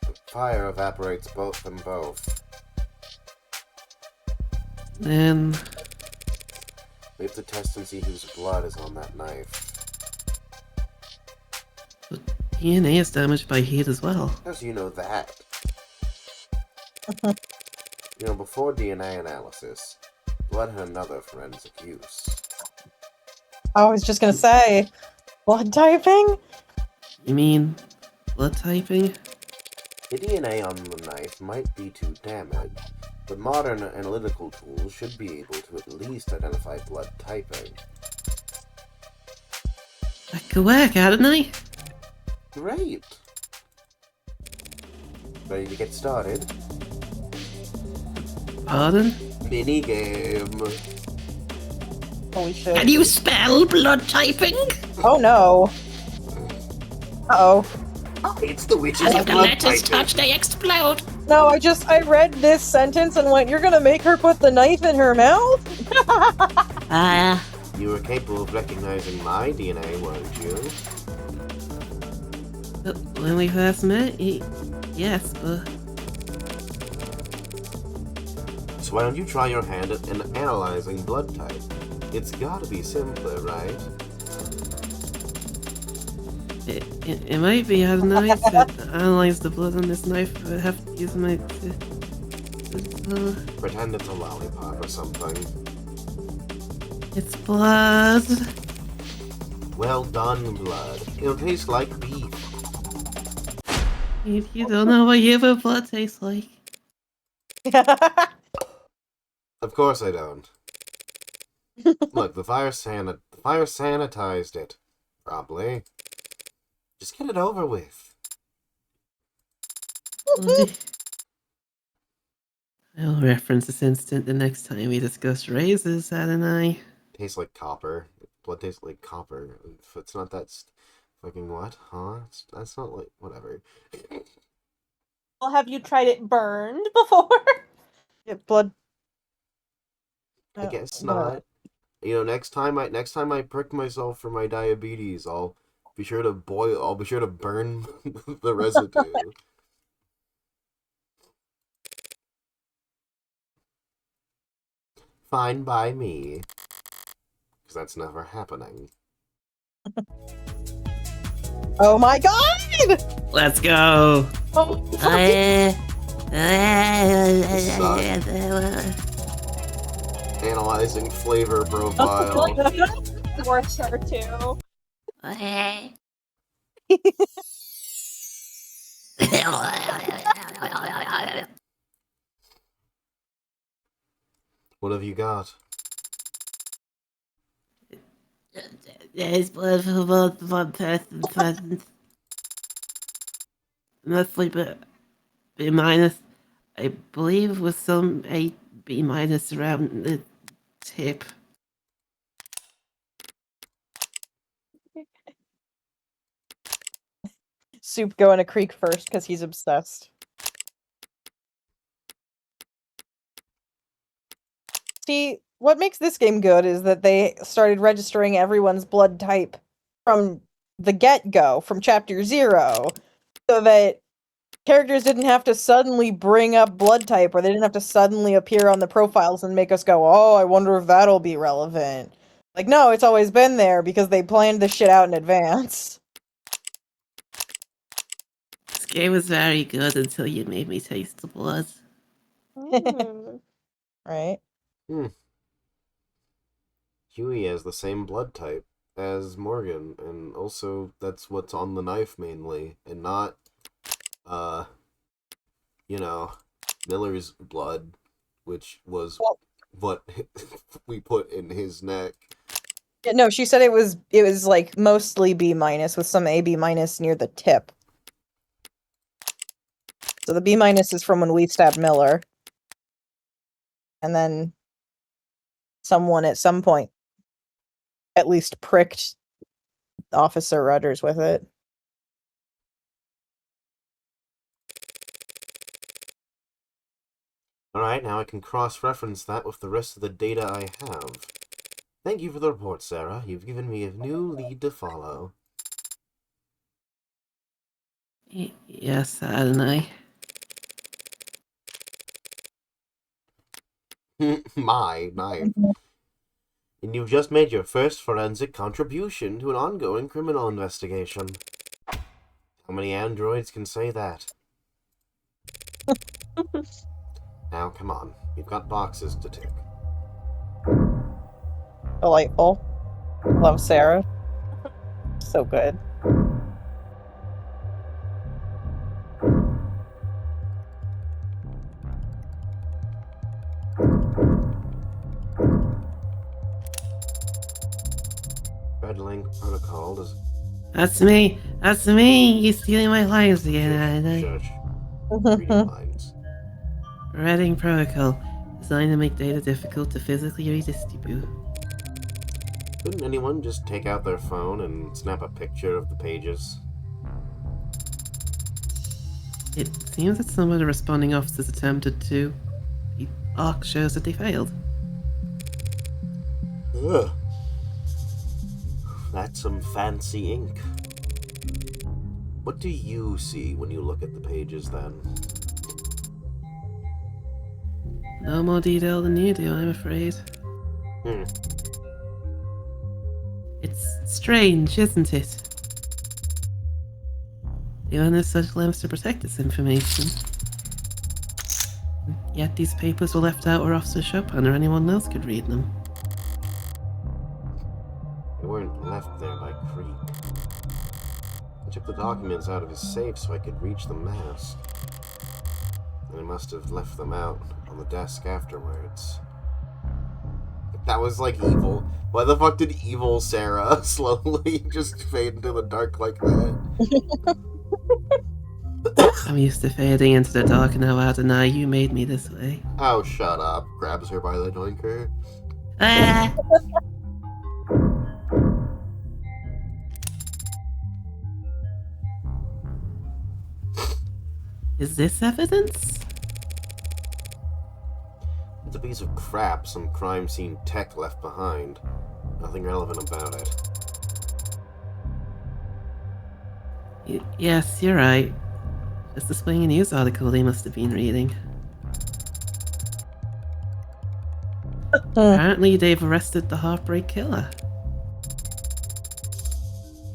them both. Then We have to test and see whose blood is on that knife. DNA is damaged by heat as well. How do you know that? Before DNA analysis, blood had another forensic use. I was just gonna say, blood typing? You mean blood typing? The DNA on the knife might be too damaged, but modern analytical tools should be able to at least identify blood typing. That could work, Adonai. Great! Ready to get started? Pardon? Minigame! Holy shit. Can you spell blood typing? Oh no. Uh-oh. It's the witches If of the blood letters typing! touch, they explode. No, I read this sentence and went, you're gonna make her put the knife in her mouth? You were capable of recognizing my DNA, weren't you? When we first met, yes, but So why don't you try your hand at analyzing blood type? It's gotta be simpler, right? it might be Adonai to analyze the blood on this knife, but I have to use my... Pretend it's a lollipop or something. It's blood. Well done, blood. It'll taste like beef. If you don't know what human blood tastes like. Of course I don't. Look, the fire sanitized it. Probably. Just get it over with. I'll reference this instant the next time we discuss raises, Adonai. Tastes like copper. Blood tastes like copper. If it's not that fucking what? Huh? That's not like... whatever. Well, have you tried it burned before? Yeah, blood. I guess not. Next time I prick myself for my diabetes, I'll be sure to burn the residue. Fine by me. Because that's never happening. Oh my god! Let's go! Oh, Analyzing flavor profile. Works her too. What have you got? There's blood for one person. Mostly B minus. I believe with some A B minus around the tip. Soup going to creek first because he's obsessed. See, what makes this game good is that they started registering everyone's blood type from the get-go, from chapter 0, so that characters didn't have to suddenly bring up blood type, or they didn't have to suddenly appear on the profiles and make us go, oh, I wonder if that'll be relevant. Like, no, it's always been there because they planned the shit out in advance. This game was very good until you made me taste the blood. Mm. Right? Huey has the same blood type as Morgan, and also that's what's on the knife mainly, and not, Miller's blood, which was what we put in his neck. Yeah, no, she said it was like mostly B- with some AB- near the tip. So the B- is from when we stabbed Miller. And then someone at some point at least pricked Officer Rudders with it. Alright, now I can cross-reference that with the rest of the data I have. Thank you for the report, Sarah. You've given me a new lead to follow. Yes, hadn't I? My knife. And you've just made your first forensic contribution to an ongoing criminal investigation. How many androids can say that? Now, come on. We've got boxes to tick. Delightful. Love Sarah. So good. Red Link Protocol does... That's me! That's me! You're stealing my lines again, aren't I? Shush. Reading lines. Reading Protocol, designed to make data difficult to physically redistribute. Couldn't anyone just take out their phone and snap a picture of the pages? It seems that some of the responding officers attempted to. The arc shows that they failed. Ugh. That's some fancy ink. What do you see when you look at the pages, then? No more detail than you do, I'm afraid. It's strange, isn't it? The owner of such lengths to protect this information. Yet these papers were left out where Officer Chopin or anyone else could read them. They weren't left there by Creek. I took the documents out of his safe so I could reach the mask. And I must have left them out on the desk afterwards. That was like evil. Why the fuck did evil Sarah slowly just fade into the dark like that? I'm used to fading into the dark and now I deny you made me this way. Oh, shut up. Grabs her by the doinker. Ah! Is this evidence? It's a piece of crap some crime scene tech left behind. Nothing relevant about it. Yes, you're right. Just displaying a news article they must have been reading. Apparently they've arrested the Heartbreak Killer.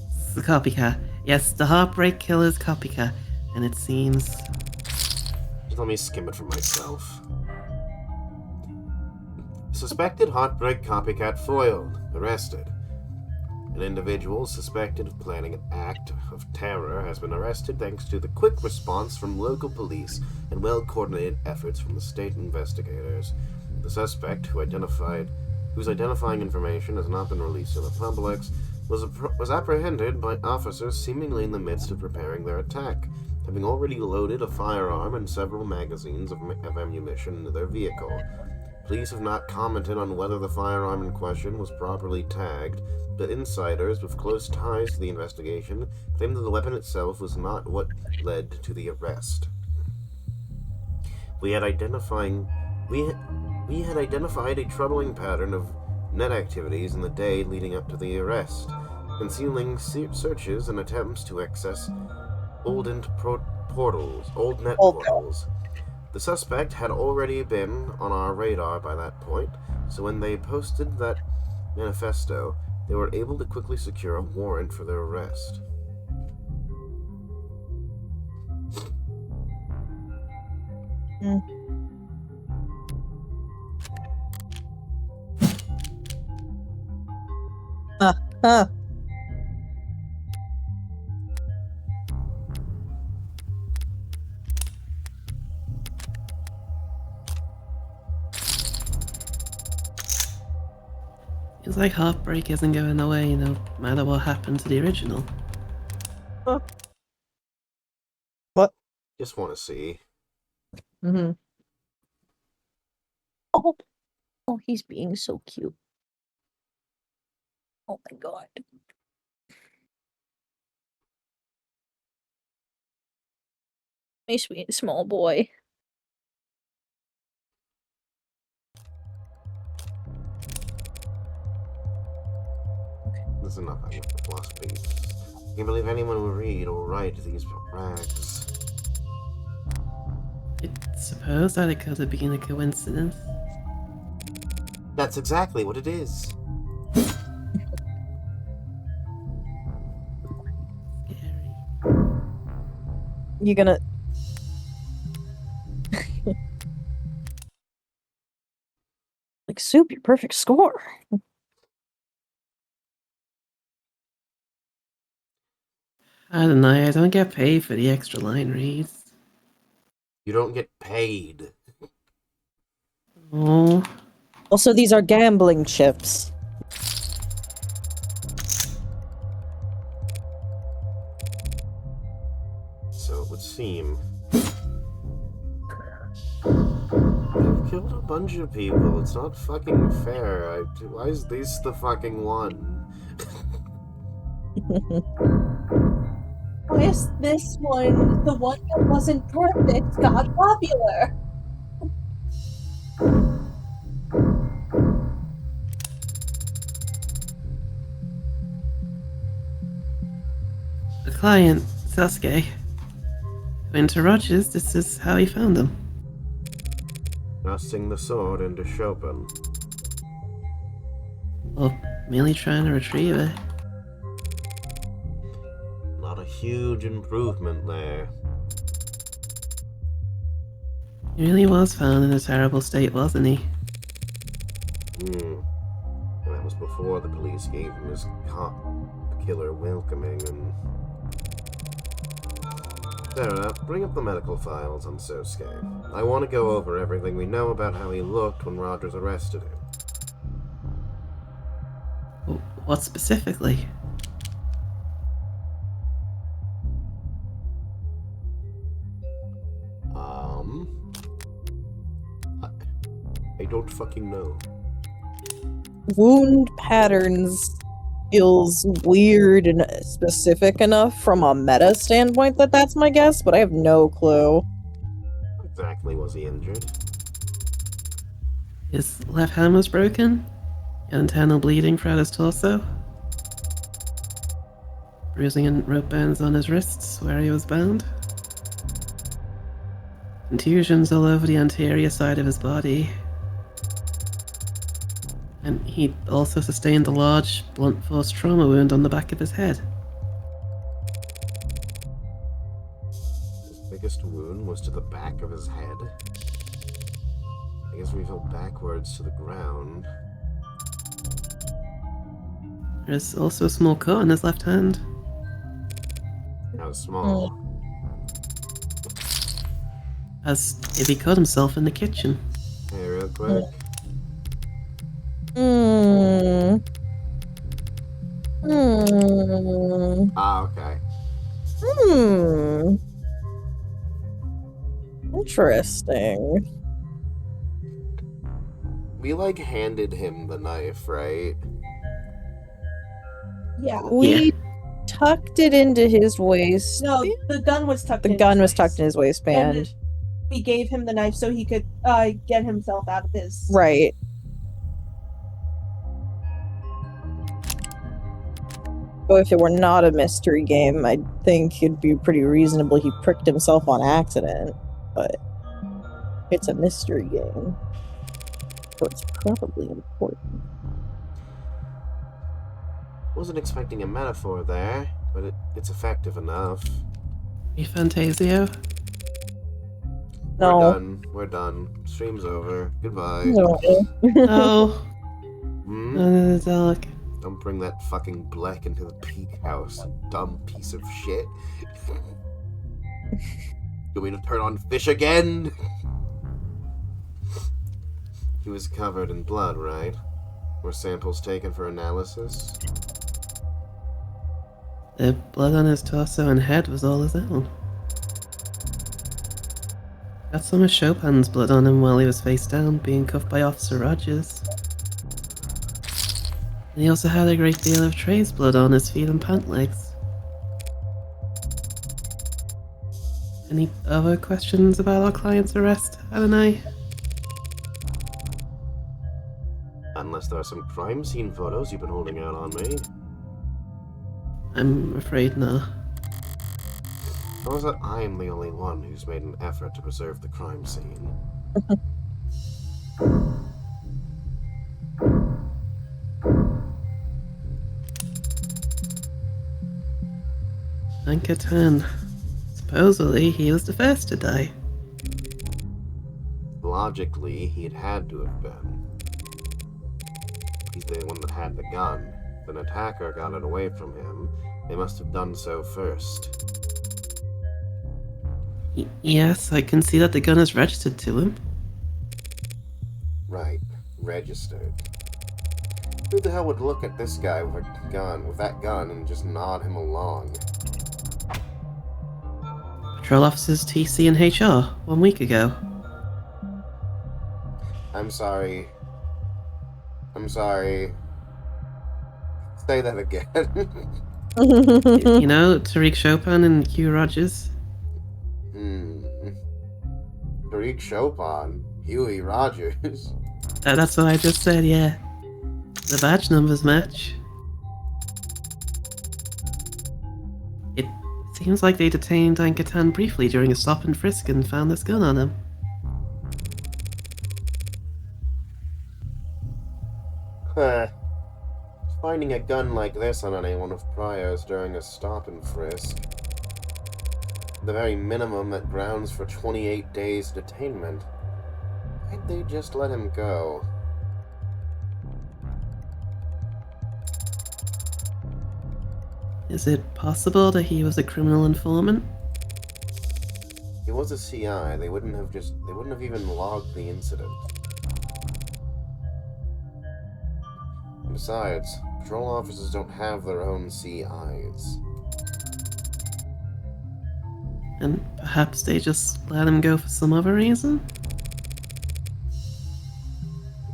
It's the copycat. Yes, the Heartbreak Killer's copycat. And it seems... Just let me skim it for myself. Suspected Heartbreak copycat foiled. Arrested. An individual suspected of planning an act of terror has been arrested thanks to the quick response from local police and well-coordinated efforts from the state investigators. The suspect, whose identifying information has not been released to the public, was apprehended by officers seemingly in the midst of preparing their attack, having already loaded a firearm and several magazines of ammunition into their vehicle. Police have not commented on whether the firearm in question was properly tagged, but insiders with close ties to the investigation claim that the weapon itself was not what led to the arrest. We had identified a troubling pattern of net activities in the day leading up to the arrest, concealing searches and attempts to access old net portals. The suspect had already been on our radar by that point, so when they posted that manifesto, they were able to quickly secure a warrant for their arrest. Huh. It's like Heartbreak isn't going away no matter what happened to the original. Just want to see. Mm-hmm. Oh, he's being so cute. Oh my god. My sweet small boy. There's enough of philosophy. Can't believe anyone would read or write these rags. I suppose that it could have been a coincidence. That's exactly what it is. Scary. You gonna... like, Soup, your perfect score. I don't know, I don't get paid for the extra line reads. You don't get paid. Oh, Also, these are gambling chips. So it would seem. I've killed a bunch of people. It's not fucking fair. Why is this the fucking one? Why is this one, the one that wasn't perfect, got popular? the client, Sasuke, went to Rogers, this is how he found him. Thrusting the sword into Chopin. Or merely trying to retrieve it. Not a huge improvement there. He really was found in a terrible state, wasn't he? And that was before the police gave him his killer welcoming and... Sarah, bring up the medical files on Sosuke. I want to go over everything we know about how he looked when Rogers arrested him. What specifically? I don't fucking know. Wound patterns feels weird and specific enough from a meta standpoint that that's my guess, but I have no clue. Exactly was he injured? His left hand was broken, internal bleeding throughout his torso, bruising and rope burns on his wrists where he was bound, contusions all over the anterior side of his body, and he also sustained a large blunt force trauma wound on the back of his head. His biggest wound was to the back of his head. I guess we fell backwards to the ground. There's also a small cut on his left hand. How small? As if he cut himself in the kitchen. Hey, real quick. Ah, okay. Interesting. We, like, handed him the knife, right? Yeah. We tucked it into his waist. No, the gun was tucked The in gun his was tucked waist. in his waistband. And we gave him the knife so he could get himself out of his... Right. So if it were not a mystery game, I think it'd be pretty reasonable he pricked himself on accident. But it's a mystery game. So it's probably important. Wasn't expecting a metaphor there, but it's effective enough. You Fantasio? No. We're done. We're done. Stream's over. Goodbye. No. Oh, Hmm? under the dark. Don't bring that fucking Black into the Peak House, you dumb piece of shit. You want me to turn on fish again? He was covered in blood, right? Were samples taken for analysis? The blood on his torso and head was all his own. Got some of Chopin's blood on him while he was face down, being cuffed by Officer Rogers. And he also had a great deal of Trey's blood on his feet and pant legs. Any other questions about our client's arrest, Adonai? Unless there are some crime scene photos you've been holding out on me. I'm afraid not. Or is it I'm the only one who's made an effort to preserve the crime scene? Ankatan. Supposedly, he was the first to die. Logically, he'd had to have been. He's the one that had the gun. If an attacker got it away from him, they must have done so first. Yes, I can see that the gun is registered to him. Right, registered. Who the hell would look at this guy with that gun, and just nod him along? Patrol officers TC and HR 1 week ago. I'm sorry. Say that again. You know, Tariq Chopin and Q Rogers. Tariq Chopin, Huey Rogers. That's what I just said, yeah. The badge numbers match. It seems like they detained Ankatan briefly during a stop and frisk and found this gun on him. Finding a gun like this on anyone of Pryor's during a stop and frisk. The very minimum that grounds for 28 days detainment. Why'd they just let him go? Is it possible that he was a criminal informant? He was a CI. They wouldn't have even logged the incident. Besides, patrol officers don't have their own CIs. And perhaps they just let him go for some other reason?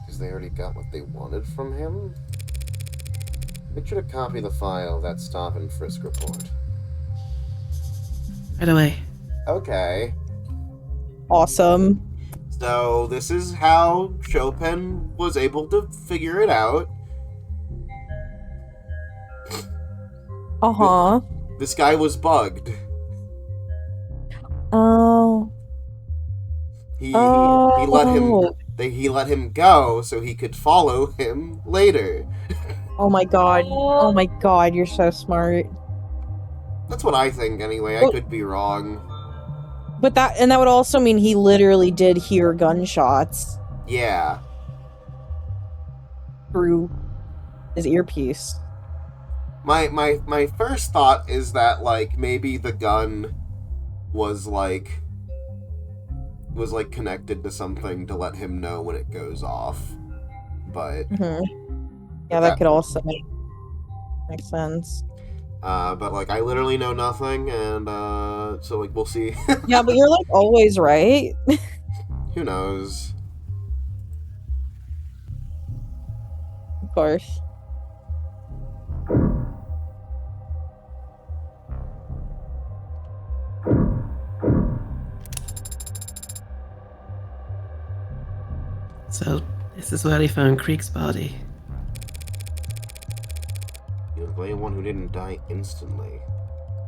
Because they already got what they wanted from him? Make sure to copy the file of that stop and frisk report. Right away. Okay. Awesome. So, this is how Chopin was able to figure it out. Uh-huh. This guy was bugged. Oh. He let him go so he could follow him later. Oh my god. Oh my god, you're so smart. That's what I think anyway. I Well- could be wrong. But that would also mean he literally did hear gunshots Yeah. through his earpiece. My first thought is that like maybe the gun was connected to something to let him know when it goes off. But Yeah, that could also make sense. but like I literally know nothing, and so like we'll see. Yeah, but you're like always right. Who knows? Of course. So, this is where they found Creek's body. He was the only one who didn't die instantly.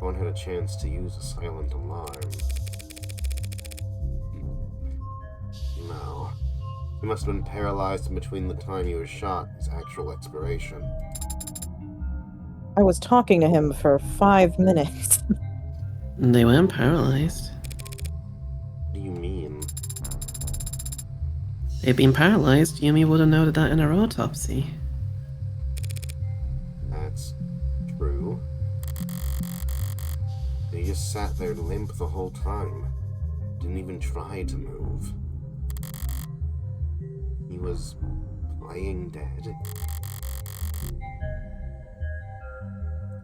No one had a chance to use a silent alarm. No. He must have been paralyzed in between the time he was shot and his actual expiration. I was talking to him for 5 minutes. They weren't paralyzed. What do you mean? They'd been paralyzed, Yumi would have noted that in her autopsy. That's true. He just sat there limp the whole time. Didn't even try to move. He was playing dead.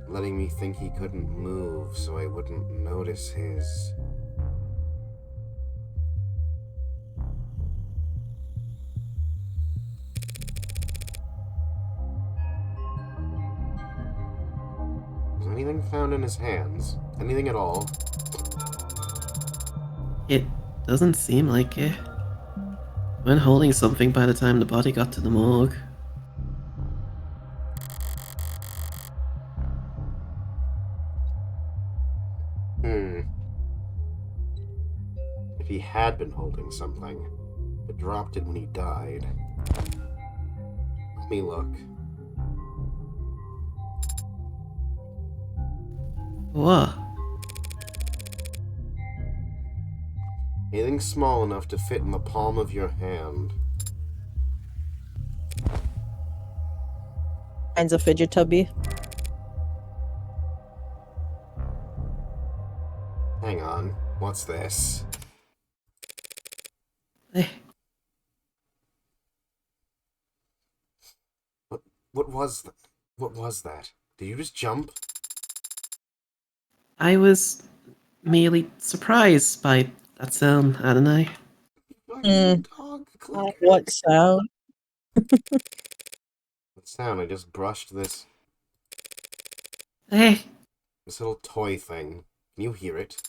Letting me think he couldn't move so I wouldn't notice his... Was anything found in his hands? Anything at all? It doesn't seem like it. When holding something by the time the body got to the morgue. If he had been holding something, but dropped it when he died. Let me look. What? Anything small enough to fit in the palm of your hand. Finds a fidget tubby. Hang on. What's this? Eh, What was that? What was that? Did you just jump? I was merely surprised by that sound, hadn't I? Dog clicker. What sound? What sound? I just brushed this Hey, little toy thing. Can you hear it?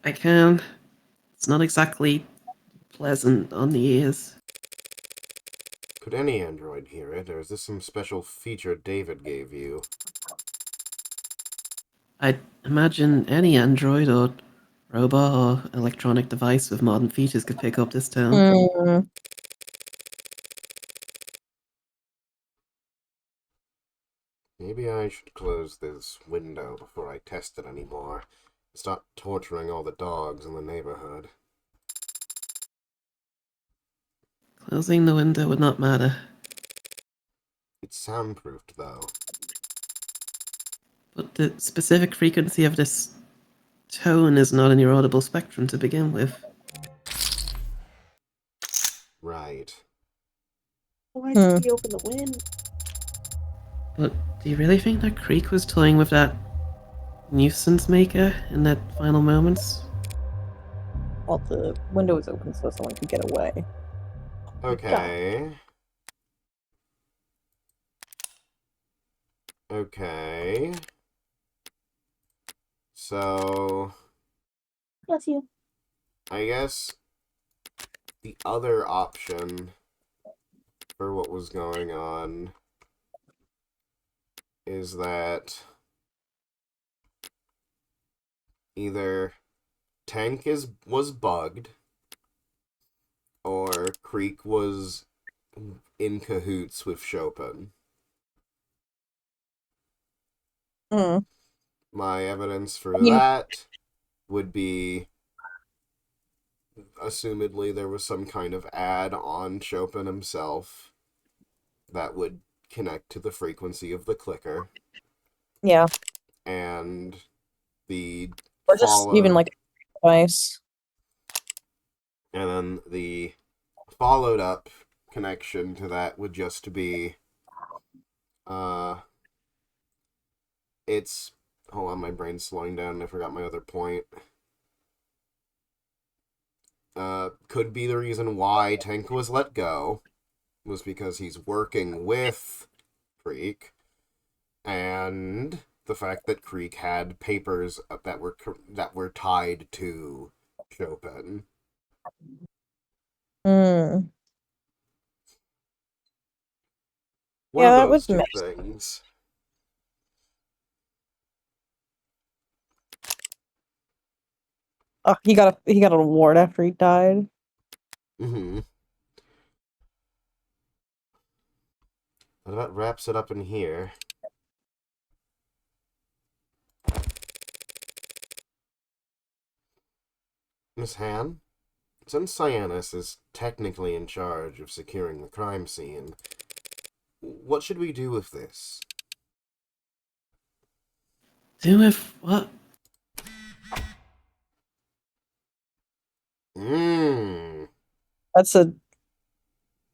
I can. It's not exactly pleasant on the ears. Could any android hear it, or is this some special feature David gave you? I'd imagine any android or robot or electronic device with modern features could pick up this tone. Mm. Maybe I should close this window before I test it anymore. Stop torturing all the dogs in the neighborhood. Closing the window would not matter. It's soundproofed, though. But the specific frequency of this tone is not in your audible spectrum to begin with. Right. Why did he open the window? But do you really think that Creek was toying with that nuisance maker in that final moments? Well, the window was open so someone could get away. Okay. Okay. So, Bless you. I guess the other option for what was going on is that either Tank was bugged or Creek was in cahoots with Chopin. Mm. My evidence for that would be, assumedly, there was some kind of ad on Chopin himself that would connect to the frequency of the clicker. Yeah. And the Or just even like a device. And then the followed up connection to that would just be it's hold on, my brain's slowing down and I forgot my other point. Could be the reason why Tank was let go was because he's working with Creek, and the fact that Creek had papers that were tied to Chopin. Mm. One Yeah, of that those would two make things. Oh, he got an award after he died. Mm-hmm. That about wraps it up in here. Miss Han, since Cyanus is technically in charge of securing the crime scene, what should we do with this? Do with what? That's a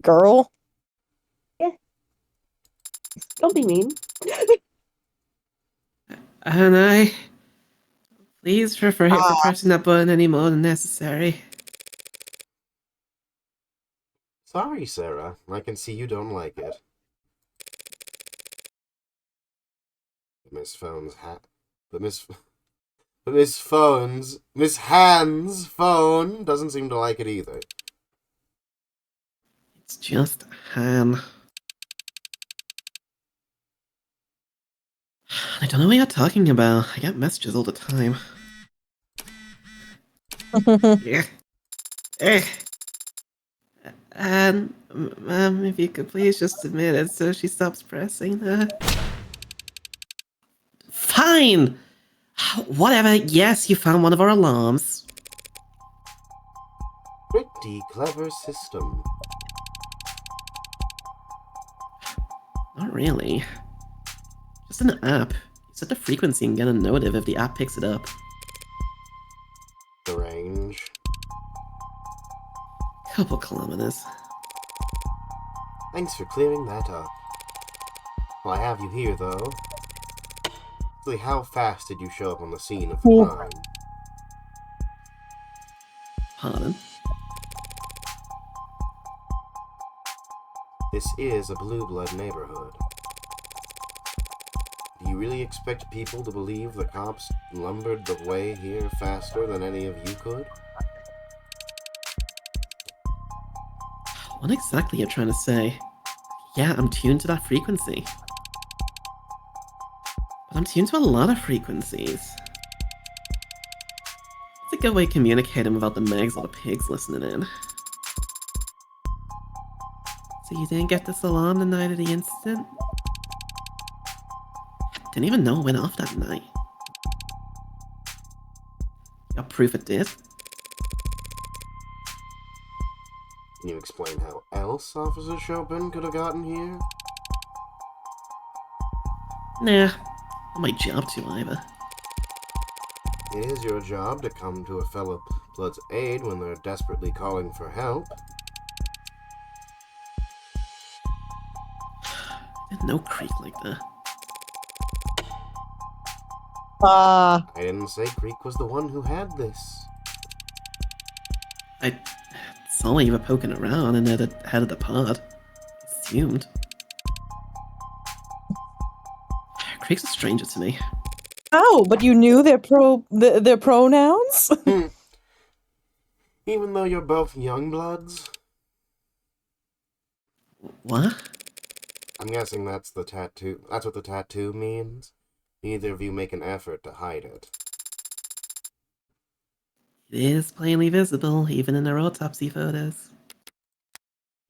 girl? Don't be mean. And please refrain from pressing that button any more than necessary. Sorry, Sarah. I can see you don't like it. Miss Phone's hat. But Miss Han's phone doesn't seem to like it either. It's just Han. I don't know what you're talking about. I get messages all the time. Yeah. And, ma'am, if you could please just admit it so she stops pressing her. Fine! Whatever, yes, you found one of our alarms. Pretty clever system. Not really. Just an app. You set the frequency and get a notif if the app picks it up. The range. Couple kilometers. Thanks for clearing that up. Well, I have you here, though. Actually, how fast did you show up on the scene of the crime? Pardon? This is a blue blood neighborhood. Do you really expect people to believe the cops lumbered the way here faster than any of you could? What exactly are you trying to say? Yeah, I'm tuned to that frequency. But I'm tuned to a lot of frequencies. It's a good way of communicating without the Megs or the pigs listening in. So you didn't get this alarm the night of the incident? Didn't even know it went off that night. Got proof it did? Can you explain how else Officer Chopin could have gotten here? Nah, not my job to either. It is your job to come to a fellow blood's aid when they're desperately calling for help. Didn't know Creek like that. I didn't say Creek was the one who had this. I saw you were poking around and at the head of the pod. Assumed. Creek's a stranger to me. Oh, but you knew their their pronouns? Even though you're both young bloods? What? I'm guessing that's the tattoo. That's what the tattoo means. Neither of you make an effort to hide it. It is plainly visible, even in their autopsy photos.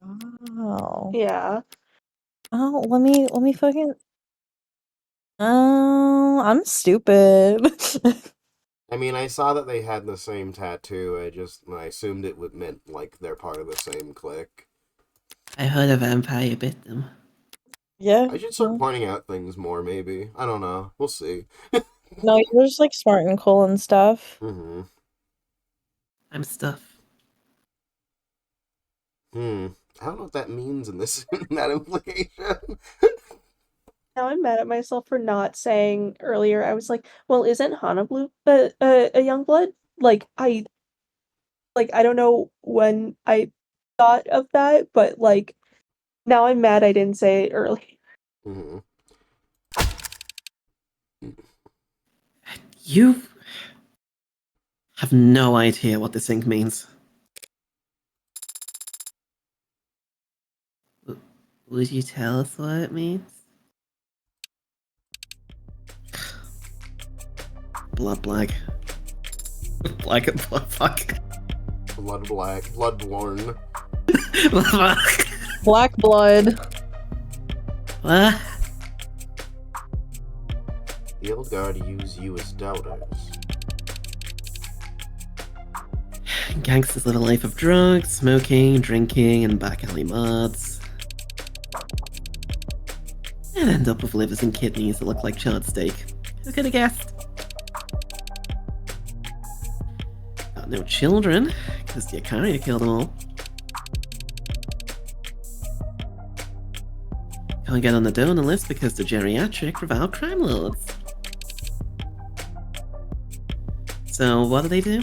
Oh. Yeah. Oh, let me fucking. Oh, I'm stupid. I mean, I saw that they had the same tattoo. I assumed it would meant like they're part of the same clique. I heard a vampire bit them. Yeah. I should start pointing out things more, maybe. I don't know. We'll see. No, you're just like smart and cool and stuff. Mm-hmm. I'm stuff. I don't know what that means in this in that implication. Now I'm mad at myself for not saying earlier. I was like, well, isn't Hana Blue a young blood? I don't know when I thought of that, but like now I'm mad I didn't say it earlier. Mm-hmm. You have no idea what this ink means. Would you tell us what it means? Blood black. Black and blood fuck. Blood black. Bloodborne. Black blood. What? The old guard use you as doubters. Gangsters live a life of drugs, smoking, drinking, and back alley mods. And end up with livers and kidneys that look like charred steak. Who could have guessed? Got no children, because the Ikaria killed them all. Can't get on the donor list because the geriatric reviled crime lords. So what do they do?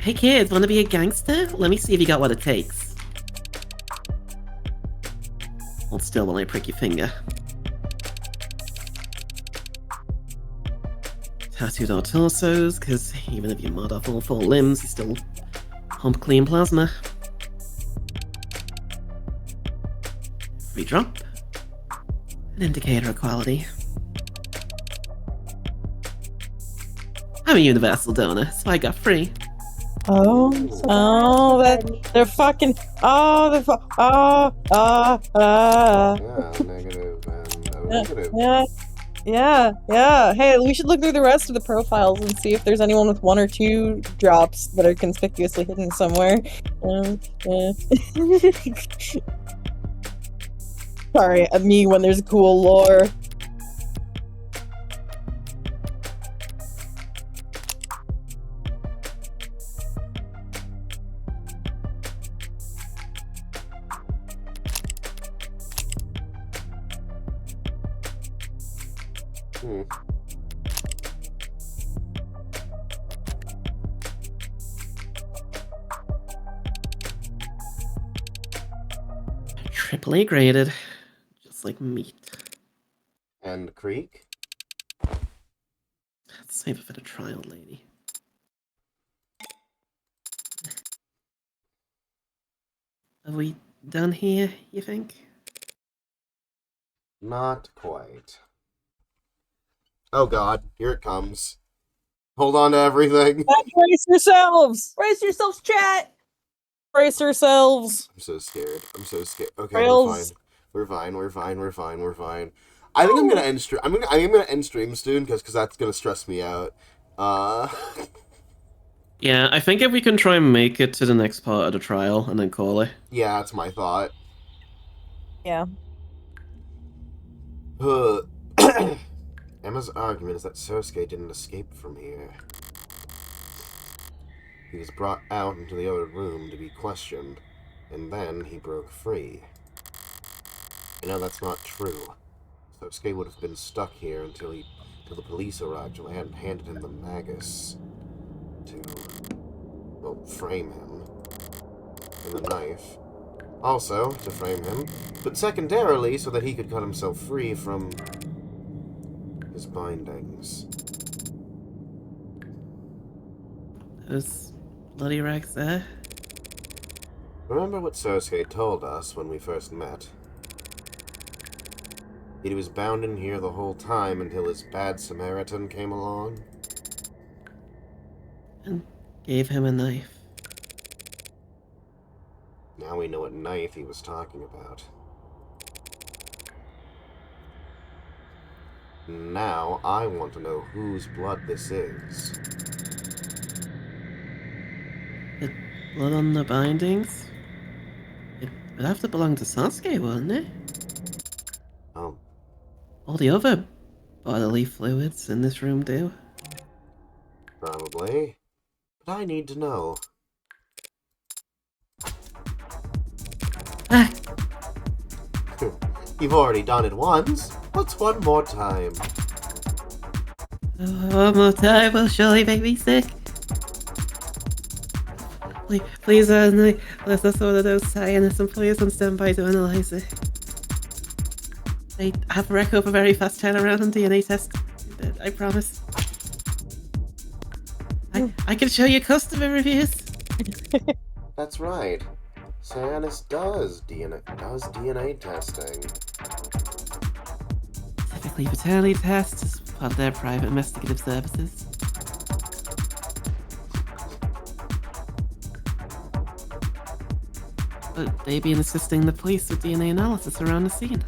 Hey kids, wanna be a gangster? Let me see if you got what it takes. Hold still while I prick your finger. Tattooed our torsos, because even if you mod off all 4 limbs, you still pump clean plasma. Free drop. An indicator of quality. I'm a universal donor, so I got free. Oh, they're fucking. Oh, they're Negative and negative. Yeah. Hey, we should look through the rest of the profiles and see if there's anyone with 1 or 2 drops that are conspicuously hidden somewhere. Yeah. Sorry, me when there's cool lore. Triply graded, just like meat. And Creek? Save it for the trial, lady. Are we done here, you think? Not quite. Oh god, here it comes. Hold on to everything. Brace yourselves! Brace yourselves, chat. Brace yourselves! I'm so scared. I'm so scared. Okay, Rails. we're fine. I think I'm gonna end stream. I think I'm gonna end stream soon because that's gonna stress me out. Yeah, I think if we can try and make it to the next part of the trial and then call it. Yeah, that's my thought. Yeah. Emma's argument is that Sosuke didn't escape from here. He was brought out into the other room to be questioned, and then he broke free. I know that's not true. Sosuke would have been stuck here until the police arrived, till I hadn't handed him the magus to, well, frame him. And the knife. Also, to frame him, but secondarily so that he could cut himself free from his bindings. Those bloody rags there. Remember what Sosuke told us when we first met? That he was bound in here the whole time until his bad Samaritan came along? And gave him a knife. Now we know what knife he was talking about. Now I want to know whose blood this is. The blood on the bindings? It would have to belong to Sasuke, wouldn't it? All the other bodily fluids in this room do. Probably. But I need to know. Ah! You've already done it once. What's one more time? One more time will surely make me sick. Please, let's us one of those scientists employees on standby to analyze it. I have a record for very fast turnaround on DNA test. I promise. I can show you customer reviews. That's right. Cyanus does DNA testing. Typically, paternity tests as part of their private investigative services. but they've been assisting the police with DNA analysis around the scene.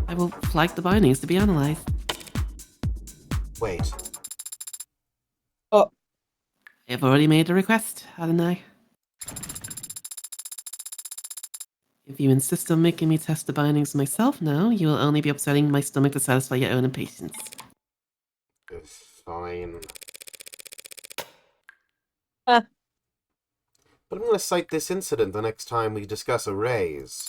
I will flag the bindings to be analyzed. Wait. Oh, I have already made a request, hadn't I? If you insist on making me test the bindings myself now, you will only be upsetting my stomach to satisfy your own impatience. Fine. Huh. But I'm going to cite this incident the next time we discuss arrays.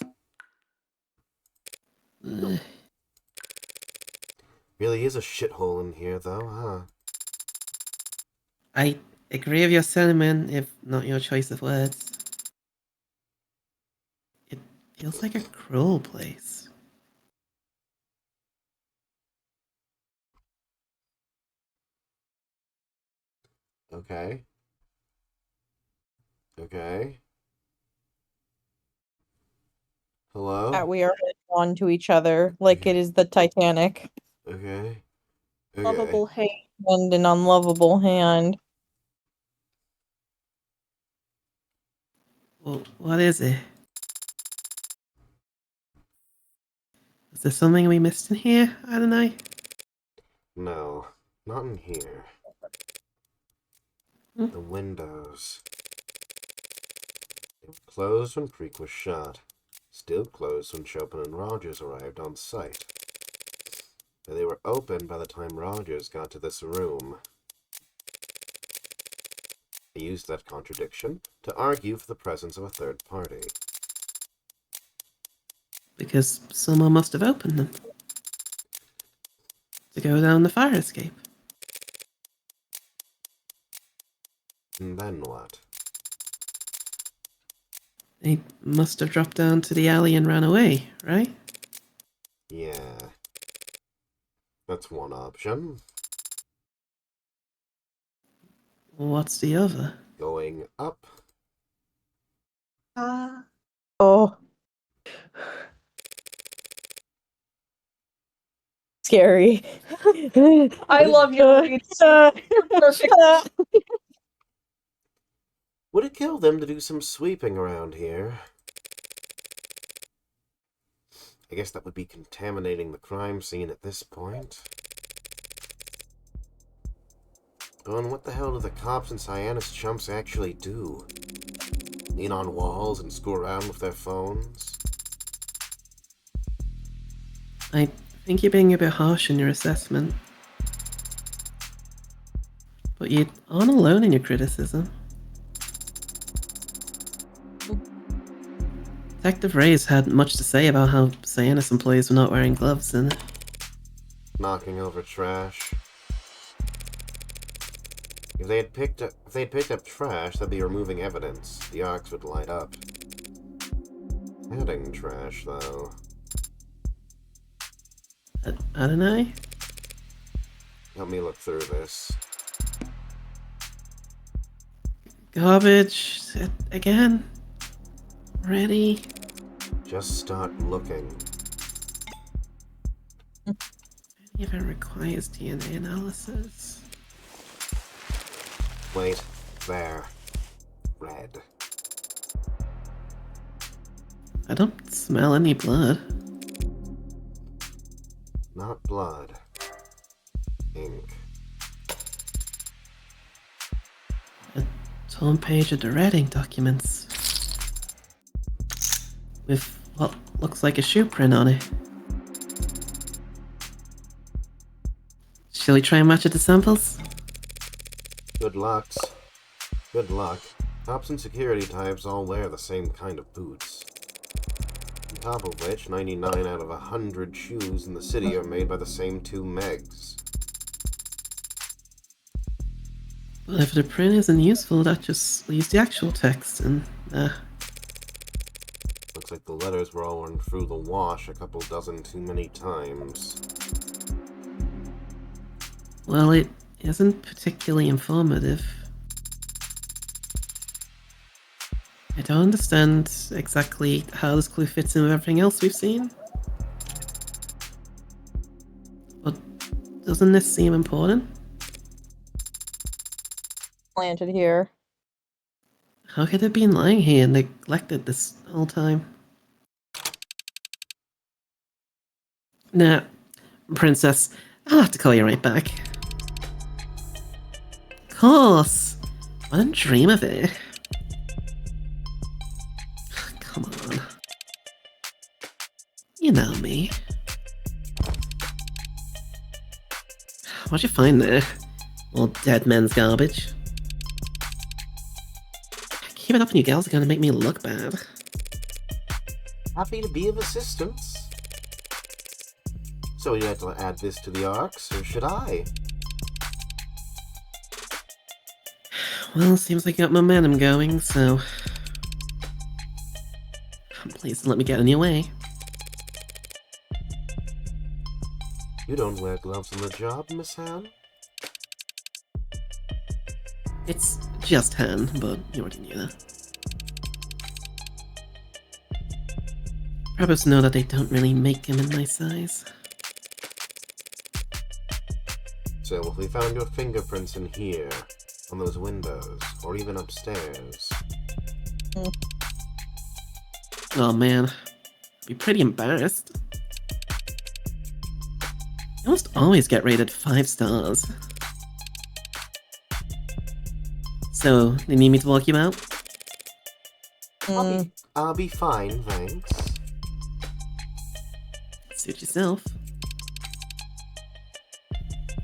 Really is a shithole in here, though, huh? I agree with your sentiment, if not your choice of words. It feels like a cruel place. Okay. Okay. Hello? we are on to each other like it is the Titanic. Okay. Okay. Lovable hand. And an unlovable hand. Well, what is it? Is there something we missed in here, Adonai? No, not in here. Hmm? The windows. They were closed when Preek was shot. Still closed when Chopin and Rogers arrived on site. But they were open by the time Rogers got to this room. I used that contradiction to argue for the presence of a third party. Because someone must have opened them. To go down the fire escape. And then what? They must have dropped down to the alley and ran away, right? Yeah. That's one option. What's the other? Going up. Oh. Scary. I love your reads. You're perfect. Would it kill them to do some sweeping around here? I guess that would be contaminating the crime scene at this point. Oh, and what the hell do the cops and Cyanus chumps actually do? Lean on walls and screw around with their phones? I think you're being a bit harsh in your assessment. But you aren't alone in your criticism. Detective Reyes had much to say about how Cyanus employees were not wearing gloves and... Knocking over trash. If they had picked up trash, they'd be removing evidence. The arcs would light up. Adding trash, though. Adonai? Help me look through this. Garbage? Again? Ready? Just start looking. Any of it requires DNA analysis. Wait. There. Red. I don't smell any blood. Not blood. Ink. A torn page of the reading documents. With what looks like a shoe print on it. Shall we try and match it to samples? Good luck. Good luck. Cops and security types all wear the same kind of boots. On top of which, 99 out of 100 shoes in the city are made by the same two Megs. Well, if the print isn't useful, that just leaves the actual text, and Looks like the letters were all run through the wash a couple dozen too many times. well, it isn't particularly informative. I don't understand exactly how this clue fits in with everything else we've seen. But doesn't this seem important? Planted here. How could it have been lying here neglected this whole time? Nah, Princess, I'll have to call you right back. Of course! I didn't dream of it. Come on. You know me. What'd you find there? All dead men's garbage? Keep it up and you gals are gonna make me look bad. Happy to be of assistance. So you had to add this to the arcs, or should I? Well, seems like you got momentum going, so... Please don't let me get in your way. You don't wear gloves on the job, Miss Han? It's just Han, but you already knew that. Perhaps know that they don't really make him in my size. So if we found your fingerprints in here, on those windows, or even upstairs... Oh man, I'd be pretty embarrassed. You almost always get rated 5 stars. So, they need me to walk you out? I'll be fine, thanks. Suit yourself.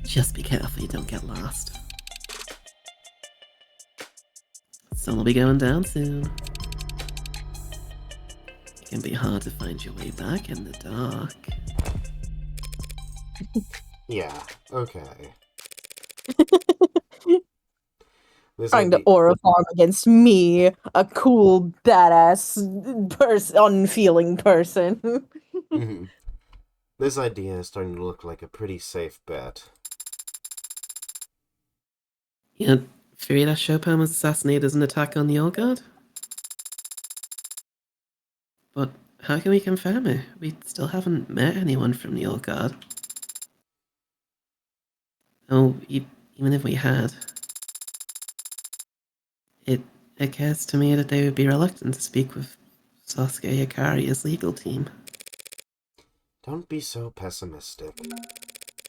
Just be careful you don't get lost. Sun will be going down soon. It can be hard to find your way back in the dark. Yeah, okay. Trying to aura farm against me, a cool, badass, unfeeling person. Mhm. This idea is starting to look like a pretty safe bet. You know, Farida Chopin was assassinated as an attack on the Old Guard? But how can we confirm it? We still haven't met anyone from the Old Guard. Oh, even if we had... It occurs to me that they would be reluctant to speak with Sasuke Akari's legal team. Don't be so pessimistic.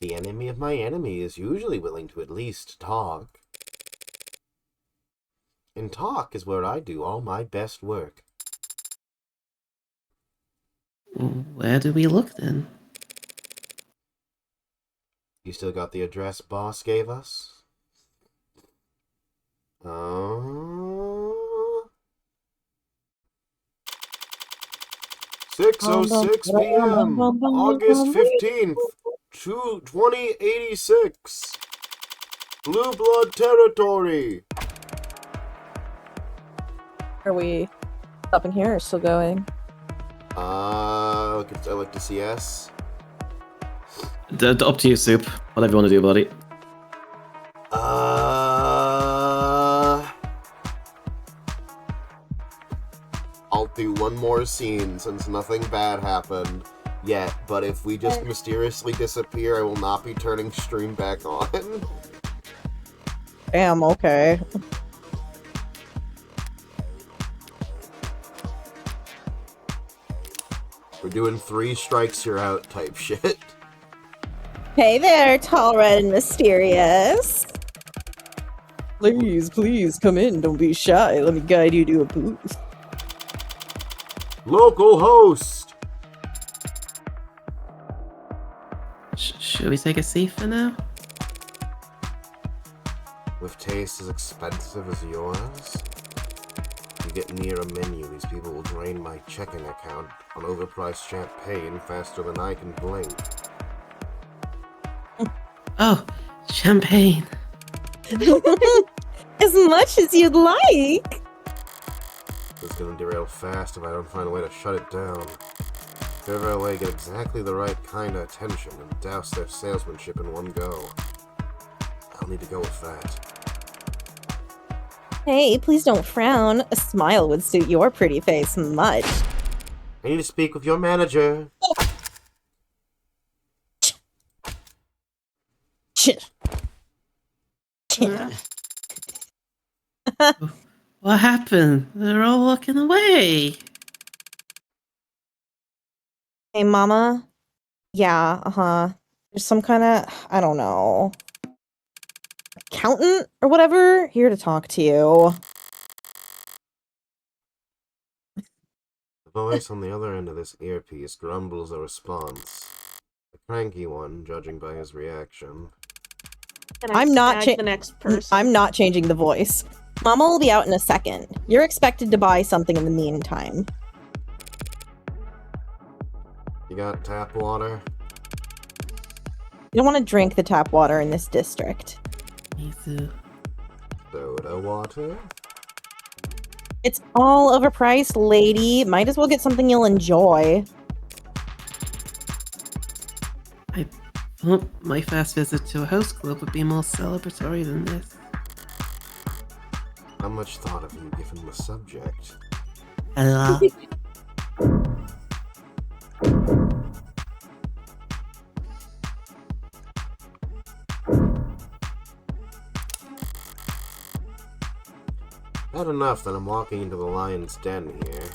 The enemy of my enemy is usually willing to at least talk. And talk is where I do all my best work. Where do we look then? You still got the address boss gave us? 6:06 p.m. August 15th, 2086. Blue Blood Territory. Are we stopping here or still going? I like to see S. Up to you, Soup. Whatever you want to do, buddy. I'll do one more scene since nothing bad happened yet, but if we just mysteriously disappear, I will not be turning stream back on. Damn, okay. We're doing 3 strikes, you're out type shit. Hey there, tall, red, and mysterious. Please come in. Don't be shy. Let me guide you to a booth. Local host! Should we take a seat for now? With taste as expensive as yours, you get near a menu, these people will drain my checking account on overpriced champagne faster than I can blink. Oh, champagne. As much as you'd like. It's gonna derail fast if I don't find a way to shut it down. Whoever LA get exactly the right kind of attention and douse their salesmanship in one go. I'll need to go with that. Hey, please don't frown. A smile would suit your pretty face much. I need to speak with your manager. What happened? They're all walking away. Hey, Mama? Yeah, uh-huh. There's some kind of, I don't know, accountant or whatever here to talk to you. The voice on the other end of this earpiece grumbles a response. A cranky one, judging by his reaction. And I I'm not snag the next person. I'm not changing the voice. Mama will be out in a second. You're expected to buy something in the meantime. You got tap water? You don't want to drink the tap water in this district. Me too. Soda water? It's all overpriced, lady. Might as well get something you'll enjoy. I thought my first visit to a host club would be more celebratory than this. How much thought have you given the subject? A lot. Not enough that I'm walking into the lion's den here.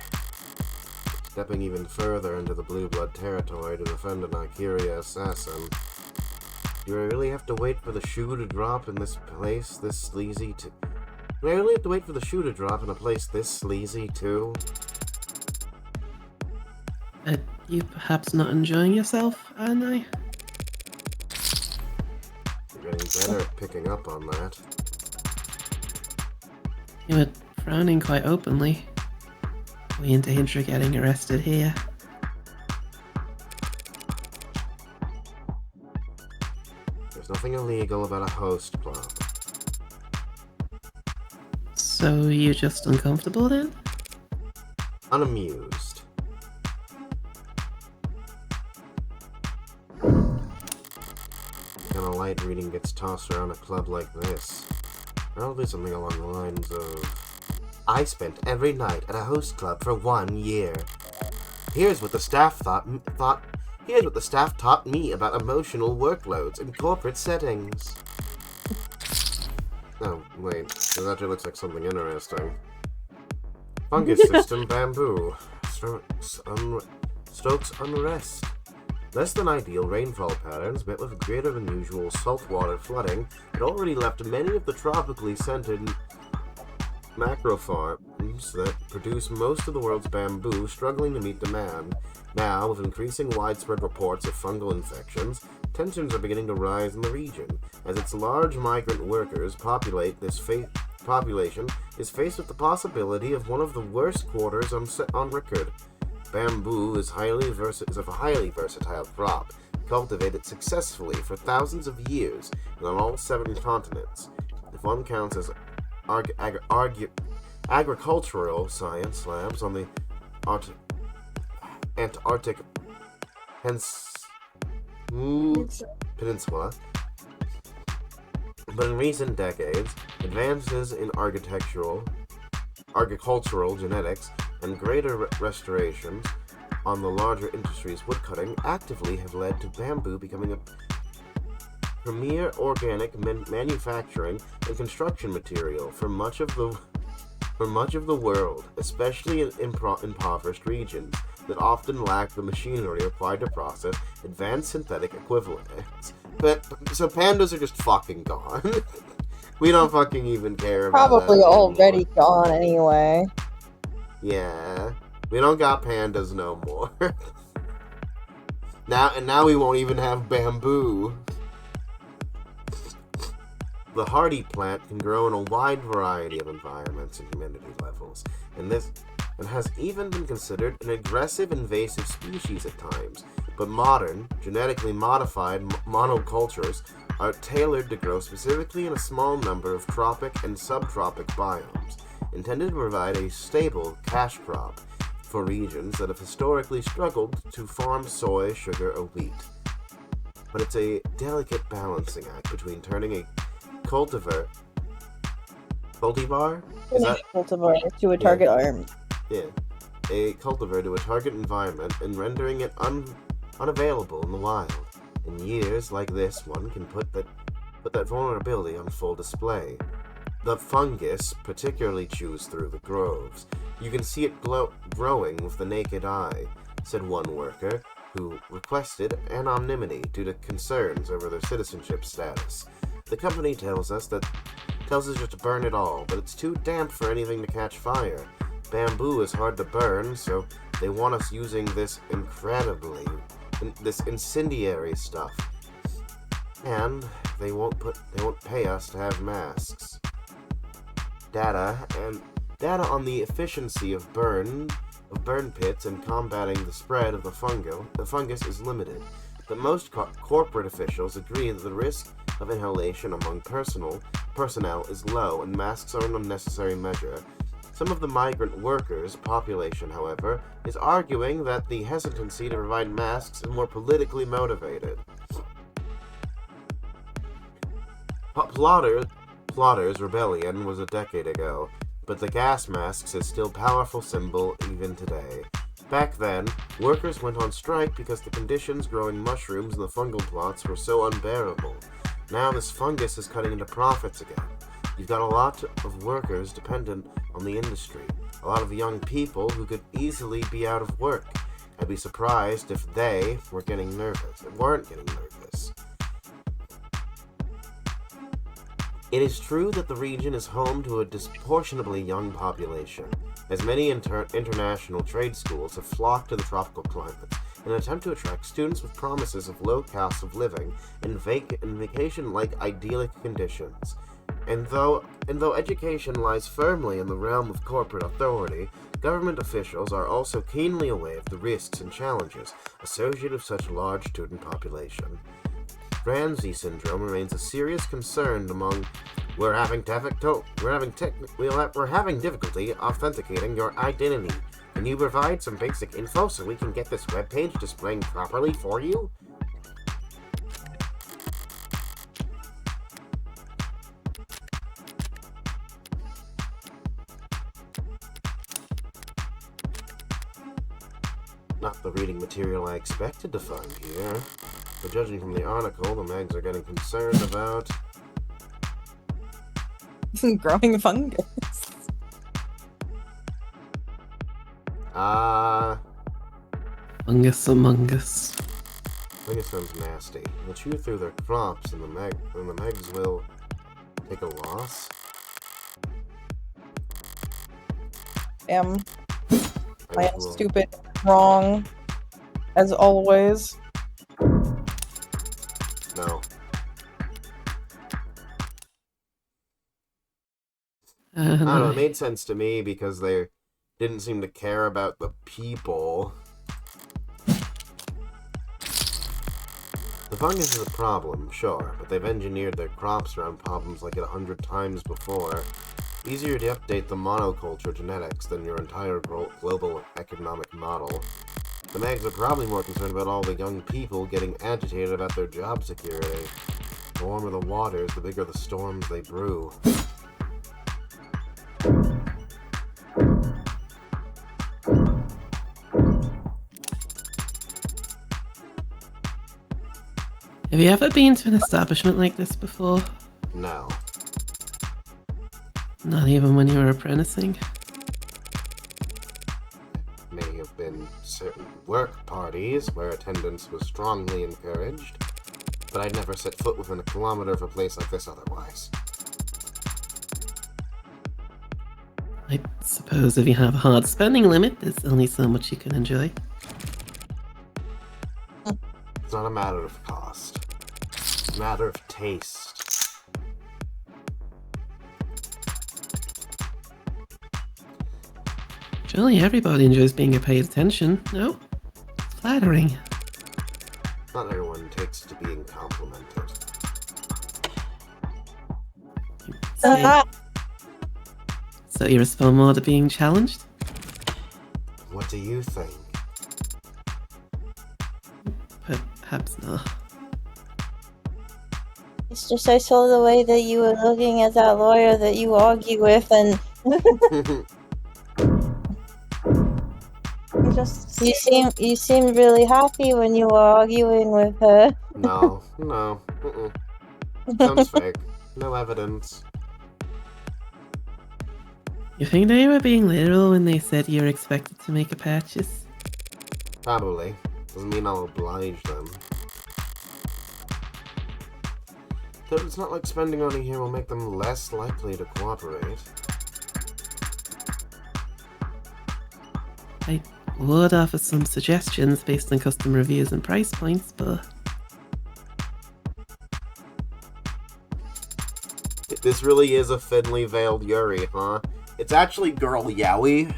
Stepping even further into the blue blood territory to defend an Ikeria assassin. Do I really have to wait for the shoe to drop in this place this sleazy Do I really have to wait for the shoe to drop in a place this sleazy too? Are you perhaps not enjoying yourself, aren't I? You're getting better at picking up on that. You were frowning quite openly. Are we in danger of getting arrested here? There's nothing illegal about a host club. So you're just uncomfortable then? Unamused. Kind of light reading gets tossed around a club like this. I'll do something along the lines of, I spent every night at a host club for 1 year. Here's what the staff Here's what the staff taught me about emotional workloads in corporate settings. Oh, wait. That actually looks like something interesting. Fungus system bamboo. Stokes unrest. Less than ideal rainfall patterns met with greater than usual saltwater flooding had already left many of the tropically scented macro farms that produce most of the world's bamboo struggling to meet demand. Now, with increasing widespread reports of fungal infections, tensions are beginning to rise in the region, as its large migrant workers population is faced with the possibility of one of the worst quarters on record. Bamboo is a highly versatile crop, cultivated successfully for thousands of years and on all 7 continents. If one counts as agricultural science labs on the Antarctic Peninsula. But in recent decades, advances in agricultural genetics and greater restorations on the larger industries woodcutting actively have led to bamboo becoming a premier organic manufacturing and construction material for much of the world, especially in impoverished regions that often lack the machinery required to process advanced synthetic equivalents. So pandas are just fucking gone. We don't fucking even care about Probably that already anymore. gone anyway. Yeah, we don't got pandas no more. Now we won't even have bamboo. The hardy plant can grow in a wide variety of environments and humidity levels, and has even been considered an aggressive invasive species at times. But modern, genetically modified monocultures are tailored to grow specifically in a small number of tropic and subtropic biomes, intended to provide a stable cash crop for regions that have historically struggled to farm soy, sugar, or wheat. But it's a delicate balancing act between turning a cultivar? Is that Cultivar to a target arm. yeah? A cultivar to a target environment and rendering it unavailable in the wild. In years like this one can put that vulnerability on full display. The fungus particularly chews through the groves. You can see it growing with the naked eye, said one worker, who requested anonymity due to concerns over their citizenship status. The company tells us just to burn it all, but it's too damp for anything to catch fire. Bamboo is hard to burn, so they want us using this this incendiary stuff. And they won't pay us to have masks. Data on the efficiency of burn pits and combating the spread of the fungus is limited. But most corporate officials agree that the risk of inhalation among personnel is low and masks are an unnecessary measure. Some of the migrant workers' population, however, is arguing that the hesitancy to provide masks is more politically motivated. Plotters' rebellion was a decade ago, but the gas masks is still a powerful symbol even today. Back then, workers went on strike because the conditions growing mushrooms in the fungal plots were so unbearable. Now this fungus is cutting into profits again. You've got a lot of workers dependent on the industry, a lot of young people who could easily be out of work. I'd be surprised if they weren't getting nervous. It is true that the region is home to a disproportionately young population, as many international trade schools have flocked to the tropical climates in an attempt to attract students with promises of low costs of living and vacation-like idyllic conditions. And though education lies firmly in the realm of corporate authority, government officials are also keenly aware of the risks and challenges associated with such a large student population. Ramsey syndrome remains a serious concern among. We're having difficulty authenticating your identity. Can you provide some basic info so we can get this webpage displaying properly for you? Not the reading material I expected to find here. But judging from the article, the mags are getting concerned about growing fungus. Fungus among us. Fungus sounds nasty. They'll chew through their crops and the megs will take a loss. I am stupid, wrong, as always. No. I don't know, it made sense to me because they didn't seem to care about the people. The fungus is a problem, sure, but they've engineered their crops around problems like it 100 times before. Easier to update the monoculture genetics than your entire global economic model. The mags are probably more concerned about all the young people getting agitated about their job security. The warmer the waters, the bigger the storms they brew. Have you ever been to an establishment like this before? No. Not even when you were apprenticing? May have been certain work parties where attendance was strongly encouraged, but I'd never set foot within a kilometer of a place like this otherwise. I suppose if you have a hard spending limit, there's only so much you can enjoy. It's not a matter of cost. It's a matter of taste. Surely everybody enjoys being paid attention, no? It's flattering. Not everyone takes to being complimented. So you respond more to being challenged? What do you think? Perhaps not. It's just I saw the way that you were looking at that lawyer that you argue with, and you seemed really happy when you were arguing with her. No. Sounds fake. No evidence. You think they were being literal when they said you were expected to make a purchase? Probably. Doesn't mean I'll oblige them. Though it's not like spending money here will make them less likely to cooperate. I would offer some suggestions based on customer reviews and price points, but... This really is a thinly veiled Yuri, huh? It's actually Girl Yowie.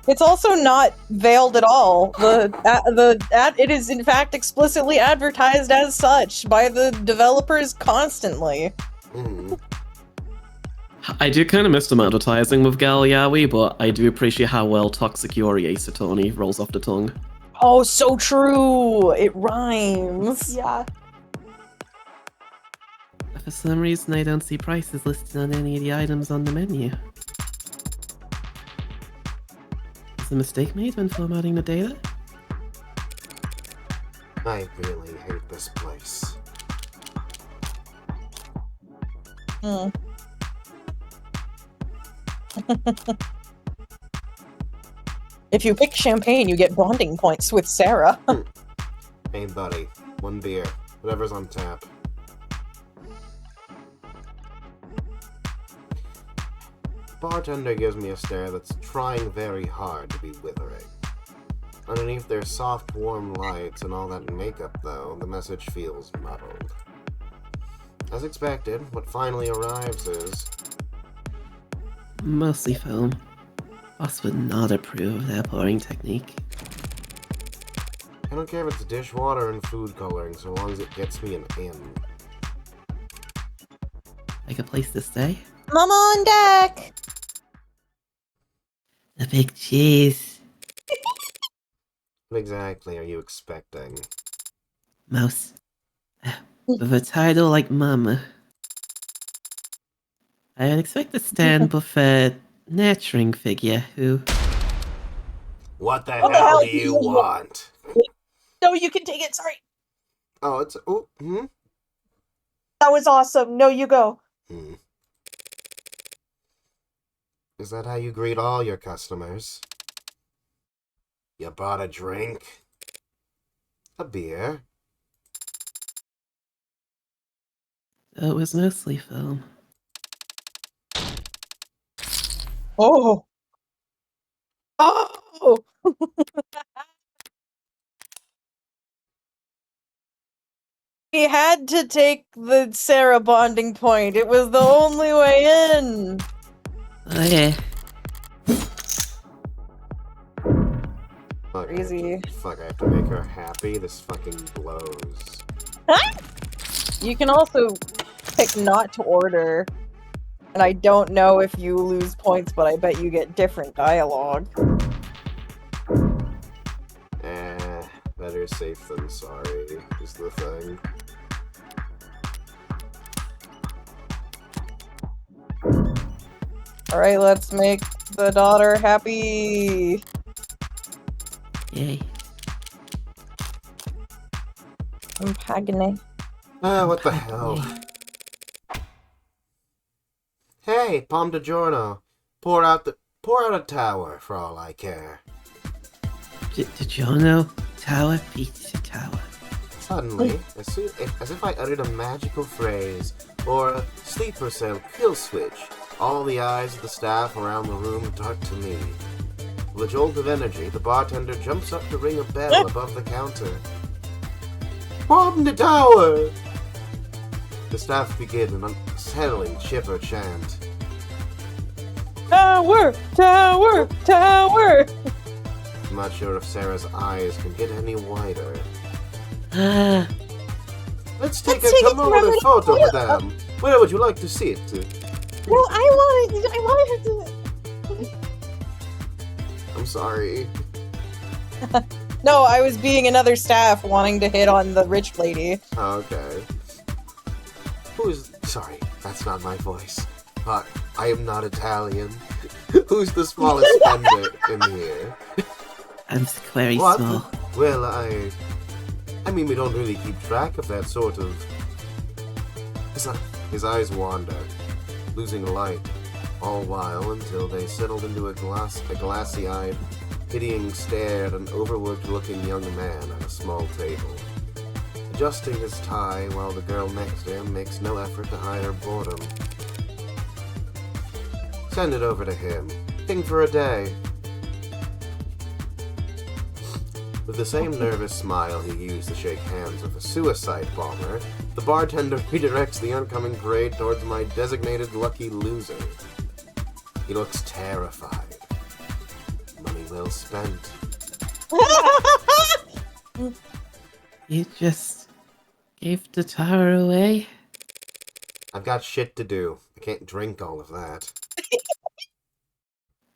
It's also not veiled at all. It is in fact explicitly advertised as such by the developers constantly. I do kind of miss some advertising with Gal Yaoi, but I do appreciate how well Toxic Yuri Ace Attorney rolls off the tongue. Oh, so true! It rhymes. Yeah. For some reason, I don't see prices listed on any of the items on the menu. Is a mistake made when formatting the data? I really hate this place. Hmm. If you pick champagne, you get bonding points with Sarah. Hey buddy, one beer. Whatever's on tap. Bartender gives me a stare that's trying very hard to be withering. Underneath their soft, warm lights and all that makeup, though, the message feels muddled. As expected, what finally arrives is... Mostly film. Boss would not approve of their pouring technique. I don't care if it's dishwater and food coloring, so long as it gets me an in. Like a place to stay? Mama on deck! A big cheese. What exactly are you expecting? Mouse. With a title like Mama. I would expect a stand-up nurturing figure who... What the What the hell hell do you want? No, you can take it. Sorry. Oh, it's... Oh, That was awesome. No, you go. Is that how you greet all your customers? You bought a drink? A beer? It was mostly film. Oh! Oh! We had to take the Sarah bonding point. It was the only way in. Oh yeah. Fuck, Crazy. Fuck, I have to make her happy? This fucking blows. You can also pick not to order. And I don't know if you lose points, but I bet you get different dialogue. Better safe than sorry, is the thing. Alright, let's make the daughter happy. Yay. Compagnie. What the hell? Hey, Palm de Giorno. Pour out a tower for all I care. DiGiorno? Tower? Pizza Tower. Suddenly, as if I uttered a magical phrase, or a sleeper cell kill switch, all the eyes of the staff around the room dart to me. With a jolt of energy, the bartender jumps up to ring a bell above the counter. Bomb the tower! The staff begin an unsettling chipper chant. Tower! Tower! Tower! I'm not sure if Sarah's eyes can get any wider. Let's take a commemorative photo, madame. Where would you like to sit? Well, I wanted to... I'm sorry. No, I was being another staff wanting to hit on the rich lady. Okay. Sorry, that's not my voice. I am not Italian. Who's the smallest spender in here? I'm very What? small. Well, I mean, we don't really keep track of that sort of... His eyes wander, losing light. All while until they settled into a glassy-eyed, pitying stare at an overworked-looking young man at a small table. Adjusting his tie while the girl next to him makes no effort to hide her boredom. Send it over to him. Thing for a day. With the same nervous smile he used to shake hands with a suicide bomber, the bartender redirects the oncoming parade towards my designated lucky loser. He looks terrified. Money well spent. You just gave the tower away? I've got shit to do. I can't drink all of that.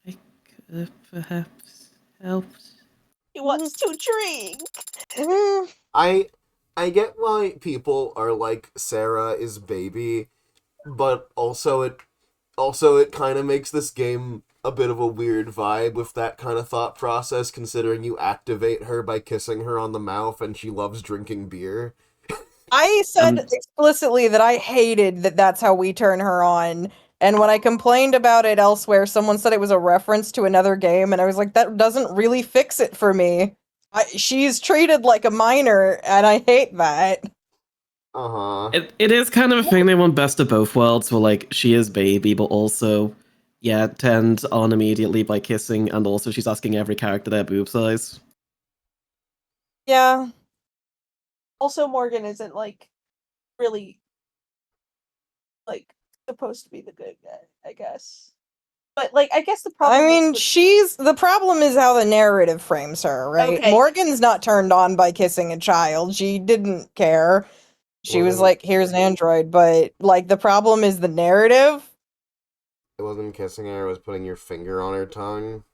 I could have perhaps helped. He wants to drink. I get why people are like Sarah is baby, but also it kind of makes this game a bit of a weird vibe with that kind of thought process, considering you activate her by kissing her on the mouth and she loves drinking beer. I said explicitly that I hated that that's how we turn her on. And when I complained about it elsewhere, someone said it was a reference to another game, and I was like, that doesn't really fix it for me. She's treated like a minor, and I hate that. Uh-huh. It is kind of a thing they want best of both worlds, where like she is baby, but also, yeah, turned on immediately by kissing, and also she's asking every character their boob size. Yeah. Also, Morgan isn't like really like supposed to be the good guy, I guess. But like, I guess the problem. I mean, is the problem is how the narrative frames her, right? Okay. Morgan's not turned on by kissing a child. She didn't care. She was Well, like, here's an android, but like the problem is the narrative. It wasn't kissing her, it was putting your finger on her tongue.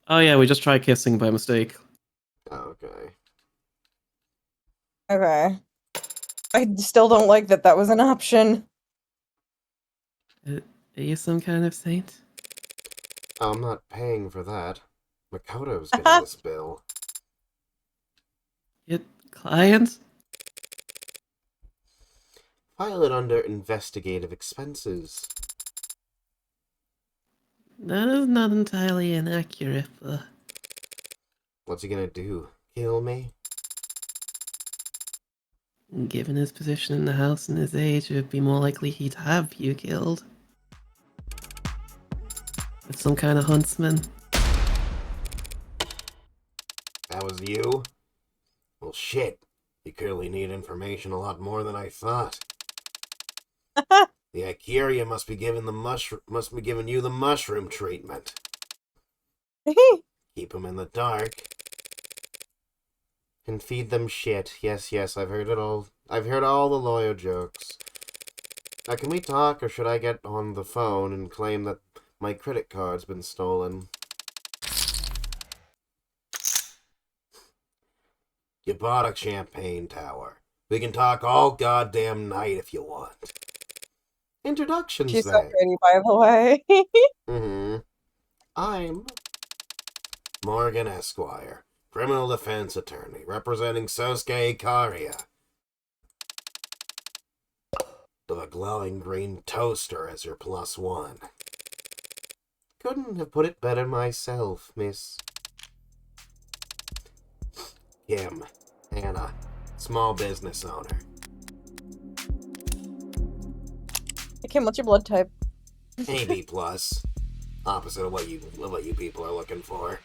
Oh yeah, we just tried kissing by mistake. Oh, okay. Okay. I still don't like that was an option. Are you some kind of saint? I'm not paying for that. Makoto's getting this bill. Your client? File it under investigative expenses. That is not entirely inaccurate, but... What's he gonna do? Kill me? Given his position in the house and his age, it would be more likely he'd have you killed. With some kind of huntsman. That was you? Well, shit. You clearly need information a lot more than I thought. The Ikeria must be giving you the mushroom treatment. Keep them in the dark. And feed them shit. Yes, I've heard it all. I've heard all the lawyer jokes. Now, can we talk, or should I get on the phone and claim that my credit card's been stolen? You bought a champagne tower. We can talk all goddamn night if you want. Introductions, She's so then. pretty, by the way. Mm-hmm. I'm Morgan Esquire, criminal defense attorney, representing Sosuke Ikaria. To the glowing green toaster as your +1. Couldn't have put it better myself, Miss Kim, Hannah, small business owner. Kim, what's your blood type? AB+. Opposite of what you people are looking for.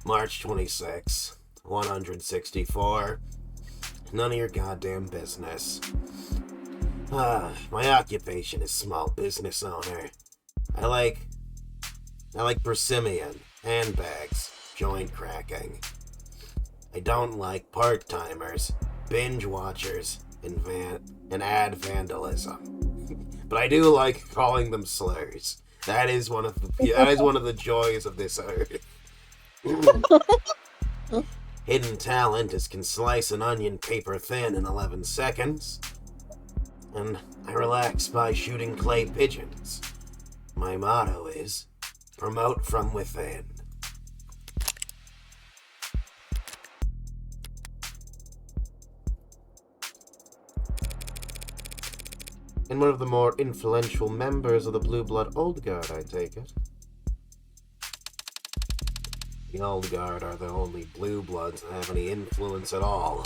March 26, 164. None of your goddamn business. My occupation is small business owner. I like persimmon, handbags, joint cracking. I don't like part-timers, binge watchers, and ad vandalism. But I do like calling them slurs. That is one of the joys of this earth. Hidden talent is can slice an onion paper thin in 11 seconds. And I relax by shooting clay pigeons. My motto is, promote from within. And one of the more influential members of the Blue Blood Old Guard, I take it. The Old Guard are the only Blue Bloods that have any influence at all.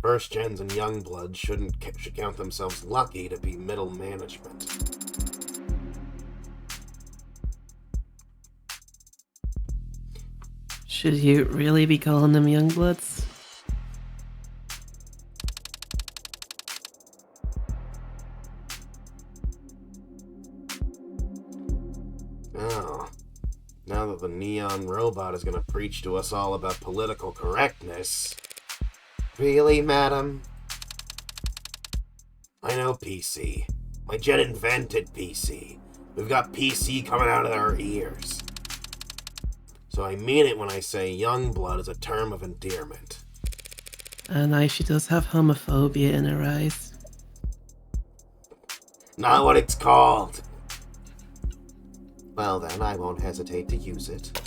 First gens and young bloods should count themselves lucky to be middle management. Should you really be calling them Youngbloods? Oh, now that the neon robot is going to preach to us all about political correctness. Really, madam? I know PC. My gen invented PC. We've got PC coming out of our ears. So I mean it when I say young blood is a term of endearment. And she does have homophobia in her eyes. Not what it's called. Well then, I won't hesitate to use it.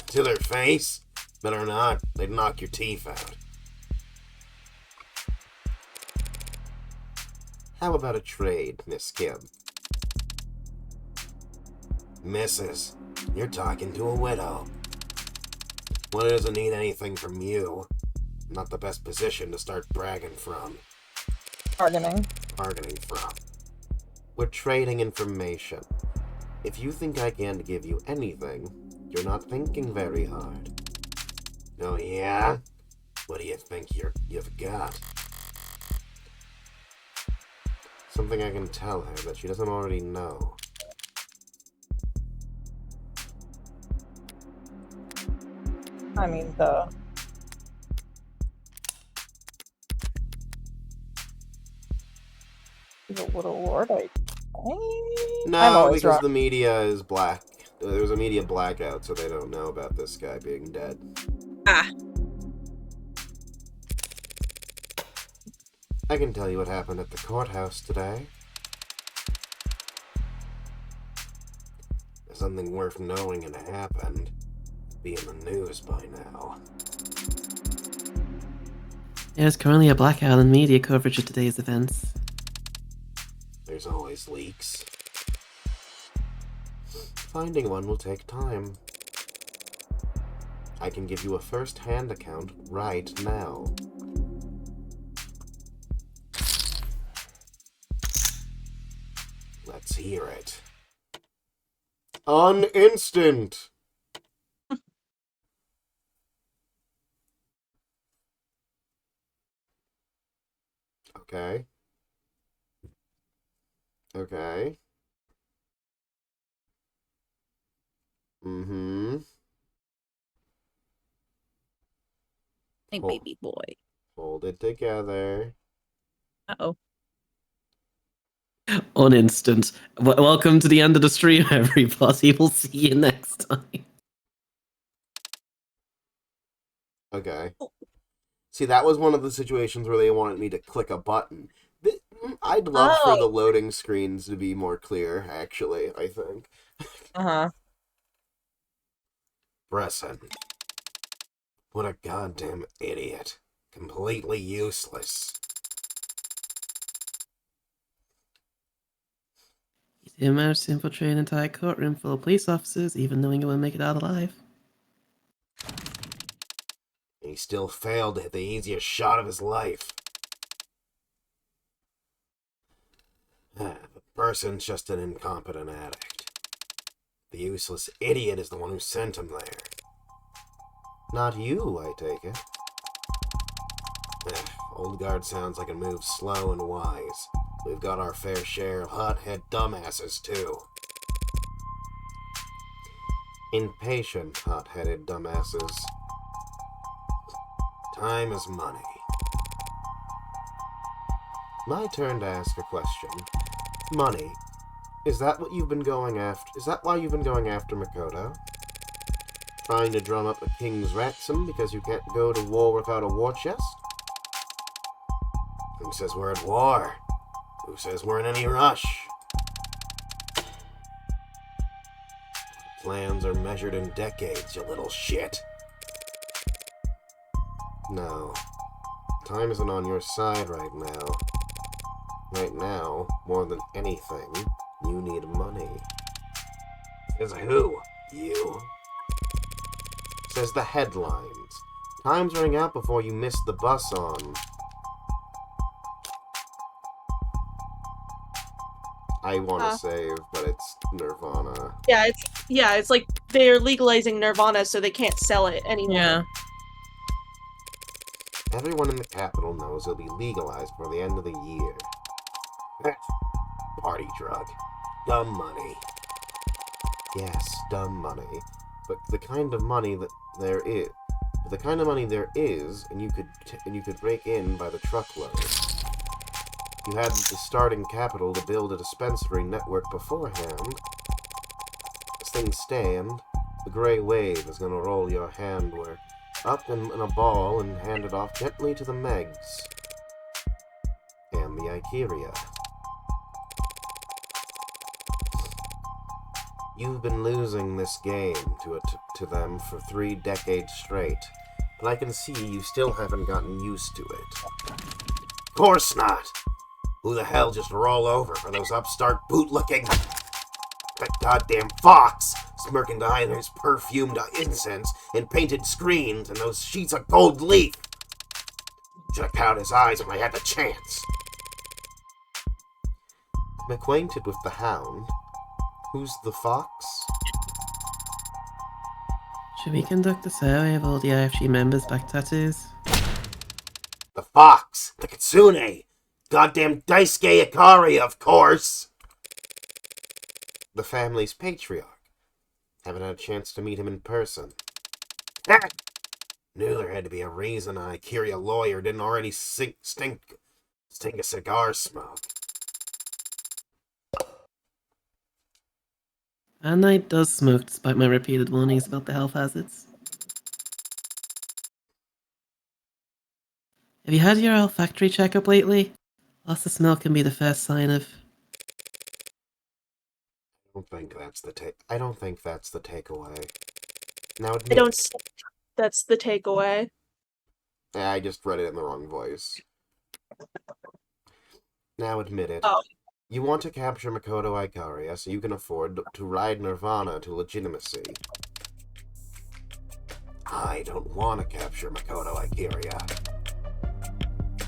To their face? Better not. They'd knock your teeth out. How about a trade, Miss Kim? Mrs., you're talking to a widow. One doesn't need anything from you. Not the best position to start bragging from. Bargaining. Bargaining from. We're trading information. If you think I can't give you anything, you're not thinking very hard. Oh yeah? What do you think you've got? Something I can tell her that she doesn't already know. I mean, the little lord, No, I'm because wrong. the media is black. There was a media blackout, so they don't know about this guy being dead. Ah. I can tell you what happened at the courthouse today. If something worth knowing had happened, it'd be in the news by now. There's currently a blackout in media coverage of today's events. There's always leaks. Finding one will take time. I can give you a first-hand account right now. Let's hear it. On instant! Okay. Okay. Mm-hmm. Hey, Oh. baby boy. Hold it together. Uh-oh. On instant. Welcome to the end of the stream, everybody. We'll see you next time. Okay. See, that was one of the situations where they wanted me to click a button. I'd love for the loading screens to be more clear, actually, I think. Uh-huh. Bresson. What a goddamn idiot. Completely useless. He managed to infiltrate an entire courtroom full of police officers, even knowing he wouldn't make it out alive. He still failed to hit the easiest shot of his life. The person's just an incompetent addict. The useless idiot is the one who sent him there. Not you, I take it. Old Guard sounds like it moves slow and wise. We've got our fair share of hothead dumbasses, too. Impatient, hot-headed dumbasses. Time is money. My turn to ask a question. Money. Is that what you've been going after? Is that why you've been going after Makoto? Trying to drum up a king's ransom because you can't go to war without a war chest? Who says we're at war? Who says we're in any rush? Plans are measured in decades, you little shit. No. Time isn't on your side right now. Right now, more than anything, you need money. Says who? You? Says the headlines. Time's running out before you miss the bus on. I want to save, but it's Nirvana. Yeah, it's like they're legalizing Nirvana so they can't sell it anymore. Yeah. Everyone in the capital knows it'll be legalized for the end of the year. Party drug. Dumb money. Yes, dumb money. But the kind of money that there is... The kind of money there is, and you could break in by the truckload. You had the starting capital to build a dispensary network beforehand. As things stand, the gray wave is gonna roll your handwork up in a ball and hand it off gently to the Megs. And the Ikeria. You've been losing this game to them for 3 decades straight, but I can see you still haven't gotten used to it. Of course not! Who the hell just roll over for those upstart boot-looking... That goddamn fox smirking behind his perfumed incense and painted screens and those sheets of gold leaf! Should have cut out his eyes when I had the chance. I'm acquainted with the hound. Who's the fox? Should we conduct a survey of all the IFG members' back tattoos? The fox! The kitsune! Goddamn Daisuke Ikari, of course! The family's patriarch. Haven't had a chance to meet him in person. Knew there had to be a reason an Ikeria lawyer didn't already stink a cigar smoke. Our knight does smoke despite my repeated warnings about the health hazards. Have you had your olfactory checkup lately? Loss of smell can be the first sign of... I don't think that's the takeaway. Now I don't think that's the takeaway. I just read it in the wrong voice. Now admit it. Oh. You want to capture Makoto Ikaria so you can afford to ride Nirvana to legitimacy. I don't want to capture Makoto Ikaria.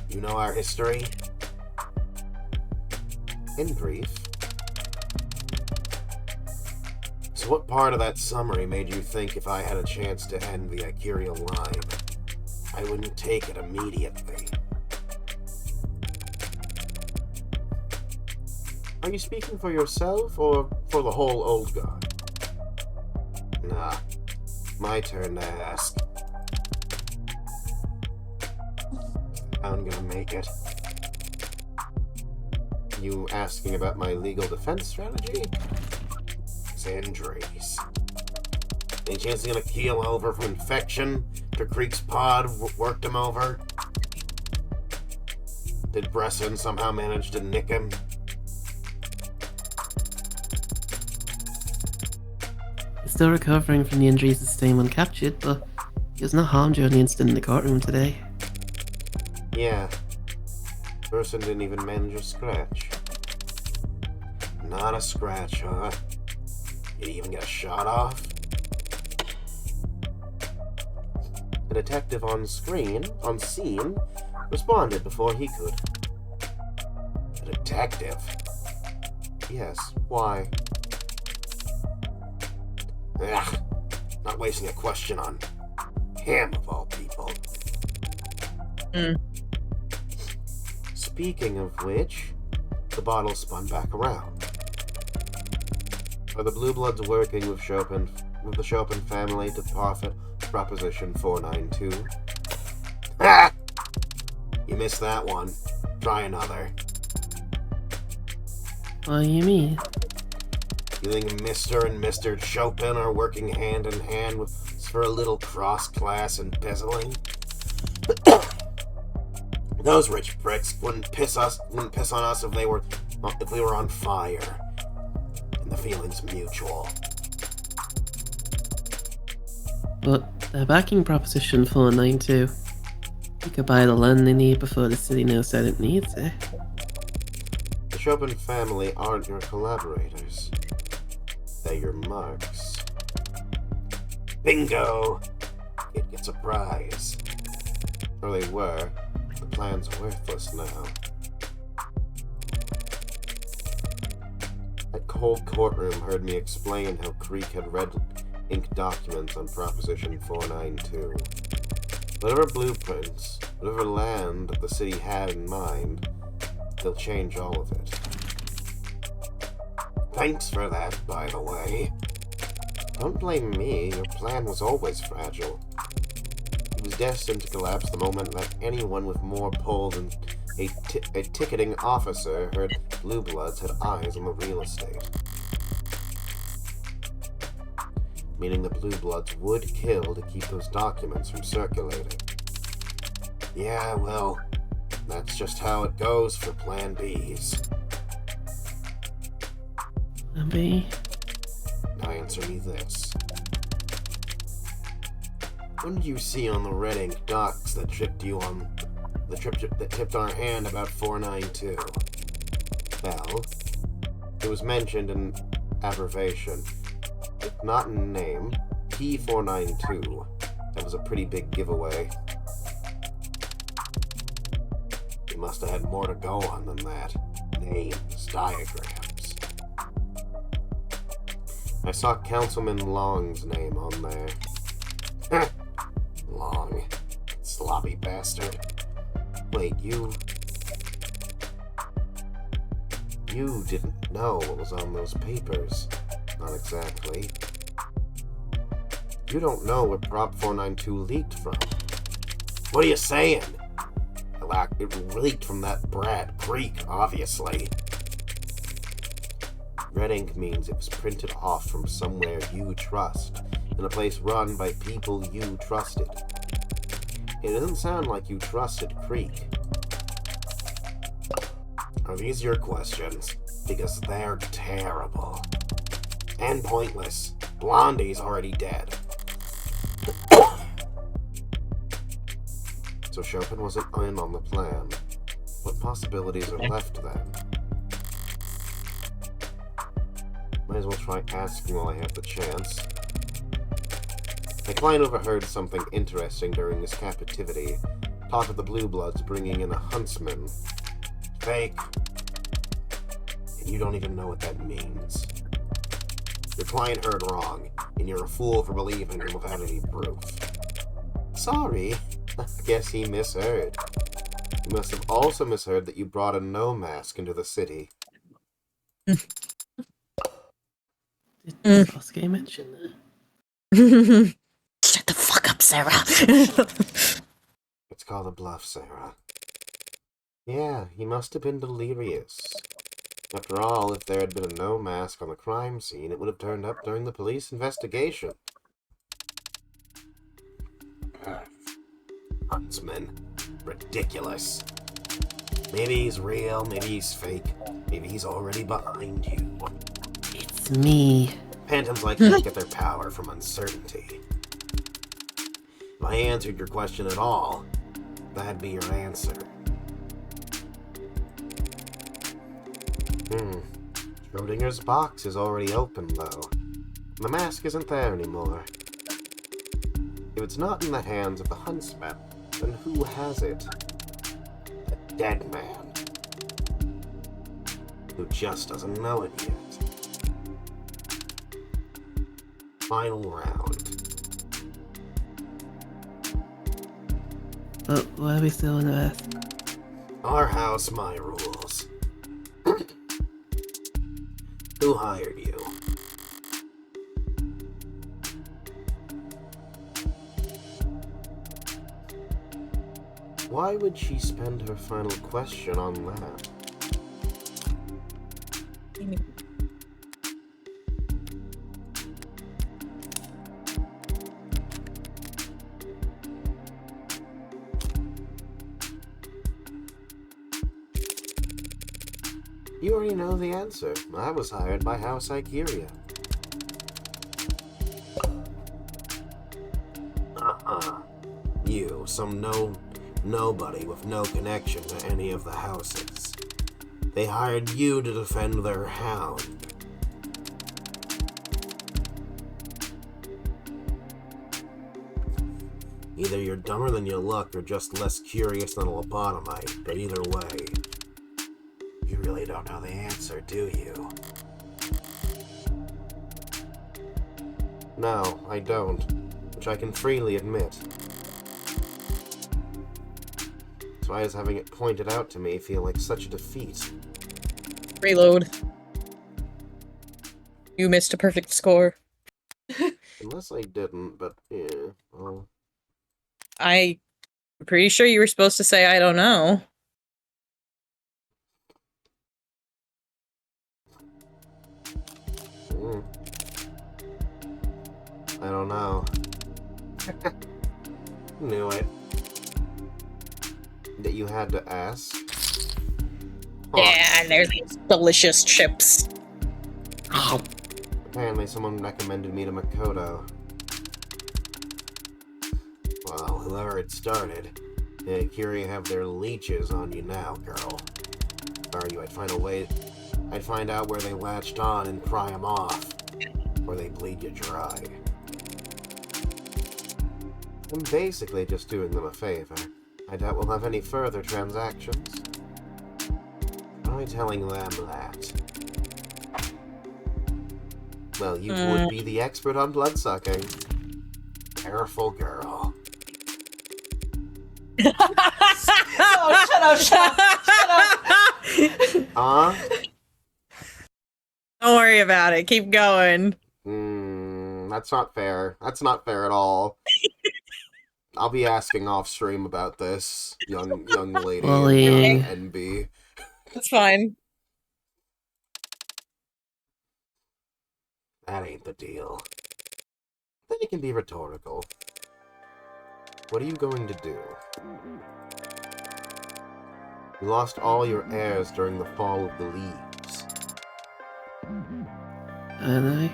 You know our history? In brief. So what part of that summary made you think if I had a chance to end the Ikeria line, I wouldn't take it immediately? Are you speaking for yourself, or for the whole old guard? Nah. My turn to ask. I'm gonna make it. You asking about my legal defense strategy? His injuries. Any chance he's gonna keel over from infection? After Creek's pod worked him over? Did Bresson somehow manage to nick him? He's still recovering from the injuries sustained when captured, but he was not harmed during the incident in the courtroom today. Yeah. Person didn't even manage a scratch. Not a scratch, huh? Did he even get a shot off? The detective on scene, responded before he could. A detective? Yes, why? Ugh, not wasting a question on him, of all people. Speaking of which, the bottle spun back around. Are the Blue Bloods working with the Chopin family to profit Proposition 492? Ah! You missed that one. Try another. What do you mean? You think Mr. and Mr. Chopin are working hand in hand for a little cross-class embezzling? Those rich pricks wouldn't piss on us if we were on fire. And the feeling's mutual. But they're backing Proposition 492. You could buy the land they need before the city knows that it needs it. Chopin family aren't your collaborators. They're your marks. Bingo! It gets a prize. Or they were. The plan's worthless now. That cold courtroom heard me explain how Creek had red ink documents on Proposition 492. Whatever blueprints, whatever land that the city had in mind, they'll change all of it. Thanks for that, by the way. Don't blame me, your plan was always fragile. It was destined to collapse the moment that anyone with more pull than a ticketing officer heard Blue Bloods had eyes on the real estate. Meaning the Blue Bloods would kill to keep those documents from circulating. Yeah, well, that's just how it goes for Plan Bs. Plan B? Now answer me this. What did you see on the red ink docs that tripped you on that tipped our hand about 492? Well, it was mentioned in abbreviation, if not in name, P492. That was a pretty big giveaway. You must have had more to go on than that. Names, diagrams. I saw Councilman Long's name on there. Long. Sloppy bastard. Wait, you didn't know what was on those papers. Not exactly. You don't know where Prop 492 leaked from. What are you saying? It leaked from that brat, Creek, obviously. Red ink means it was printed off from somewhere you trust, in a place run by people you trusted. It doesn't sound like you trusted Creek. Are these your questions? Because they're terrible. And pointless. Blondie's already dead. So Chopin wasn't in on the plan. What possibilities are left then? Might as well try asking while I have the chance. My client overheard something interesting during his captivity. Talk of the Blue Bloods bringing in a huntsman. Fake. And you don't even know what that means. Your client heard wrong, and you're a fool for believing him without any proof. Sorry. I guess he misheard. You must have also misheard that you brought a no mask into the city. Did Sasuke mention that? Shut the fuck up, Sarah. It's called a bluff, Sarah. Yeah, he must have been delirious. After all, if there had been a no mask on the crime scene, it would have turned up during the police investigation. Huntsman. Ridiculous. Maybe he's real, maybe he's fake, maybe he's already behind you. It's me. Phantoms like that get their power from uncertainty. If I answered your question at all, that'd be your answer. Schrodinger's box is already open, though. The mask isn't there anymore. If it's not in the hands of the huntsman, then who has it? A dead man. Who just doesn't know it yet. Final round. But why are we still on Earth? Our house, my rules. Who hired you? Why would she spend her final question on that? You already know the answer. I was hired by House Ikeria. You, some nobody with no connection to any of the houses. They hired you to defend their hound. Either you're dumber than you look, or just less curious than a lobotomite, but either way, you really don't know the answer, do you? No, I don't, which I can freely admit. That's why does having it pointed out to me feel like such a defeat? Reload. You missed a perfect score. Unless I didn't, but yeah, well... I'm pretty sure you were supposed to say, I don't know. I don't know. Knew it. That you had to ask. Huh. Yeah, and there's these delicious chips. Oh, Apparently someone recommended me to Makoto. Well, whoever it started, Curia have their leeches on you now, girl. If I were you, I'd find out where they latched on and pry them off. Or they bleed you dry. I'm basically just doing them a favor. I doubt we'll have any further transactions. Why am I telling them that? Well, you would be the expert on bloodsucking. Careful girl. Oh, shut up. Don't worry about it. Keep going. That's not fair. That's not fair at all. I'll be asking off stream about this, young lady Bullying. NB. It's fine. That ain't the deal. Then it can be rhetorical. What are you going to do? You lost all your heirs during the fall of the leaves. and I...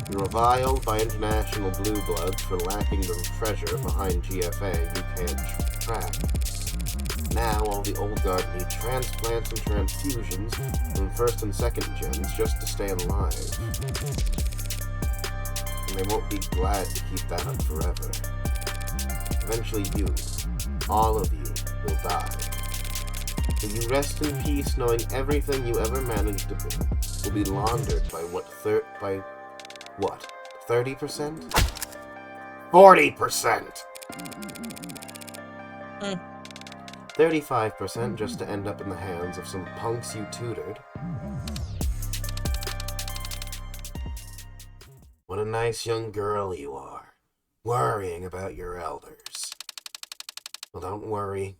You were reviled by international blue bloods for lacking the treasure behind GFA you can't track. Now all the old guard need transplants and transfusions from first and second gens just to stay alive. And they won't be glad to keep that up forever. Eventually you, all of you, will die. Will you rest in peace knowing everything you ever managed to build will be laundered by what, 30%? 40%! 35% just to end up in the hands of some punks you tutored. What a nice young girl you are, worrying about your elders. Well, don't worry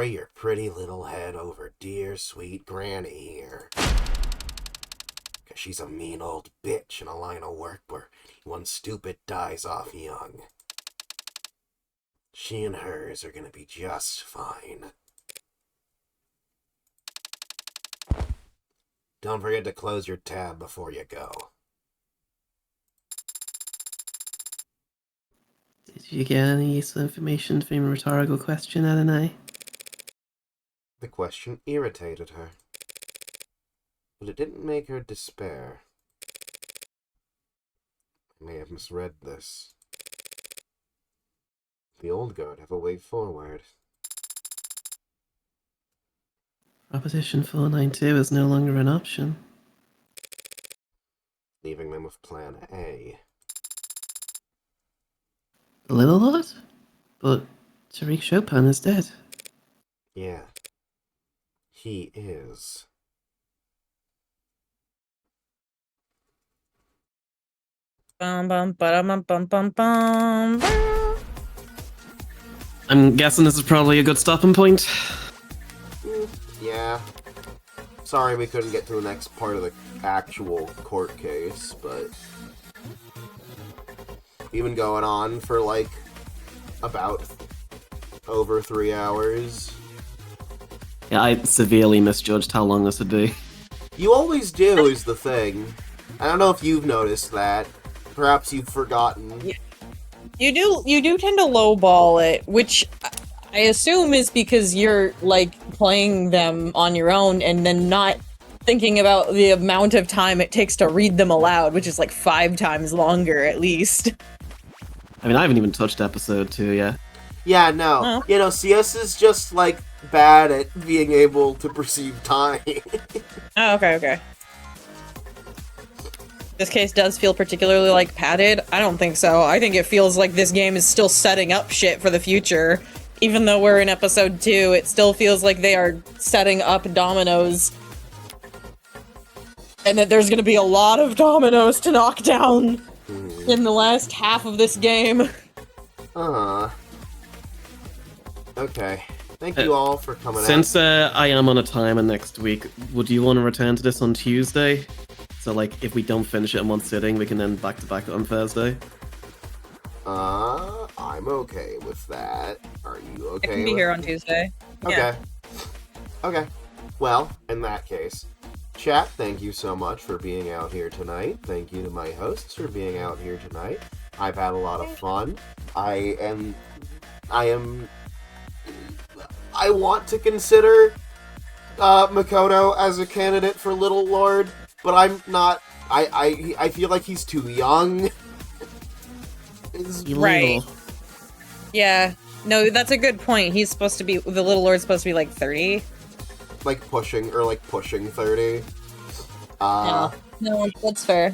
your pretty little head over dear sweet Granny here. 'Cause she's a mean old bitch in a line of work where one stupid dies off young. She and hers are gonna be just fine. Don't forget to close your tab before you go. Did you get any useful information from your rhetorical question, Adonai? The question irritated her. But it didn't make her despair. I may have misread this. The old guard have a way forward. Proposition 492 is no longer an option. Leaving them with plan A. A little lot? But Tariq Chopin is dead. Yeah. He is. Bum bum bum bum bum bum. I'm guessing this is probably a good stopping point. Yeah. Sorry we couldn't get to the next part of the actual court case, but... Even going on for, like, about over 3 hours. Yeah, I severely misjudged how long this would be. You always do, is the thing. I don't know if you've noticed that. Perhaps you've forgotten. You do tend to lowball it, which I assume is because you're like playing them on your own and then not thinking about the amount of time it takes to read them aloud, which is like 5 times longer at least. I mean, I haven't even touched episode 2 yet. Yeah, no. Oh. CS is just, like, bad at being able to perceive time. Oh, okay. This case does feel particularly, like, padded. I don't think so. I think it feels like this game is still setting up shit for the future. Even though we're in episode 2, it still feels like they are setting up dominoes. And that there's gonna be a lot of dominoes to knock down in the last half of this game. Okay. Thank you all for coming out. Since I am on a timer next week, would you want to return to this on Tuesday? So, like, if we don't finish it in one sitting, we can then back-to-back it on Thursday? I'm okay with that. Are you okay I can be with here on Tuesday. Okay. Yeah. Okay. Well, in that case, chat, thank you so much for being out here tonight. Thank you to my hosts for being out here tonight. I've had a lot of fun. I want to consider Makoto as a candidate for Little Lord, but I'm not. I feel like he's too young. Right. Yeah. No, that's a good point. He's supposed to be, the Little Lord's supposed to be like 30. Like pushing 30. No, that's fair.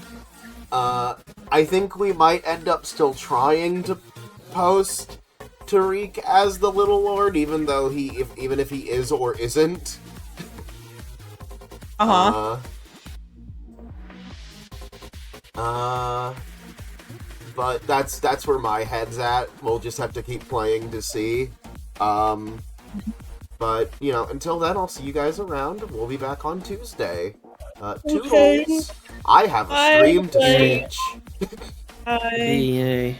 I think we might end up still trying to post Tariq as the Little Lord, even though even if he is or isn't. But that's where my head's at. We'll just have to keep playing to see. But, until then, I'll see you guys around. We'll be back on Tuesday. Toodles! I have a stream to teach. Yay.